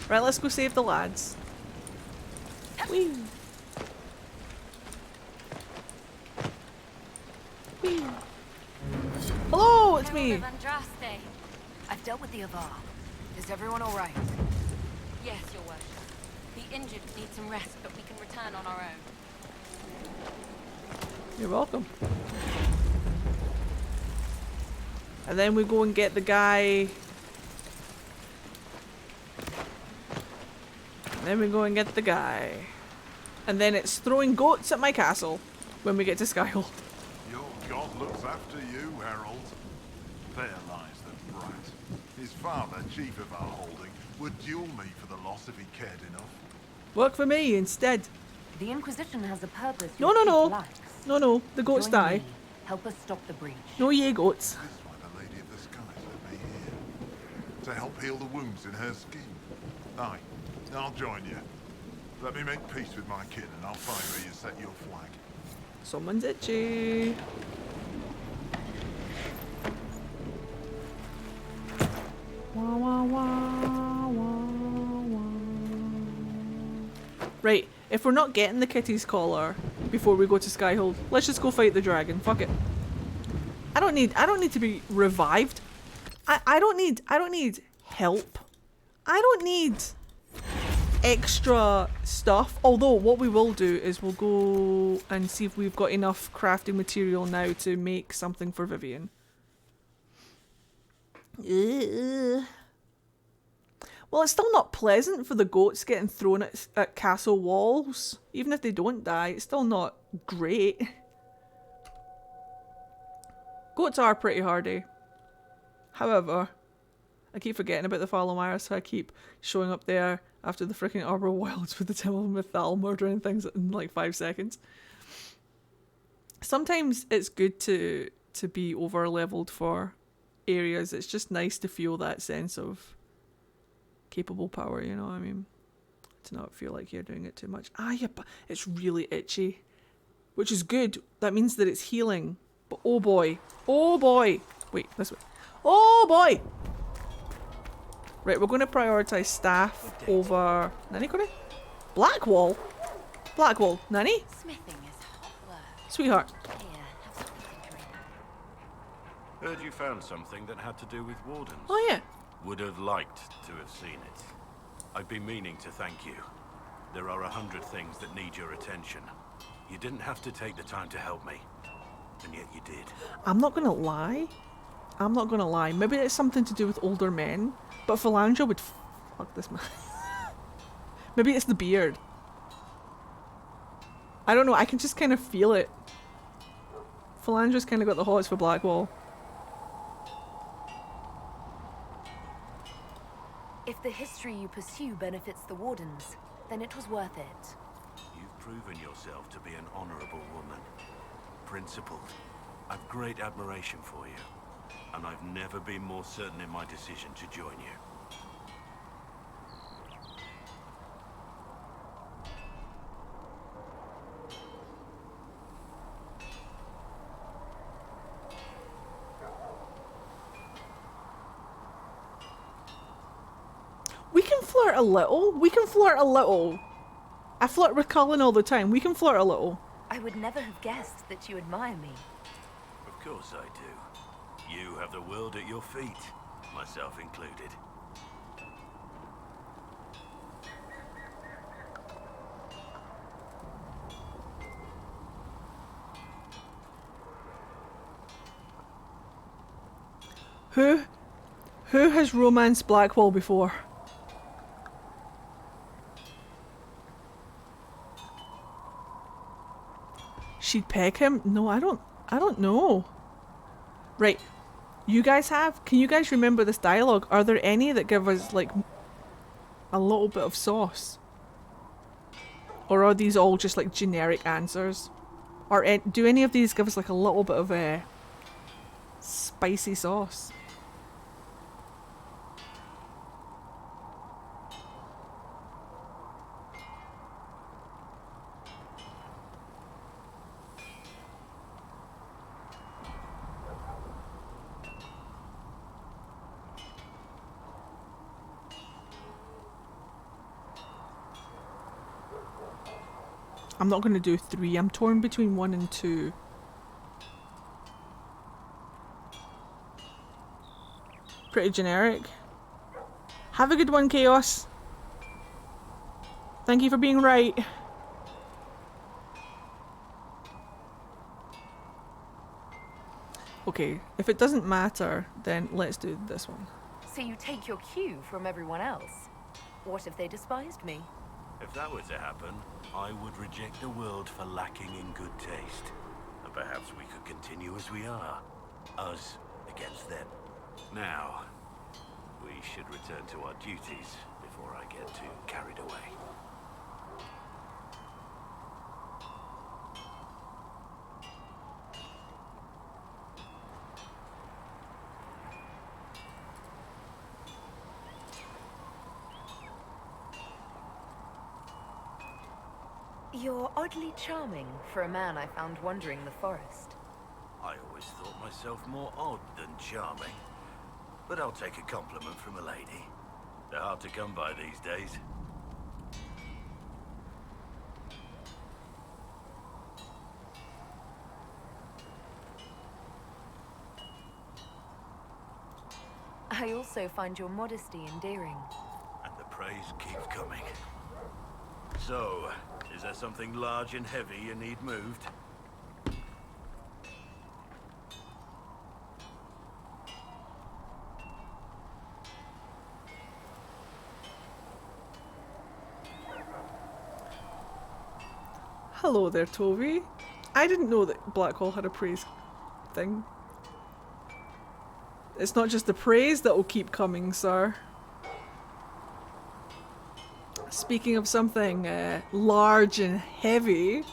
Right, let's go save the lads. Whee! Whee! Hello, it's me! I've dealt with the Avar. Is everyone alright? Yes, your worship. The injured need some rest, but we can return on our own. You're welcome. And then we go and get the guy. And then we go and get the guy. And then it's throwing goats at my castle when we get to Skyhold. Your god looks after you, Herald. There lies the brat. His father, chief of our holding, would duel me for the loss if he cared enough. Work for me instead. The Inquisition has a purpose. No, no, no. No, no. The goats Join die. me. Help us stop the breach. No, ye goats. This is why the Lady of the Skies led me here. To help heal the wounds in her skin. Aye, I'll join you. Let me make peace with my kin and I'll find where you set your flag. Someone's itchy. Wah, wah, wah, wah, wah. Right, if we're not getting the kitty's collar before we go to Skyhold, let's just go fight the dragon. Fuck it. I don't need to be revived. I don't need help. I don't need extra stuff. Although what we will do is we'll go and see if we've got enough crafting material now to make something for Vivian. Well, it's still not pleasant for the goats getting thrown at castle walls. Even if they don't die, it's still not great. Goats are pretty hardy. However, I keep forgetting about the Falomire, so I keep showing up there after the freaking Arbor Wilds with the Temple of Mythal murdering things in like 5 seconds. Sometimes it's good to be over-leveled for areas. It's just nice to feel that sense of capable power, you know what I mean? To not feel like you're doing it too much. Ah, yeah, but it's really itchy. Which is good. That means that it's healing. But oh boy. Oh boy. Wait, this way. Oh boy! Right, we're going to prioritise staff over... Nani kore? Blackwall? Blackwall. Nani? Smithing is hot work. Sweetheart. Here, have something to drink. Heard you found something that had to do with wardens. Oh yeah. Would have liked to have seen it. I've been meaning to thank you. There are 100 things that need your attention. You didn't have to take the time to help me, and yet you did. I'm not gonna lie. I'm not gonna lie. Maybe it's something to do with older men, but Phalandra would fuck this man. Maybe it's the beard. I don't know. I can just kind of feel it. Phalandra's kind of got the hots for Blackwall. If the history you pursue benefits the Wardens, then it was worth it. You've proven yourself to be an honorable woman. Principled. I've great admiration for you. And I've never been more certain in my decision to join you. We can flirt a little. We can flirt a little. I flirt with Cullen all the time. We can flirt a little. I would never have guessed that you admire me. Of course I do. You have the world at your feet, myself included. Who has romanced Blackwall before? She'd peg him? No, I don't know. Right. You guys have? Can you guys remember this dialogue? Are there any that give us, like, a little bit of sauce? Or are these all just, like, generic answers? Or do any of these give us, like, a little bit of spicy sauce? I'm not going to do 3. I'm torn between 1 and 2. Pretty generic. Have a good one, Chaos. Thank you for being right. Okay, if it doesn't matter, then let's do this one. So you take your cue from everyone else. What if they despised me? If that were to happen, I would reject the world for lacking in good taste. And perhaps we could continue as we are. Us against them. Now, we should return to our duties before I get too carried away. You're oddly charming for a man I found wandering the forest. I always thought myself more odd than charming. But I'll take a compliment from a lady. They're hard to come by these days. I also find your modesty endearing. And the praise keeps coming. So, is there something large and heavy you need moved? Hello there, Toby. I didn't know that Blackwall had a praise thing. It's not just the praise that will keep coming, sir. Speaking of something large and heavy.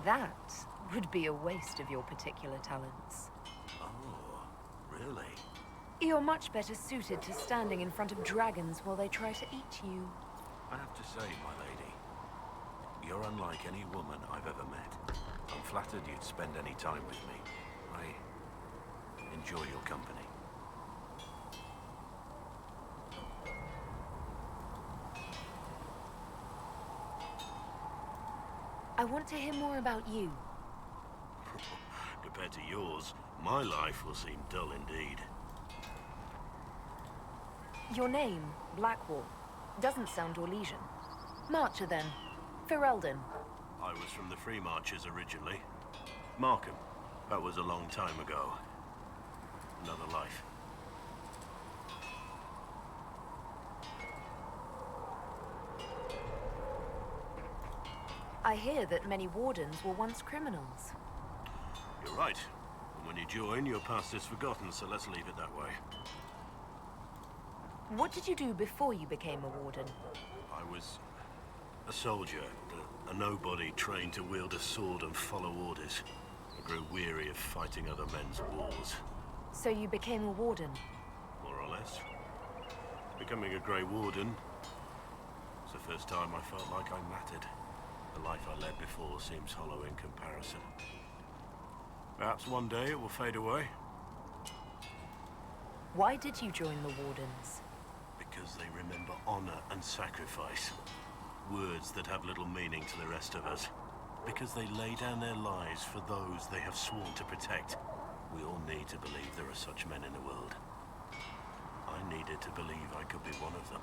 That would be a waste of your particular talents. Oh, really? You're much better suited to standing in front of dragons while they try to eat you. I have to say, my lady, you're unlike any woman I've ever met. I'm flattered you'd spend any time with me. I enjoy your company. I want to hear more about you. Compared to yours, my life will seem dull indeed. Your name, Blackwall, doesn't sound Orlesian. Marcher then. Ferelden. I was from the Free Marchers originally. Markham. That was a long time ago. Another life. I hear that many wardens were once criminals. You're right. And when you join, your past is forgotten, so let's leave it that way. What did you do before you became a warden? I was a soldier, a nobody trained to wield a sword and follow orders. I grew weary of fighting other men's wars. So you became a warden? More or less. Becoming a Grey Warden was the first time I felt like I mattered. The life I led before seems hollow in comparison. Perhaps one day it will fade away. Why did you join the Wardens? Because they remember honor and sacrifice. Words that have little meaning to the rest of us. Because they lay down their lives for those they have sworn to protect. We all need to believe there are such men in the world. I needed to believe I could be one of them.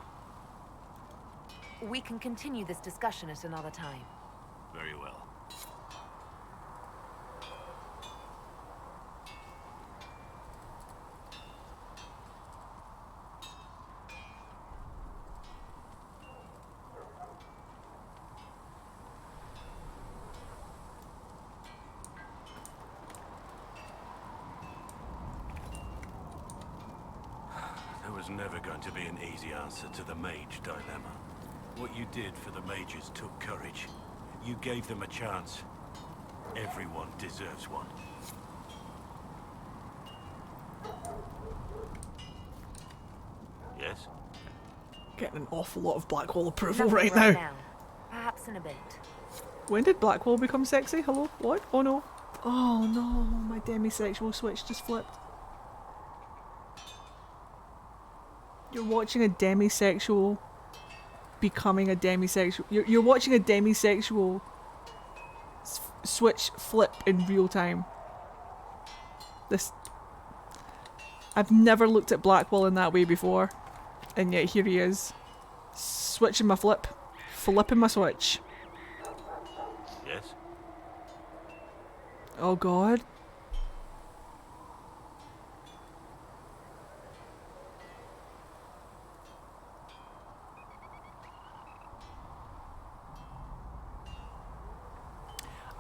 We can continue this discussion at another time. Very well. There was never going to be an easy answer to the mage dilemma. What you did for the mages took courage. You gave them a chance. Everyone deserves one. Yes? Getting an awful lot of Blackwall approval Nothing right now. Perhaps in a bit. When did Blackwall become sexy? Hello? What? Oh no. Oh no, my demisexual switch just flipped. You're watching a demisexual becoming a demisexual. You're watching a demisexual switch flip in real time. This... I've never looked at Blackwall in that way before. And yet here he is. Switching my flip. Flipping my switch. Yes? Oh god.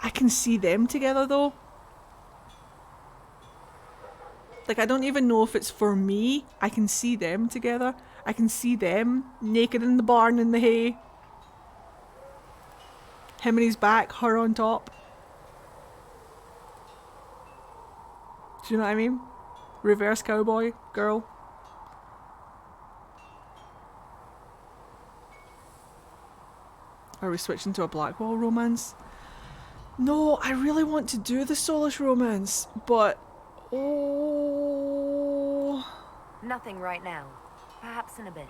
I can see them together though. Like, I don't even know if it's for me. I can see them together. I can see them naked in the barn in the hay. Him and his back, her on top. Do you know what I mean? Reverse cowboy girl. Are we switching to a Blackwall romance? No, I really want to do the Soulish romance, but... Oh... Nothing right now. Perhaps in a bit.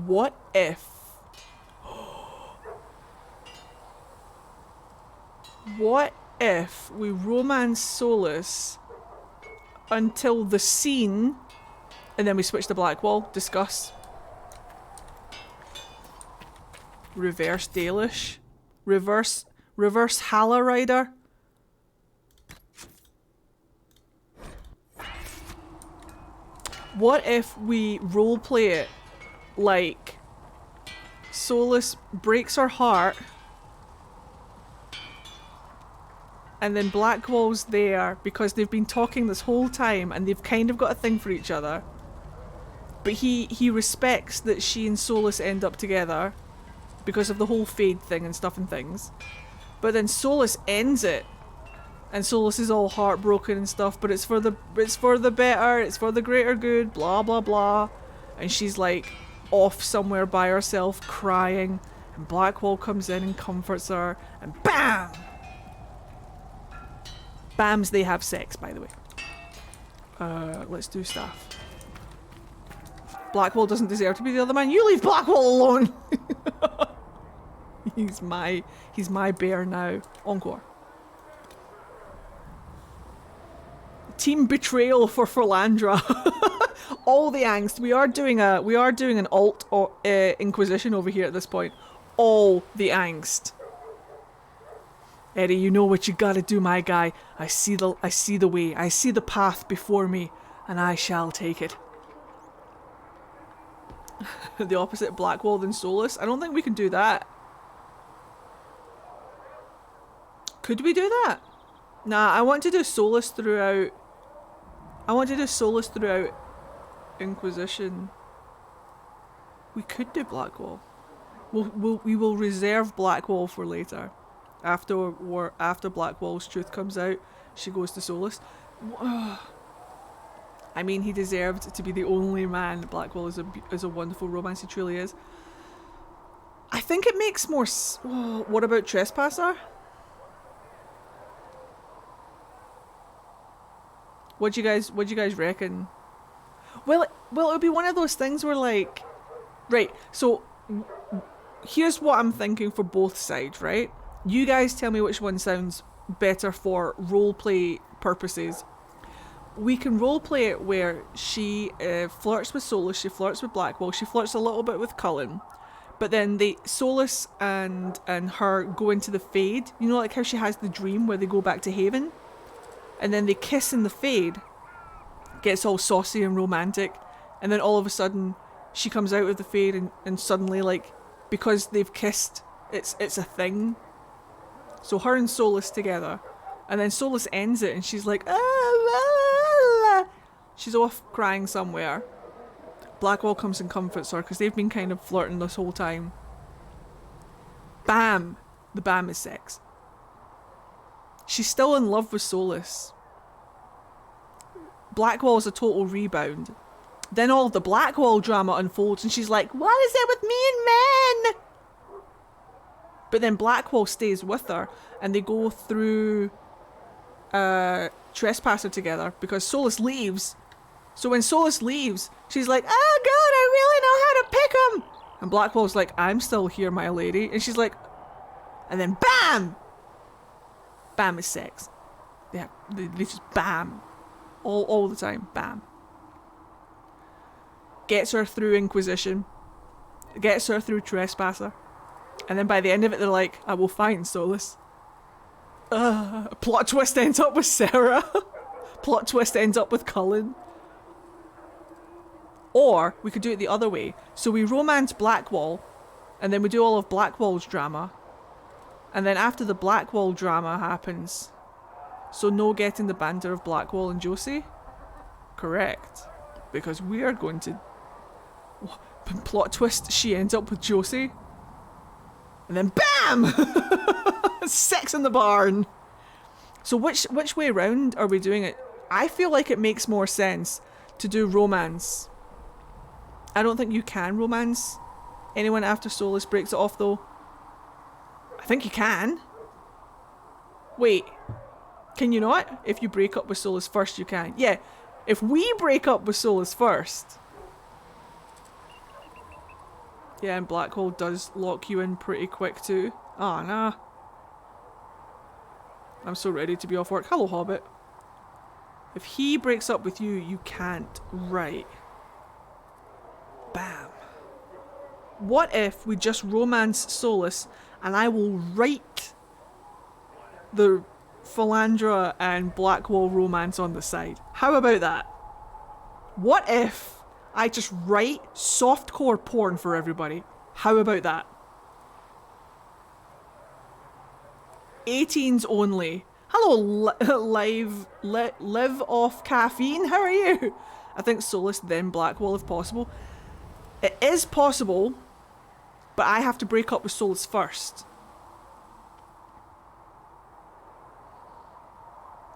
What if... What if we romance Solus until the scene and then we switch to Blackwall? Discuss. Reverse Dalish. Reverse Hala Rider. What if we roleplay it like Solus breaks her heart and then Blackwall's there because they've been talking this whole time and they've kind of got a thing for each other, but he respects that she and Solus end up together because of the whole fade thing and stuff and things, but then Solus ends it and Solus is all heartbroken and stuff, but it's for the better, it's for the greater good, blah blah blah, and she's like off somewhere by herself crying and Blackwall comes in and comforts her and BAM! Bams, they have sex, by the way. Let's do stuff. Blackwall doesn't deserve to be the other man. You leave Blackwall alone! He's my bear now. Encore. Team betrayal for Philandra. All the angst. We are doing an alt or Inquisition over here at this point. All the angst. Eddie, you know what you gotta do, my guy. I see the way. I see the path before me, and I shall take it. The opposite Blackwall than Solus? I don't think we can do that. Could we do that? Nah, I want to do Solus throughout. I want to do Solus throughout Inquisition. We could do Blackwall. We will reserve Blackwall for later. After Blackwall's truth comes out, she goes to Solus. I mean, he deserved to be the only man. Blackwall is a wonderful romance. He truly is. I think it makes more. What about Trespasser? What do you guys reckon? Well, it would be one of those things where like, right. So here's what I'm thinking for both sides. Right, you guys tell me which one sounds better for roleplay purposes. We can roleplay it where she flirts with Solus, she flirts with Blackwall, she flirts a little bit with Cullen, but then Solus and her go into the Fade. You know, like how she has the dream where they go back to Haven, and then they kiss in the Fade. Gets all saucy and romantic, and then all of a sudden she comes out of the Fade, and suddenly, like, because they've kissed, it's a thing. So her and Solus together, and then Solus ends it, and she's like, she's off crying somewhere. Blackwall comes and comforts her because they've been kind of flirting this whole time. Bam! The bam is sex. She's still in love with Solus. Blackwall's a total rebound. Then all of the Blackwall drama unfolds and she's like, what is it with me and men? But then Blackwall stays with her and they go through Trespasser together because Solus leaves. So when Solus leaves, she's like, oh god, I really know how to pick him. And Blackwall's like, I'm still here, my lady. And she's like, and then BAM! Bam is sex. Yeah, they just bam. All the time. Bam. Gets her through Inquisition. Gets her through Trespasser. And then by the end of it, they're like, I will find Solus. Plot twist ends up with Sarah. Plot twist ends up with Cullen. Or we could do it the other way. So we romance Blackwall, and then we do all of Blackwall's drama. And then after the Blackwall drama happens, so no getting the banter of Blackwall and Josie? Correct. Because we are going to... Plot twist, she ends up with Josie. And then BAM! Sex in the barn! So which way round are we doing it? I feel like it makes more sense to do romance. I don't think you can romance anyone after Solus breaks it off though. I think you can. Wait. Can you not? If you break up with Solus first, you can. Yeah, if we break up with Solus first. Yeah, and Blackwall does lock you in pretty quick too. Oh, nah. I'm so ready to be off work. Hello, Hobbit. If he breaks up with you, you can't. Right. Bam. What if we just romance Solus and I will write the Philandra and Blackwall romance on the side? How about that? What if I just write softcore porn for everybody? How about that? 18s only. Hello, live off caffeine. How are you? I think Solus then Blackwall if possible. It is possible, but I have to break up with Solus first.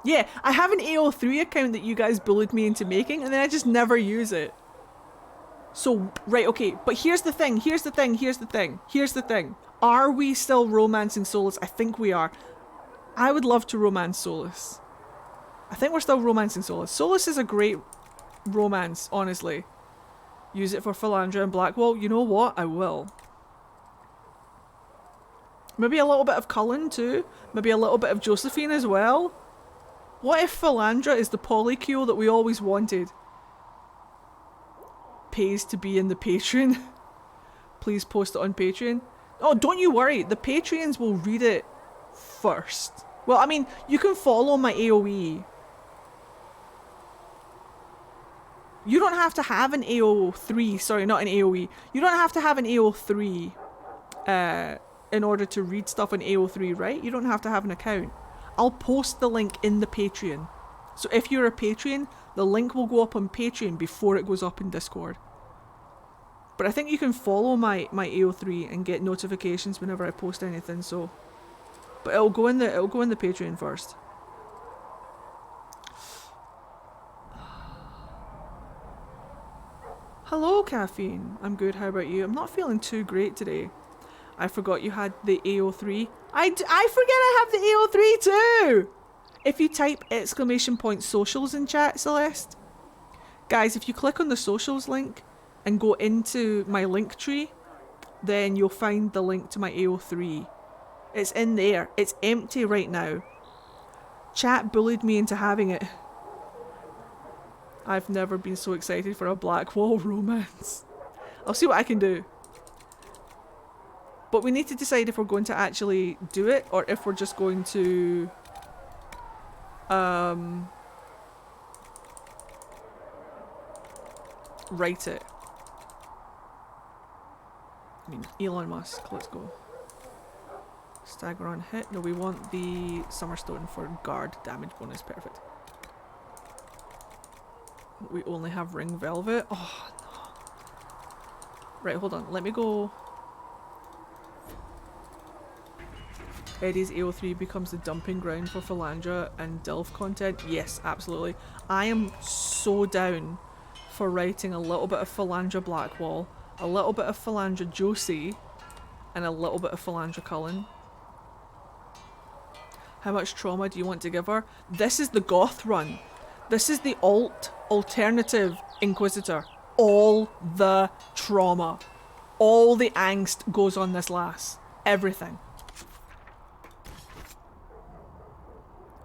Yeah, I have an AO3 account that you guys bullied me into making, and then I just never use it. So, right, okay, but here's the thing. Are we still romancing Solus? I think we are. I would love to romance Solus. I think we're still romancing Solus. Solus is a great romance, honestly. Use it for Philandra and Blackwall. You know what? I will. Maybe a little bit of Cullen too. Maybe a little bit of Josephine as well. What if Philandra is the polycule that we always wanted? Pays to be in the Patreon. Please post it on Patreon. Oh, don't you worry. The Patreons will read it first. Well, I mean, you can follow my AoE. You don't have to have an AO3. Sorry, not an AoE. You don't have to have an AO3 in order to read stuff on AO3, right? You don't have to have an account. I'll post the link in the Patreon. So if you're a Patreon, the link will go up on Patreon before it goes up in Discord. But I think you can follow my AO3 and get notifications whenever I post anything, so. But it'll go in the Patreon first. Hello, Caffeine. I'm good, how about you? I'm not feeling too great today. I forgot you had the AO3. I forget I have the AO3 too! If you type !socials in chat, Celeste. Guys, if you click on the socials link and go into my link tree, then you'll find the link to my AO3. It's in there. It's empty right now. Chat bullied me into having it. I've never been so excited for a Blackwall romance. I'll see what I can do. But we need to decide if we're going to actually do it or if we're just going to write it. I mean, Elon Musk, let's go. Stagger on hit. No, we want the Summerstone for guard damage bonus. Perfect. We only have ring velvet. Oh, no. Right, hold on. Let me go. Eddie's AO3 becomes the dumping ground for Philandra and Delph content. Yes, absolutely. I am so down for writing a little bit of Philandra Blackwall, a little bit of Philandra Josie, and a little bit of Philandra Cullen. How much trauma do you want to give her? This is the goth run. This is the alternative Inquisitor. All the trauma. All the angst goes on this lass. Everything.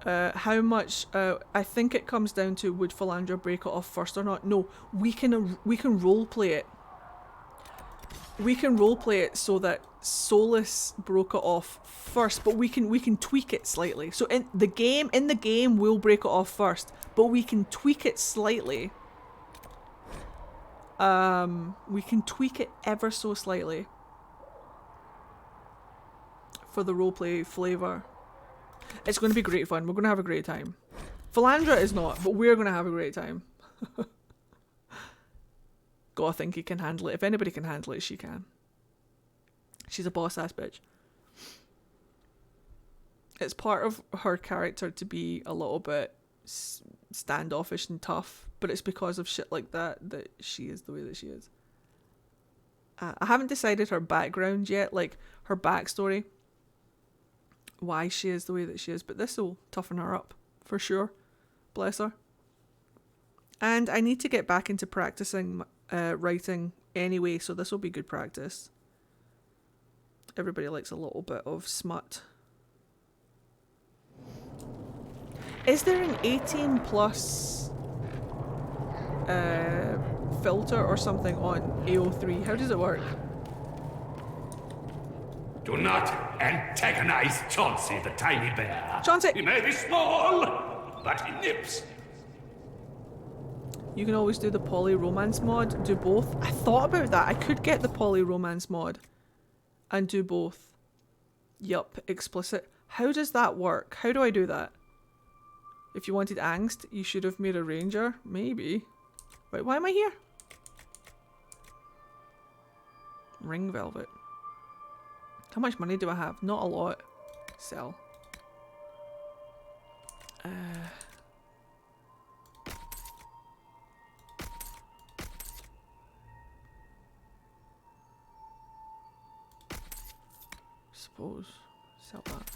How much? I think it comes down to would Philandra break it off first or not. No, we can roleplay it. We can roleplay it so that Solus broke it off first, but we can tweak it slightly. So in the game we'll break it off first, but we can tweak it slightly. We can tweak it ever so slightly for the roleplay flavour. It's going to be great fun. We're going to have a great time. Philandra is not, but we're going to have a great time. God, I think he can handle it. If anybody can handle it, she can. She's a boss-ass bitch. It's part of her character to be a little bit standoffish and tough, but it's because of shit like that that she is the way that she is. I haven't decided her background yet, like her backstory. Why she is the way that she is, but this will toughen her up for sure. Bless her. And I need to get back into practicing writing anyway, so this will be good practice. Everybody likes a little bit of smut. Is there an 18 plus filter or something on AO3? How does it work? Do not antagonize Chauncey the tiny bear. Chauncey! He may be small, but he nips. You can always do the poly romance mod. Do both. I thought about that. I could get the poly romance mod and do both. Yup, explicit. How does that work? How do I do that? If you wanted angst, you should have made a ranger. Maybe. Wait, why am I here? Ring velvet. How much money do I have? Not a lot. Sell. Suppose. Sell that.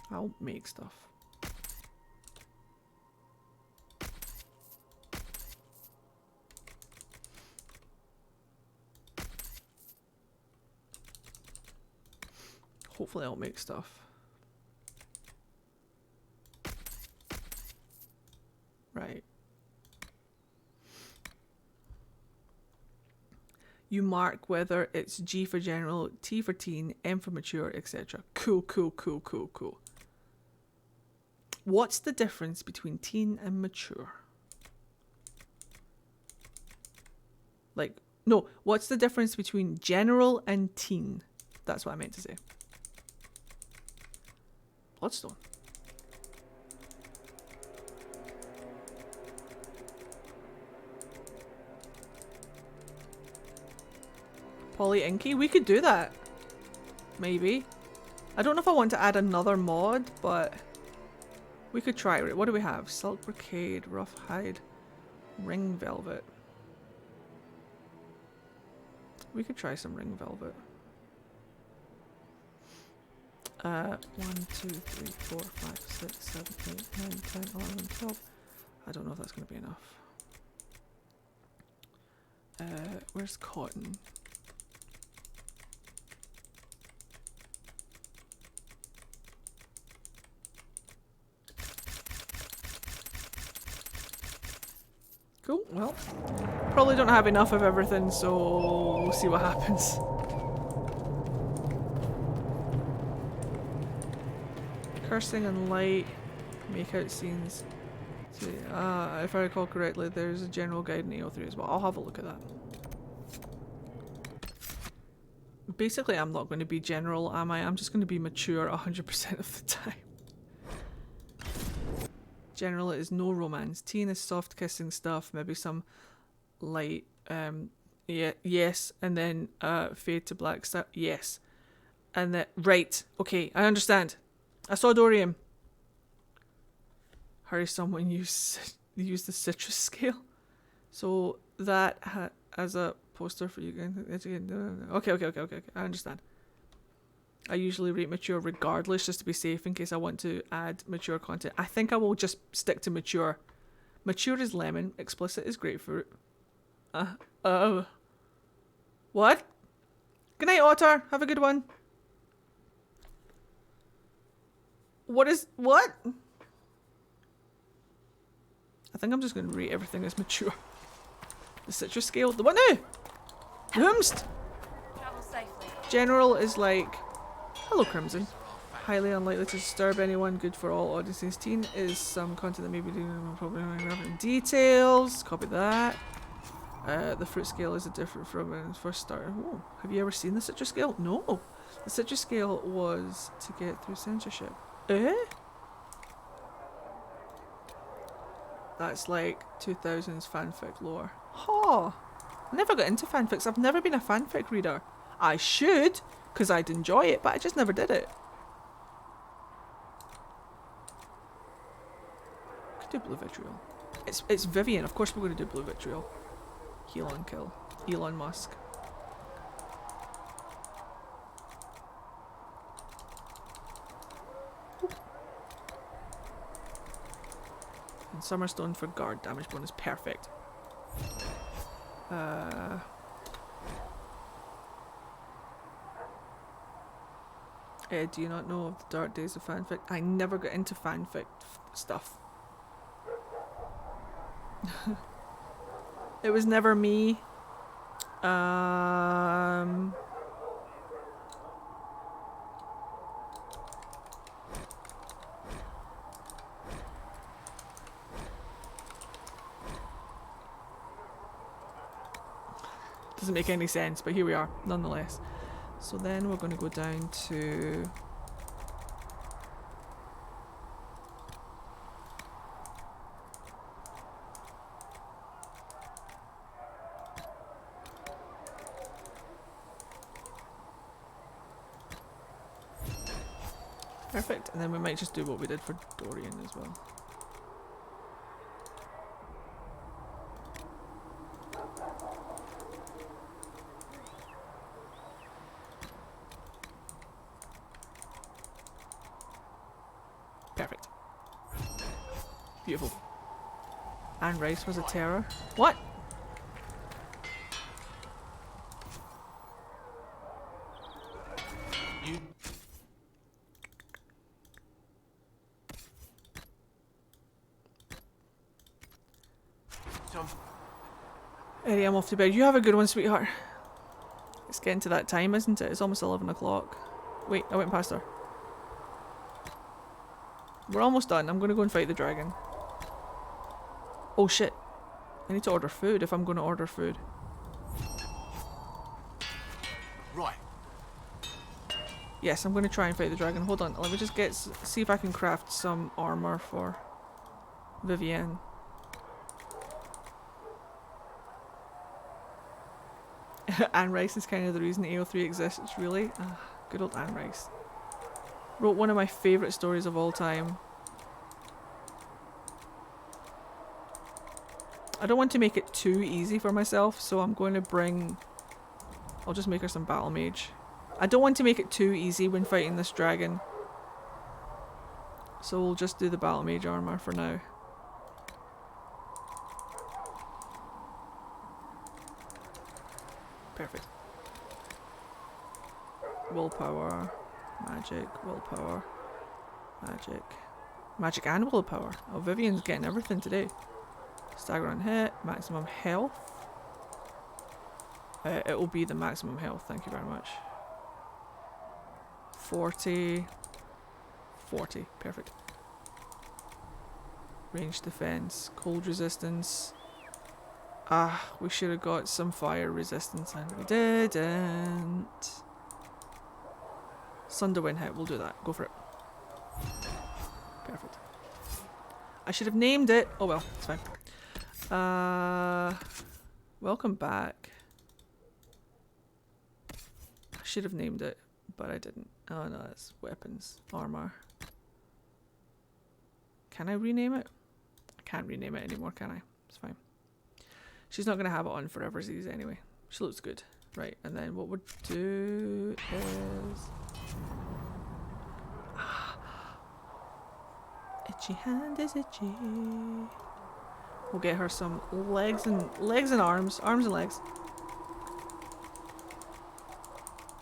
I'll make stuff. Hopefully I'll make stuff. Right. You mark whether it's G for general, T for teen, M for mature, etc. Cool, cool, cool, cool, cool. What's the difference between teen and mature? Like, no, what's the difference between general and teen? That's what I meant to say. Bloodstone. Poly Inky? We could do that. Maybe. I don't know if I want to add another mod, but we could try it. What do we have? Silk Brocade, Rough Hide, Ring Velvet. We could try some Ring Velvet. 1, 2, 3, 4, 5, 6, 7, 8, 9, 10, 11, 12. I don't know if that's going to be enough. Where's cotton? Cool, well, probably don't have enough of everything, so we'll see what happens. Cursing and light, make-out scenes. See, if I recall correctly, there's a general guide in AO3 as well. I'll have a look at that. Basically, I'm not going to be general, am I? I'm just going to be mature 100% of the time. General is no romance. Teen is soft kissing stuff, maybe some light, yeah, yes, and then fade to black stuff, yes. And then, right, okay, I understand. I saw Dorian. Hurry, someone use the citrus scale. So that as a poster for you guys. Okay, I understand. I usually rate mature regardless, just to be safe in case I want to add mature content. I think I will just stick to mature. Mature is lemon, explicit is grapefruit. What? Good night, Otter. Have a good one. What? I think I'm just going to rate everything as mature. The citrus scale. The what now? Whomst? Travel safely. General is like, hello Crimson. Highly unlikely to disturb anyone. Good for all audiences. Teen is some content that may be doing probably relevant details. Copy that. The fruit scale is a different from when it first started. Oh, have you ever seen the citrus scale? No. The citrus scale was to get through censorship. That's like 2000s fanfic lore. Ha! I never got into fanfics. I've never been a fanfic reader. I should, because I'd enjoy it, but I just never did it. Could do blue vitriol. It's Vivian. Of course we're going to do blue vitriol. Heal on kill. Elon Musk. And Summerstone for guard damage bonus. Perfect. Do you not know of the dark days of fanfic? I never got into fanfic stuff. It was never me. Doesn't make any sense, but here we are, nonetheless. So then we're going to go down to... Perfect, and then we might just do what we did for Dorian as well. Perfect. Beautiful. Anne Rice was a terror. What? Eddie, I'm off to bed. You have a good one, sweetheart. It's getting to that time, isn't it? It's almost 11 o'clock. Wait, I went past her. We're almost done. I'm going to go and fight the dragon. Oh shit. I need to order food if I'm going to order food. Right. Yes, I'm going to try and fight the dragon. Hold on. Let me just see if I can craft some armor for Vivienne. Anne Rice is kind of the reason AO3 exists, really. Good old Anne Rice. Wrote one of my favourite stories of all time. I don't want to make it too easy for myself, so I'm going to bring... I'll just make her some battle mage. I don't want to make it too easy when fighting this dragon. So we'll just do the battle mage armor for now. Perfect. Willpower. Magic. Willpower. Magic. Magic and willpower. Oh, Vivian's getting everything today. Stagger on hit. Maximum health. It will be the maximum health. Thank you very much. 40. 40. Perfect. Range defense. Cold resistance. We should have got some fire resistance and we didn't. Sunderwind hit, we'll do that. Go for it. Perfect. I should have named it. Oh well, it's fine. Welcome back. I should have named it, but I didn't. Oh no, it's weapons, armor. Can I rename it? I can't rename it anymore, can I? It's fine. She's not going to have it on foreversies anyway. She looks good. Right, and then what we'll do is... Itchy hand is itchy. We'll get her some legs and arms. Arms and legs.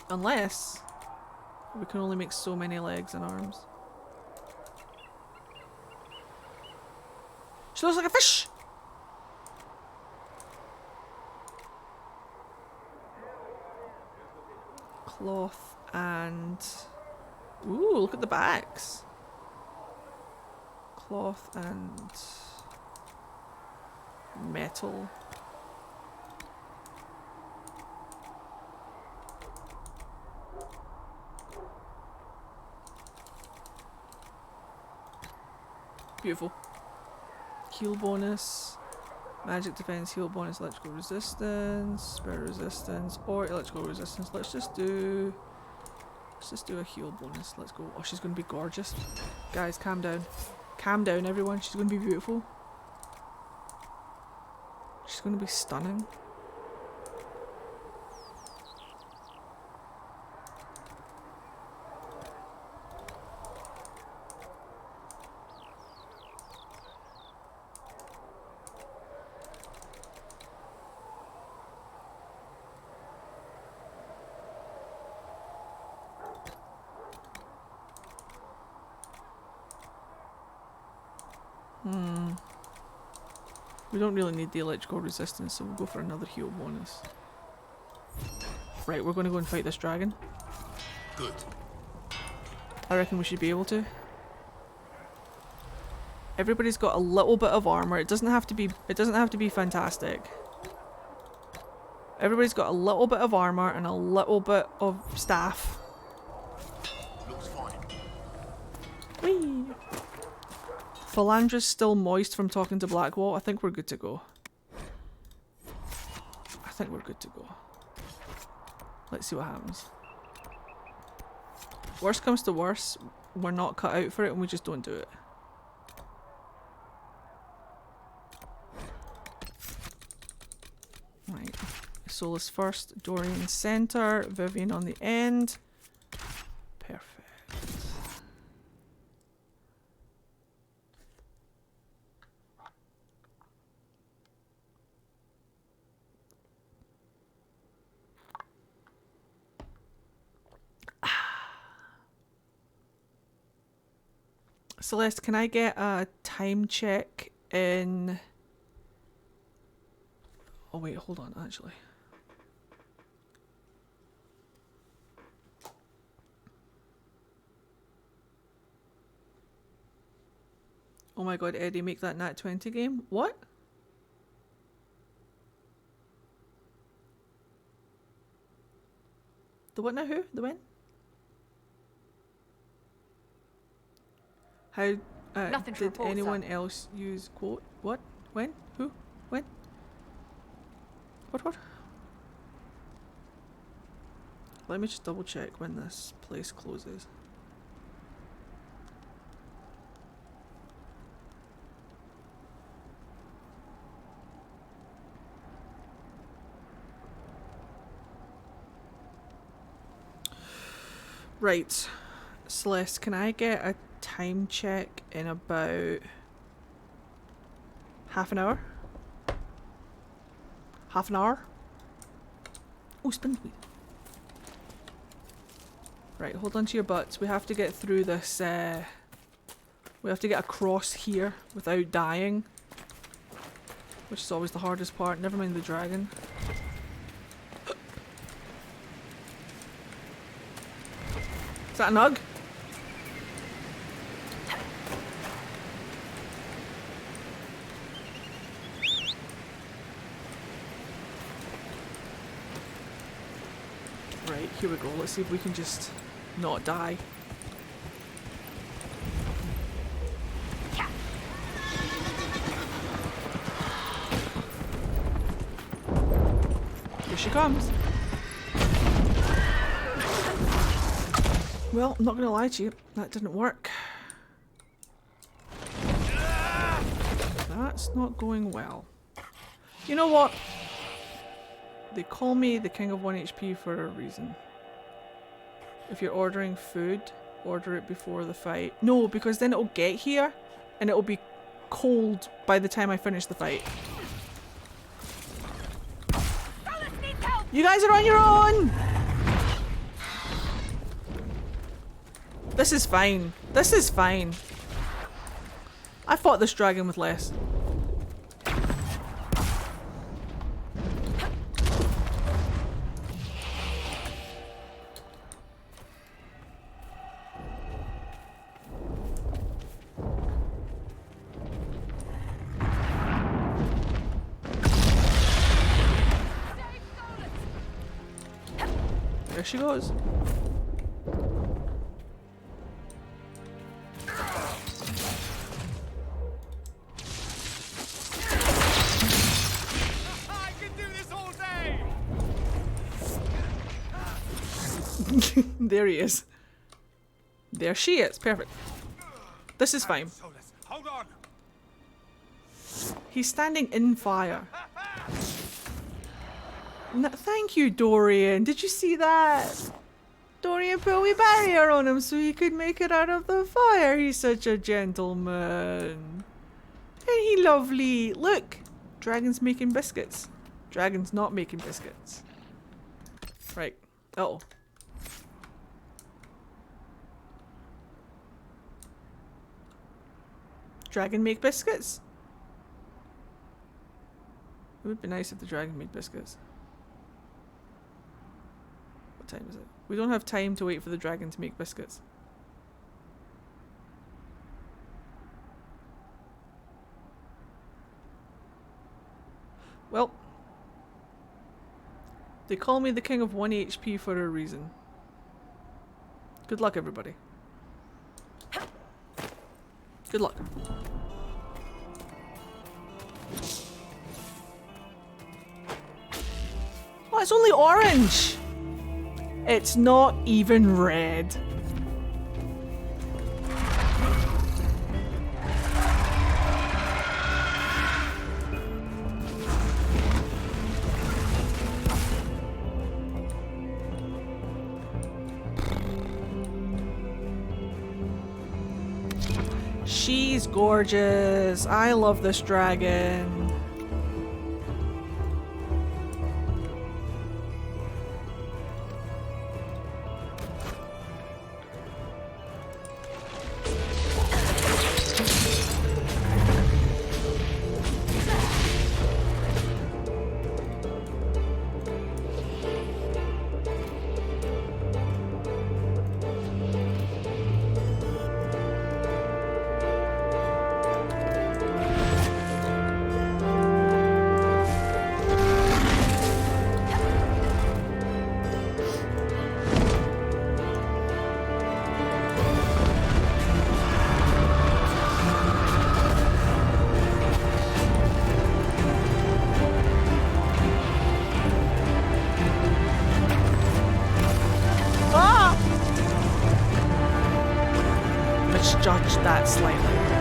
Unless we can only make so many legs and arms. She looks like a fish! Cloth and... Ooh, look at the backs. Cloth and... metal. Beautiful. Heal bonus. Magic defense, heal bonus, electrical resistance, spirit resistance, or electrical resistance. Let's just do a heal bonus. Let's go. Oh, she's going to be gorgeous. Guys, calm down. Calm down, everyone. She's going to be beautiful. She's going to be stunning. We don't really need the electrical resistance, so we'll go for another heal bonus. Right, we're going to go and fight this dragon. Good. I reckon we should be able to. Everybody's got a little bit of armor. It doesn't have to be fantastic. Everybody's got a little bit of armor and a little bit of staff. Looks fine. Whee! Philandra's still moist from talking to Blackwall. I think we're good to go. I think we're good to go. Let's see what happens. Worst comes to worst, we're not cut out for it and we just don't do it. Right. Solus first, Dorian center, Vivian on the end. Perfect. Celeste, can I get a time check in Oh wait, hold on, actually. Oh my god, Eddie, make that Nat 20 game. What? The what now? Who? The when? How did anyone else use quote? What? When? Who? When? What? Let me just double check when this place closes. Right. Celeste, can I get a time check in about half an hour? Half an hour? Oh, spin wheel. Right, hold on to your butts. We have to get through this, we have to get across here without dying. Which is always the hardest part. Never mind the dragon. Is that a nug? Right, here we go. Let's see if we can just not die. Here she comes. Well, I'm not gonna lie to you, that didn't work. That's not going well. You know what? They call me the king of 1 HP for a reason. If you're ordering food, order it before the fight. No, because then it'll get here and it'll be cold by the time I finish the fight. You guys are on your own! This is fine. This is fine. I fought this dragon with less. There she goes. There he is. There she is. Perfect. This is fine. Hold on. He's standing in fire. Thank you, Dorian. Did you see that? Dorian put a wee barrier on him so he could make it out of the fire. He's such a gentleman. Ain't he lovely? Look. Dragon's making biscuits. Dragon's not making biscuits. Right. Uh-oh. Dragon make biscuits? It would be nice if the dragon made biscuits. What time is it? We don't have time to wait for the dragon to make biscuits. Well, they call me the king of 1 HP for a reason. Good luck, everybody. Good luck. Oh, it's only orange! It's not even red. She's gorgeous. I love this dragon. changed that slightly.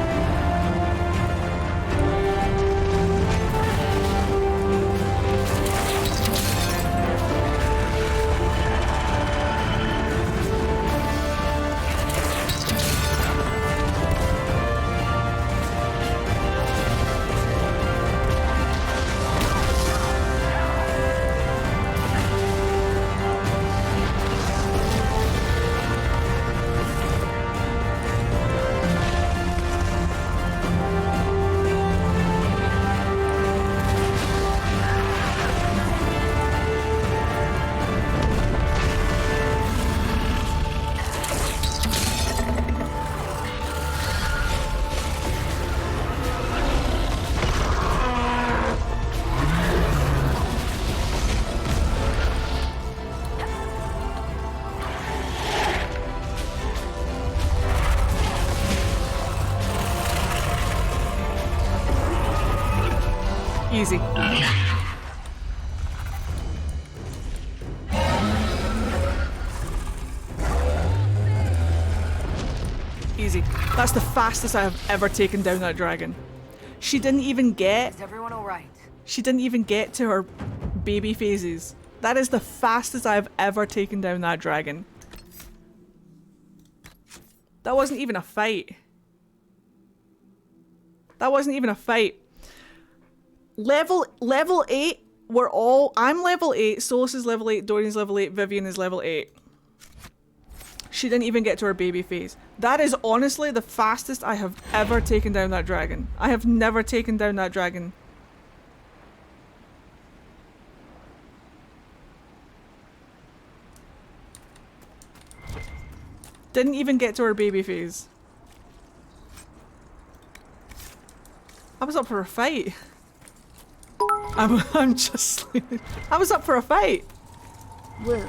Easy. Easy. That's the fastest I have ever taken down that dragon. She didn't even get... Is everyone alright? She didn't even get to her baby phases. That is the fastest I've ever taken down that dragon. That wasn't even a fight. That wasn't even a fight. Level 8, we're all... I'm level 8, Solus is level 8, Dorian's level 8, Vivian is level 8. She didn't even get to her baby phase. That is honestly the fastest I have ever taken down that dragon. I have never taken down that dragon. Didn't even get to her baby phase. I was up for a fight. I'm just I was up for a fight. Woo.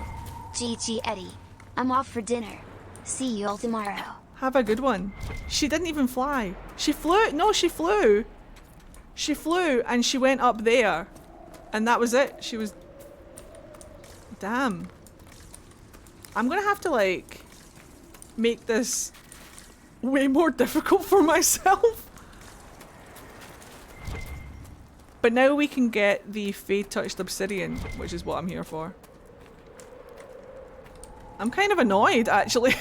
GG Eddie. I'm off for dinner. See you all tomorrow. Have a good one. She didn't even fly. She flew. No, she flew. She flew and she went up there. And that was it. She was... Damn. I'm gonna have to like make this way more difficult for myself. But now we can get the Fade Touched Obsidian, which is what I'm here for. I'm kind of annoyed, actually.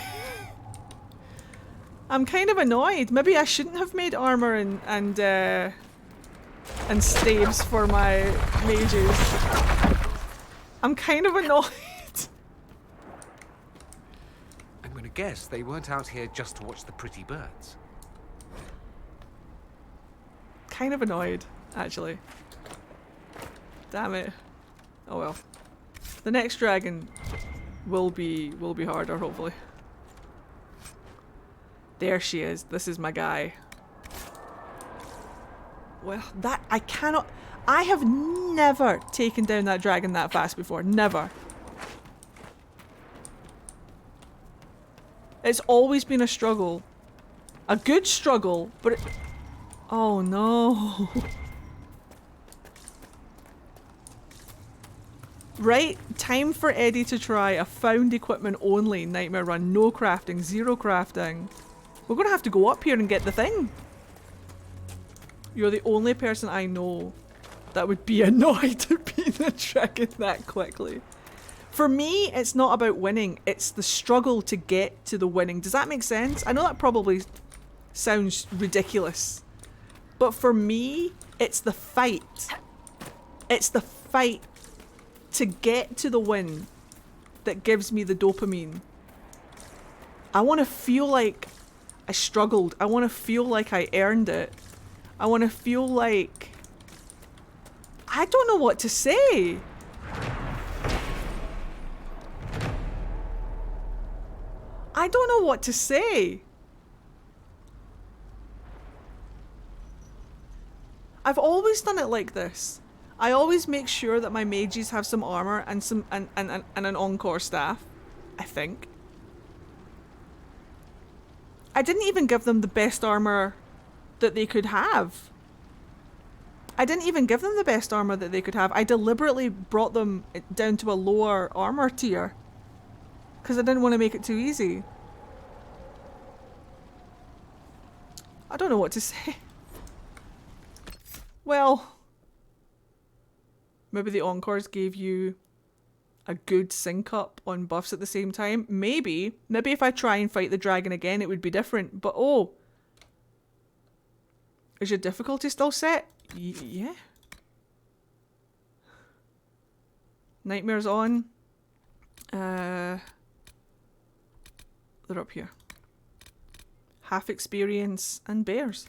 I'm kind of annoyed. Maybe I shouldn't have made armor and staves for my mages. I'm kind of annoyed. I'm gonna guess they weren't out here just to watch the pretty birds. Kind of annoyed, actually. Damn it. Oh well. The next dragon will be harder, hopefully. There she is. This is my guy. Well, that I cannot... I have never taken down that dragon that fast before. Never. It's always been a struggle. A good struggle, but it... Oh no. Right, time for Eddie to try a found equipment only nightmare run. No crafting, zero crafting. We're gonna have to go up here and get the thing. You're the only person I know that would be annoyed to beat the dragon that quickly. For me, it's not about winning, it's the struggle to get to the winning. Does that make sense? I know that probably sounds ridiculous. But for me, it's the fight. It's the fight to get to the win that gives me the dopamine. I want to feel like I struggled. I want to feel like I earned it. I want to feel like... I don't know what to say. I don't know what to say. I've always done it like this. I always make sure that my mages have some armor and some and an encore staff, I think. I didn't even give them the best armor that they could have. I didn't even give them the best armor that they could have. I deliberately brought them down to a lower armor tier because I didn't want to make it too easy. I don't know what to say. Well, maybe the Encores gave you a good sync up on buffs at the same time. Maybe if I try and fight the dragon again, it would be different. But oh, is your difficulty still set? Yeah. Nightmares on. They're up here. Half experience and bears.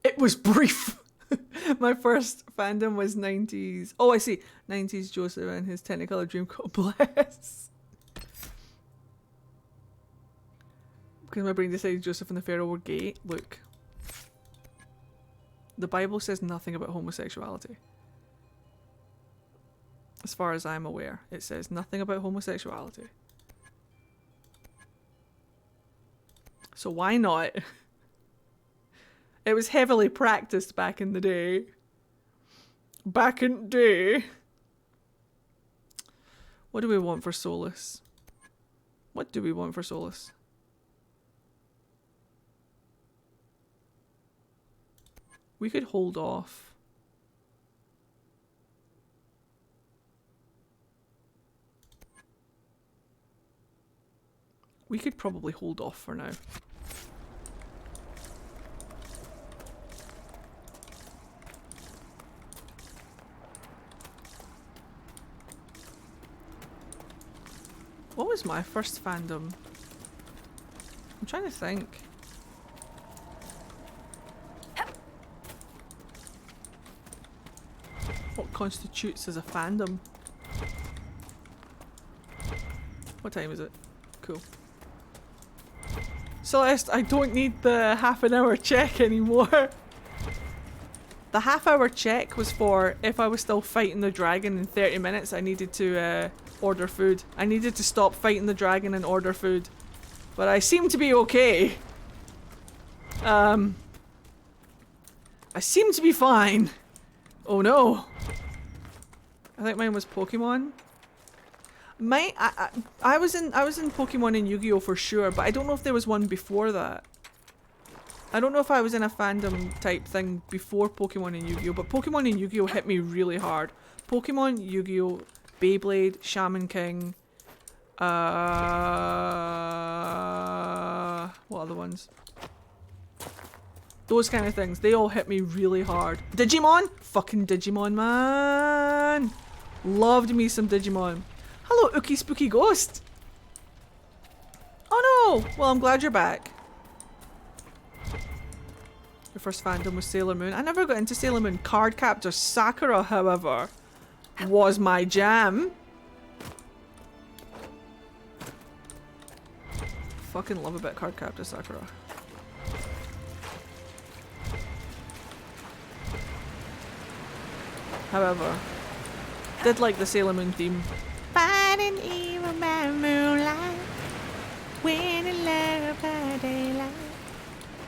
It was brief. My first fandom was 90s. Oh, I see. 90s Joseph and his Technicolor Dreamcoat. Bless. Because my brain decided Joseph and the Pharaoh were gay. Look. The Bible says nothing about homosexuality. As far as I'm aware, it says nothing about homosexuality. So why not? It was heavily practiced back in the day. Back in the day. What do we want for Solus? What do we want for Solus? We could hold off. We could probably hold off for now. What was my first fandom? I'm trying to think. What constitutes as a fandom? What time is it? Cool. Celeste, I don't need the half-an-hour check anymore. The half-hour check was for if I was still fighting the dragon in 30 minutes, I needed to order food. I needed to stop fighting the dragon and order food. But I seem to be okay. I seem to be fine. Oh no. I think mine was Pokemon. I was in Pokemon and Yu-Gi-Oh for sure, but I don't know if there was one before that. I don't know if I was in a fandom type thing before Pokemon and Yu-Gi-Oh, but Pokemon and Yu-Gi-Oh hit me really hard. Pokemon, Yu-Gi-Oh, Beyblade, Shaman King, what other ones? Those kind of things, they all hit me really hard. Digimon? Fucking Digimon, man! Loved me some Digimon. Hello, Ookie Spooky Ghost! Oh no! Well, I'm glad you're back. Your first fandom was Sailor Moon. I never got into Sailor Moon. Cardcaptor Sakura, however, was my jam. Fucking love a bit Cardcaptor Sakura. However, did like the Sailor Moon theme. Fighting evil by moonlight, winning love by daylight,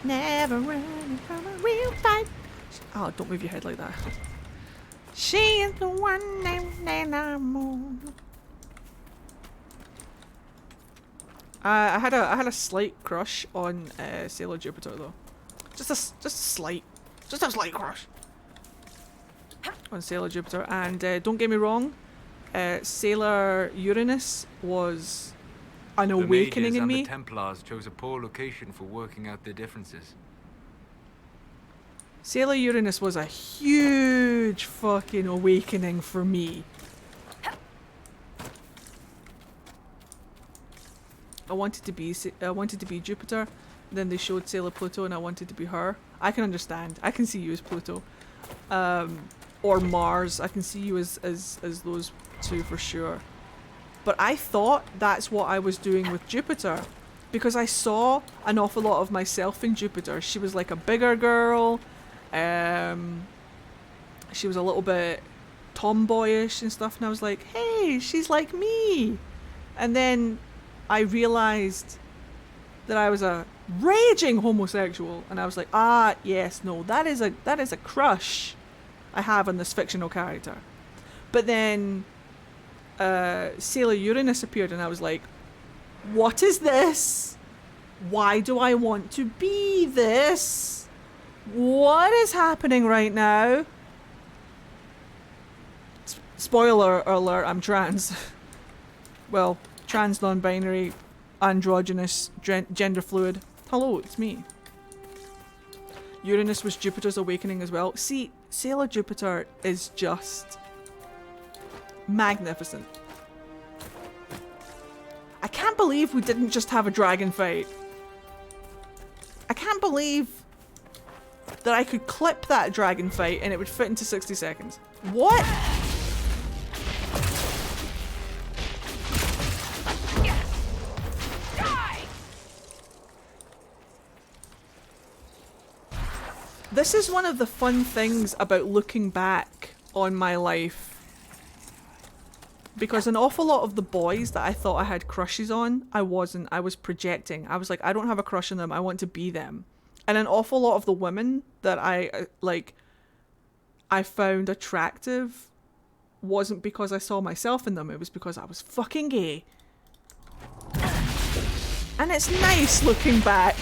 never running from a real fight. Oh, don't move your head like that. She is the one named the moon. I had a slight crush on Sailor Jupiter though. Just a slight crush on Sailor Jupiter. And don't get me wrong, Sailor Uranus was an awakening in me. The Templars chose a poor location for working out their differences. Sailor Uranus was a huge fucking awakening for me. I wanted to be Jupiter, then they showed Sailor Pluto and I wanted to be her. I can understand. I can see you as Pluto. Or Mars. I can see you as those two for sure. But I thought that's what I was doing with Jupiter, because I saw an awful lot of myself in Jupiter. She was like a bigger girl. She was a little bit tomboyish and stuff, and I was like, hey, she's like me. And then I realized that I was a raging homosexual, and I was like, ah, yes, no, that is a crush I have on this fictional character. But then Sailor Uranus appeared, and I was like, what is this? Why do I want to be this? What is happening right now? Spoiler alert, I'm trans. Well, trans, non-binary, androgynous, gender fluid. Hello, it's me. Uranus was Jupiter's awakening as well. See, Sailor Jupiter is just magnificent. I can't believe we didn't just have a dragon fight. I can't believe that I could clip that dragon fight and it would fit into 60 seconds. What? This is one of the fun things about looking back on my life. Because an awful lot of the boys that I thought I had crushes on, I wasn't. I was projecting. I was like, I don't have a crush on them. I want to be them. And an awful lot of the women that I found attractive wasn't because I saw myself in them. It was because I was fucking gay. And it's nice looking back.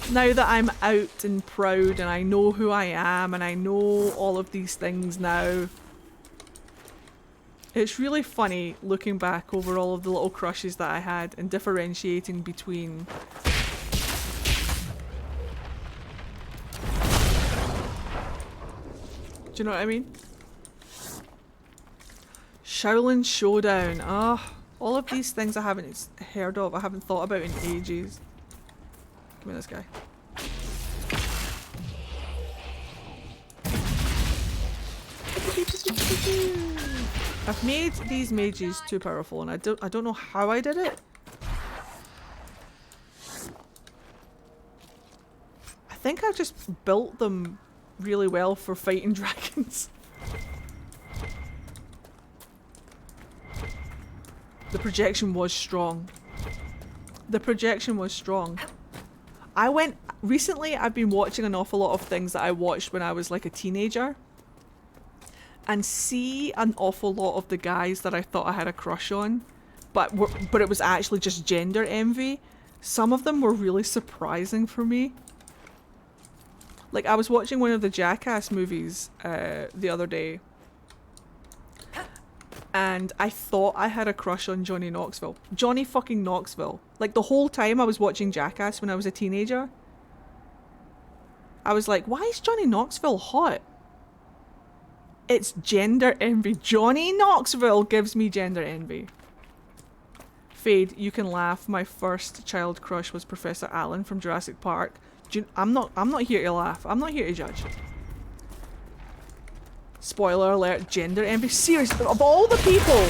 Now that I'm out and proud and I know who I am and I know all of these things now, it's really funny looking back over all of the little crushes that I had and differentiating between do you know what I mean? Shaolin Showdown. Ah, all of these things I haven't heard of, I haven't thought about in ages. Give me this guy. I've made these mages too powerful and I don't know how I did it. I think I just built them really well for fighting dragons. The projection was strong. The projection was strong. Recently I've been watching an awful lot of things that I watched when I was like a teenager. And see an awful lot of the guys that I thought I had a crush on, but it was actually just gender envy. Some of them were really surprising for me. Like, I was watching one of the Jackass movies the other day, and I thought I had a crush on Johnny Knoxville. Johnny fucking Knoxville. Like, the whole time I was watching Jackass when I was a teenager, I was like, why is Johnny Knoxville hot? It's gender envy. Johnny Knoxville gives me gender envy. Fade, you can laugh. My first child crush was Professor Allen from Jurassic Park. I'm not here to laugh. I'm not here to judge. Spoiler alert, gender envy. Seriously, of all the people.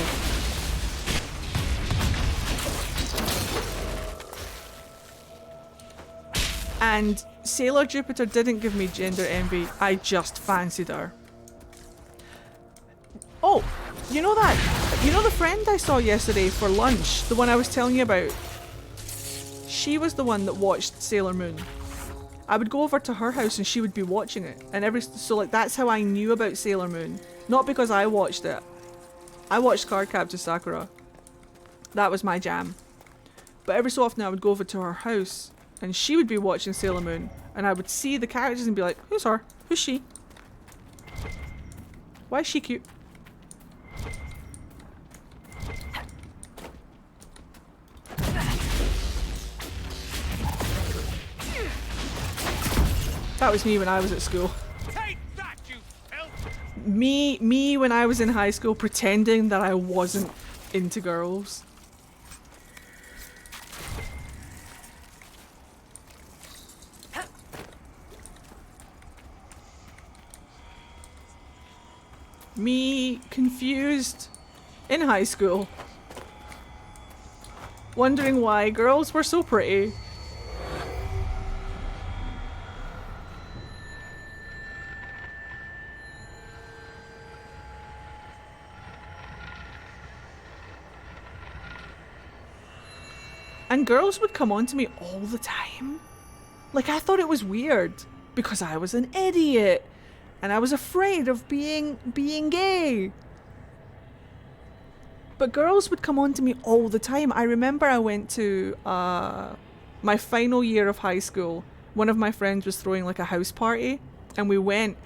And Sailor Jupiter didn't give me gender envy. I just fancied her. Oh, you know the friend I saw yesterday for lunch? The one I was telling you about? She was the one that watched Sailor Moon. I would go over to her house and she would be watching it. And so like that's how I knew about Sailor Moon. Not because I watched it. I watched Cardcaptor Sakura. That was my jam. But every so often I would go over to her house and she would be watching Sailor Moon. And I would see the characters and be like, who's her? Who's she? Why is she cute? That was me when I was at school. Take that, you filth! Me when I was in high school pretending that I wasn't into girls. Me confused in high school. Wondering why girls were so pretty. And girls would come on to me all the time. Like, I thought it was weird because I was an idiot and I was afraid of being gay. But girls would come on to me all the time. I remember I went to my final year of high school. One of my friends was throwing like a house party, and we went,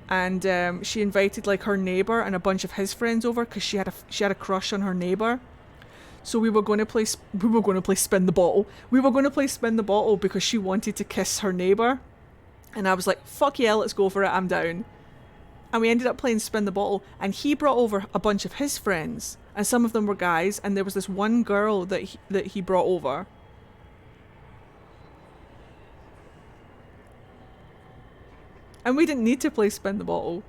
and she invited like her neighbor and a bunch of his friends over because she had a crush on her neighbor. So we were going to play spin the bottle. We were going to play spin the bottle because she wanted to kiss her neighbor, and I was like, "Fuck yeah, let's go for it. I'm down." And we ended up playing spin the bottle, and he brought over a bunch of his friends, and some of them were guys, and there was this one girl that he brought over. And we didn't need to play spin the bottle.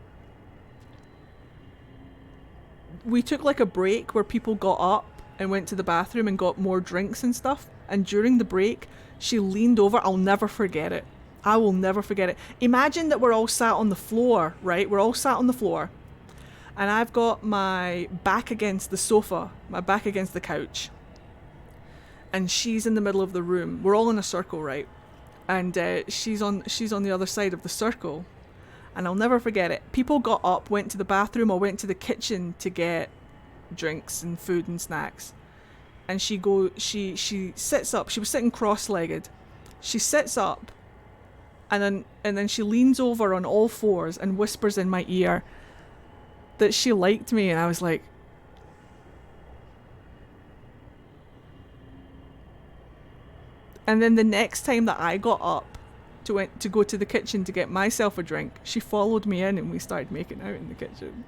We took like a break where people got up and went to the bathroom and got more drinks and stuff. And during the break, she leaned over. I'll never forget it. I will never forget it. Imagine that we're all sat on the floor, right? We're all sat on the floor. And I've got my back against the sofa, my back against the couch. And she's in the middle of the room. We're all in a circle, right? And she's on the other side of the circle. And I'll never forget it. People got up, went to the bathroom, or went to the kitchen to get drinks and food and snacks. And she sits up. She was sitting cross-legged. She sits up, and then she leans over on all fours and whispers in my ear that she liked me, and I was like, and then the next time that I got up to go to the kitchen to get myself a drink, she followed me in and we started making out in the kitchen.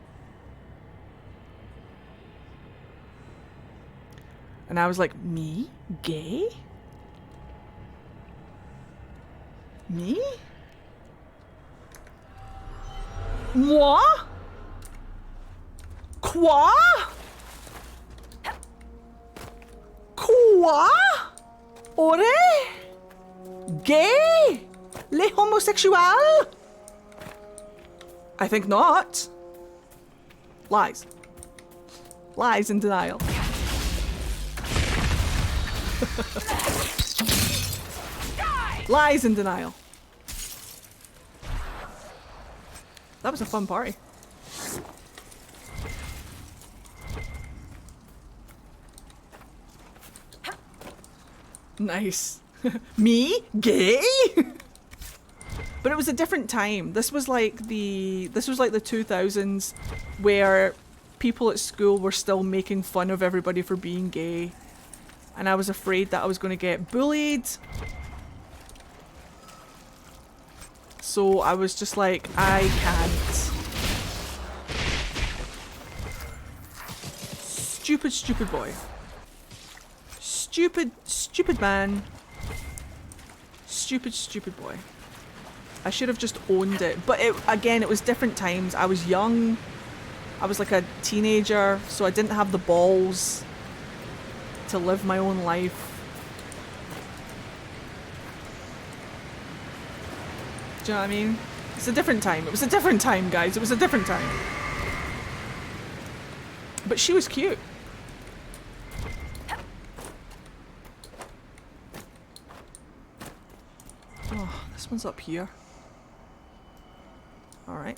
And I was like, me? Gay? Me? Moi? Quoi? Quoi? Ore? Gay? Les homosexuels? I think not. Lies. Lies and denial. Lies and denial. That was a fun party. Nice. Me? Gay? But it was a different time. This was like the 2000s, where people at school were still making fun of everybody for being gay. And I was afraid that I was going to get bullied. So I was just like, I can't. Stupid boy. Stupid man. Stupid boy. I should have just owned it. But it was different times. I was young. I was like a teenager, so I didn't have the balls to live my own life. Do you know what I mean? It's a different time. It was a different time, guys. It was a different time. But she was cute. Oh, this one's up here. Alright.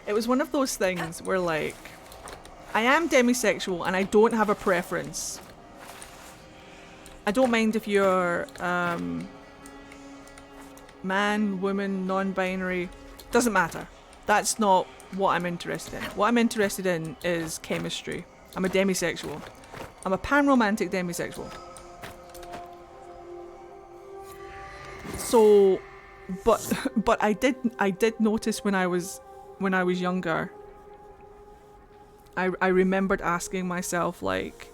It was one of those things where, like, I am demisexual and I don't have a preference. I don't mind if you're man, woman, non-binary. Doesn't matter. That's not what I'm interested in. What I'm interested in is chemistry. I'm a demisexual. I'm a pan-romantic demisexual. So, but I did notice when I was younger. I remembered asking myself, like,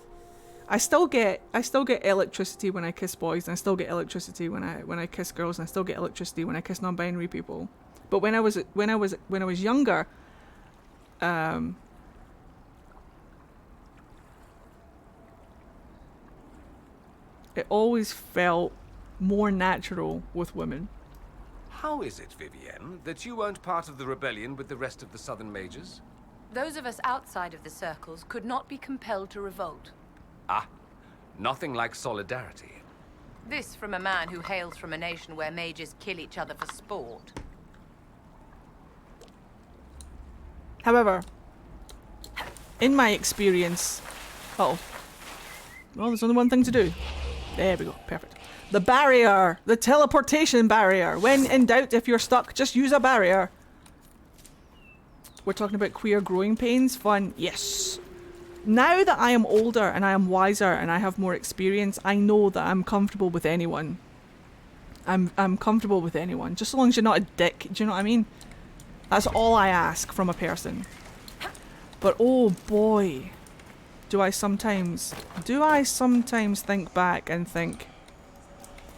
I still get electricity when I kiss boys, and I still get electricity when I kiss girls, and I still get electricity when I kiss non-binary people. But when I was younger, it always felt more natural with women. How is it, Vivienne, that you weren't part of the rebellion with the rest of the Southern Majors? Those of us outside of the circles could not be compelled to revolt. Ah, nothing like solidarity. This from a man who hails from a nation where mages kill each other for sport. However, in my experience... Uh-oh. Well, there's only one thing to do. There we go. Perfect. The barrier! The teleportation barrier! When in doubt, if you're stuck, just use a barrier. We're talking about queer growing pains. Fun. Yes. Now that I am older and I am wiser and I have more experience, I know that I'm comfortable with anyone. I'm comfortable with anyone. Just so long as you're not a dick. Do you know what I mean? That's all I ask from a person. But oh boy, do I sometimes think back and think,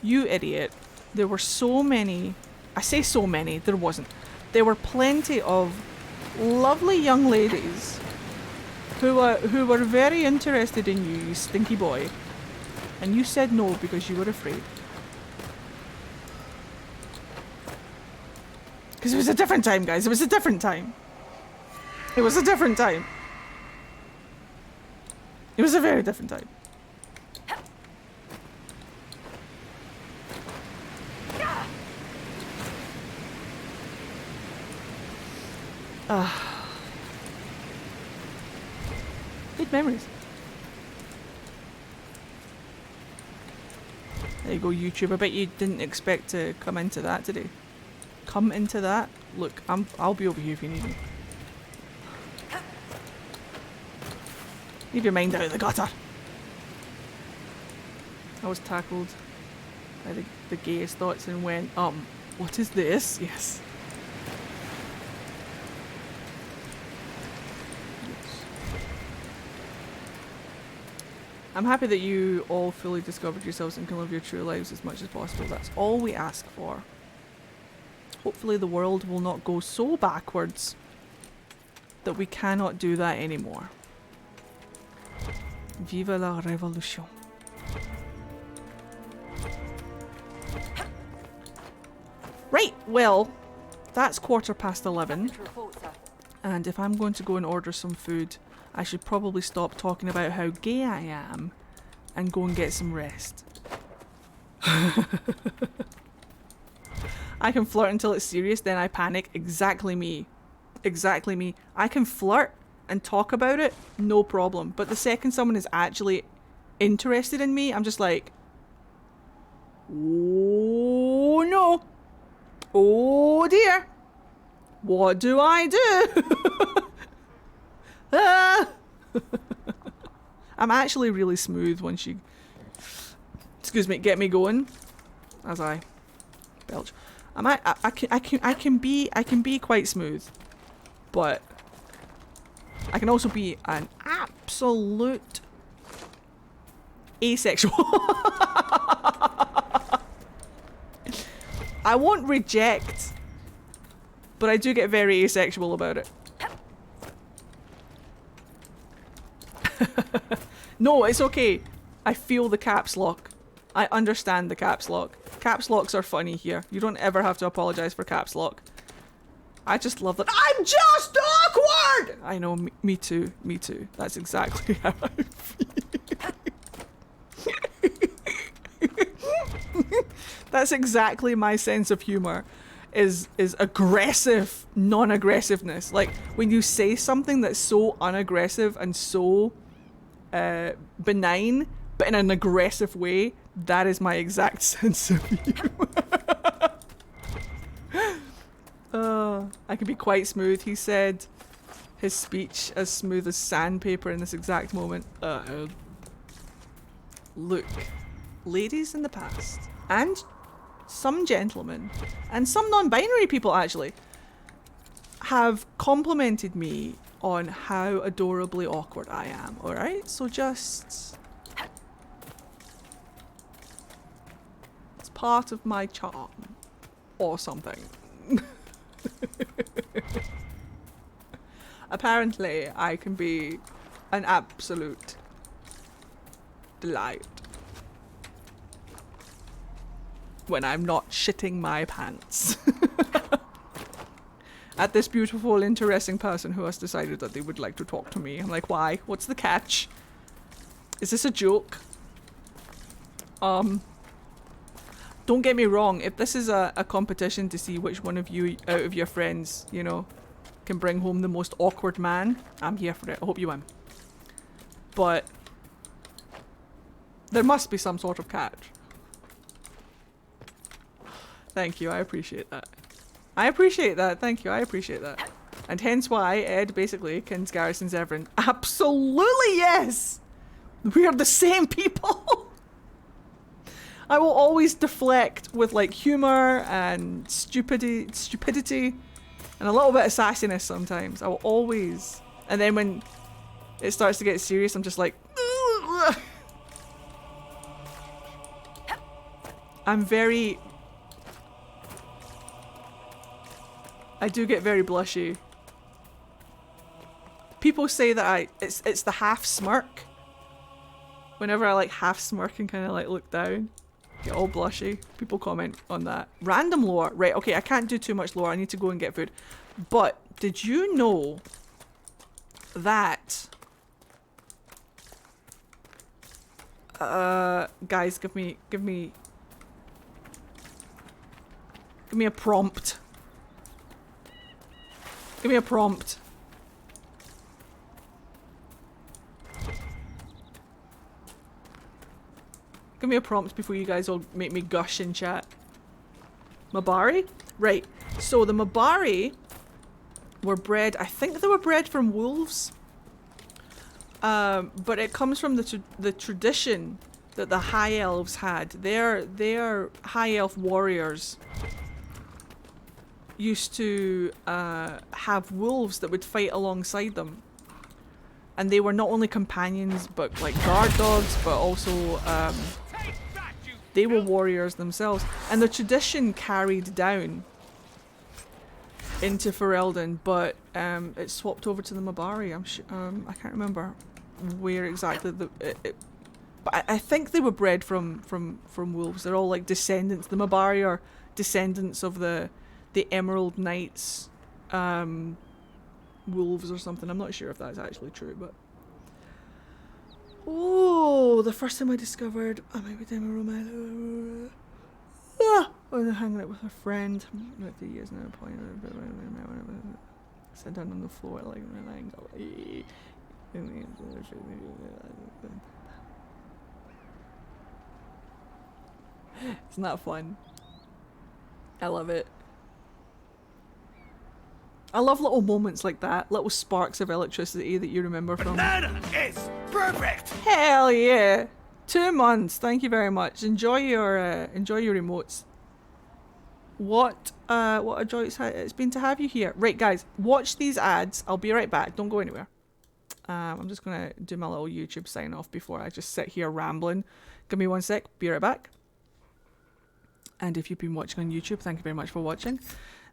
you idiot, there were so many, I say so many, there wasn't. There were plenty of lovely young ladies who were very interested in you, you stinky boy. And you said no because you were afraid. Because it was a different time, guys. It was a different time. It was a different time. It was a very different time. Good memories. There you go, YouTube. I bet you didn't expect to come into that today. Come into that? Look, I'll be over here if you need me. Leave your mind out of the gutter. I was tackled by the gayest thoughts and went, what is this? Yes. I'm happy that you all fully discovered yourselves and can live your true lives as much as possible. That's all we ask for. Hopefully the world will not go so backwards that we cannot do that anymore. Viva la revolution. Right, well, that's 11:15. And if I'm going to go and order some food, I should probably stop talking about how gay I am and go and get some rest. I can flirt until it's serious, then I panic. Exactly me. Exactly me. I can flirt and talk about it, no problem. But the second someone is actually interested in me, I'm just like, oh no. Oh dear. What do I do? I'm actually really smooth once you, excuse me, get me going, as I belch. I can be quite smooth, but I can also be an absolute asexual. I won't reject, but I do get very asexual about it. No, it's okay. I feel the caps lock. I understand the caps lock. Caps locks are funny here. You don't ever have to apologize for caps lock. I just love that. I'm just awkward! I know, me too. Me too. That's exactly how I feel. That's exactly my sense of humor. Is aggressive non-aggressiveness. Like when you say something that's so unaggressive and so benign, but in an aggressive way, that is my exact sense of humor. I can be quite smooth, he said. His speech as smooth as sandpaper in this exact moment. Look, ladies in the past, and some gentlemen, and some non-binary people actually, have complimented me on how adorably awkward I am, alright? So just... it's part of my charm. Or something. Apparently, I can be an absolute delight when I'm not shitting my pants. at this beautiful, interesting person who has decided that they would like to talk to me. I'm like, why? What's the catch? Is this a joke? Don't get me wrong, if this is a competition to see which one of you out of your friends, you know, can bring home the most awkward man, I'm here for it. I hope you win. But there must be some sort of catch. Thank you, I appreciate that. I appreciate that, thank you, I appreciate that. And hence why Ed basically kins Garrison Zevran. Absolutely yes! We are the same people! I will always deflect with like humor and stupidity and a little bit of sassiness sometimes. I will always. And then when it starts to get serious, I'm just like, ugh. I'm very... I do get very blushy. People say that it's the half smirk. Whenever I like half smirk and kind of like look down, get all blushy. People comment on that. Random lore. Right, okay, I can't do too much lore. I need to go and get food. But did you know that... guys, give me a prompt. Give me a prompt. Give me a prompt before you guys all make me gush in chat. Mabari? Right. So the Mabari were bred, I think they were bred from wolves. But it comes from the tradition that the High Elves had. Their High Elf warriors used to have wolves that would fight alongside them. And they were not only companions, but like guard dogs, but also they were warriors themselves. And the tradition carried down into Ferelden, but it swapped over to the Mabari. I can't remember where exactly but I think they were bred from wolves. They're all like descendants. The Mabari are descendants of the Emerald Knights wolves or something. I'm not sure if that's actually true, but oh, the first time I discovered I might be doing a romance. I was hanging out with a friend. About 3 years now. Sit down on the floor like my legs. Isn't that fun? I love it. I love little moments like that, little sparks of electricity that you remember from. Banana is perfect. Hell yeah! 2 months. Thank you very much. Enjoy your emotes. What a joy it's been to have you here. Right, guys, watch these ads. I'll be right back. Don't go anywhere. I'm just gonna do my little YouTube sign off before I just sit here rambling. Give me 1 sec. Be right back. And if you've been watching on YouTube, thank you very much for watching.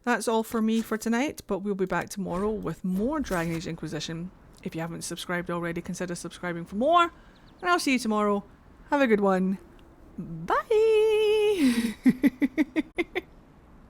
That's all for me for tonight, but we'll be back tomorrow with more Dragon Age Inquisition. If you haven't subscribed already, consider subscribing for more. And I'll see you tomorrow. Have a good one. Bye!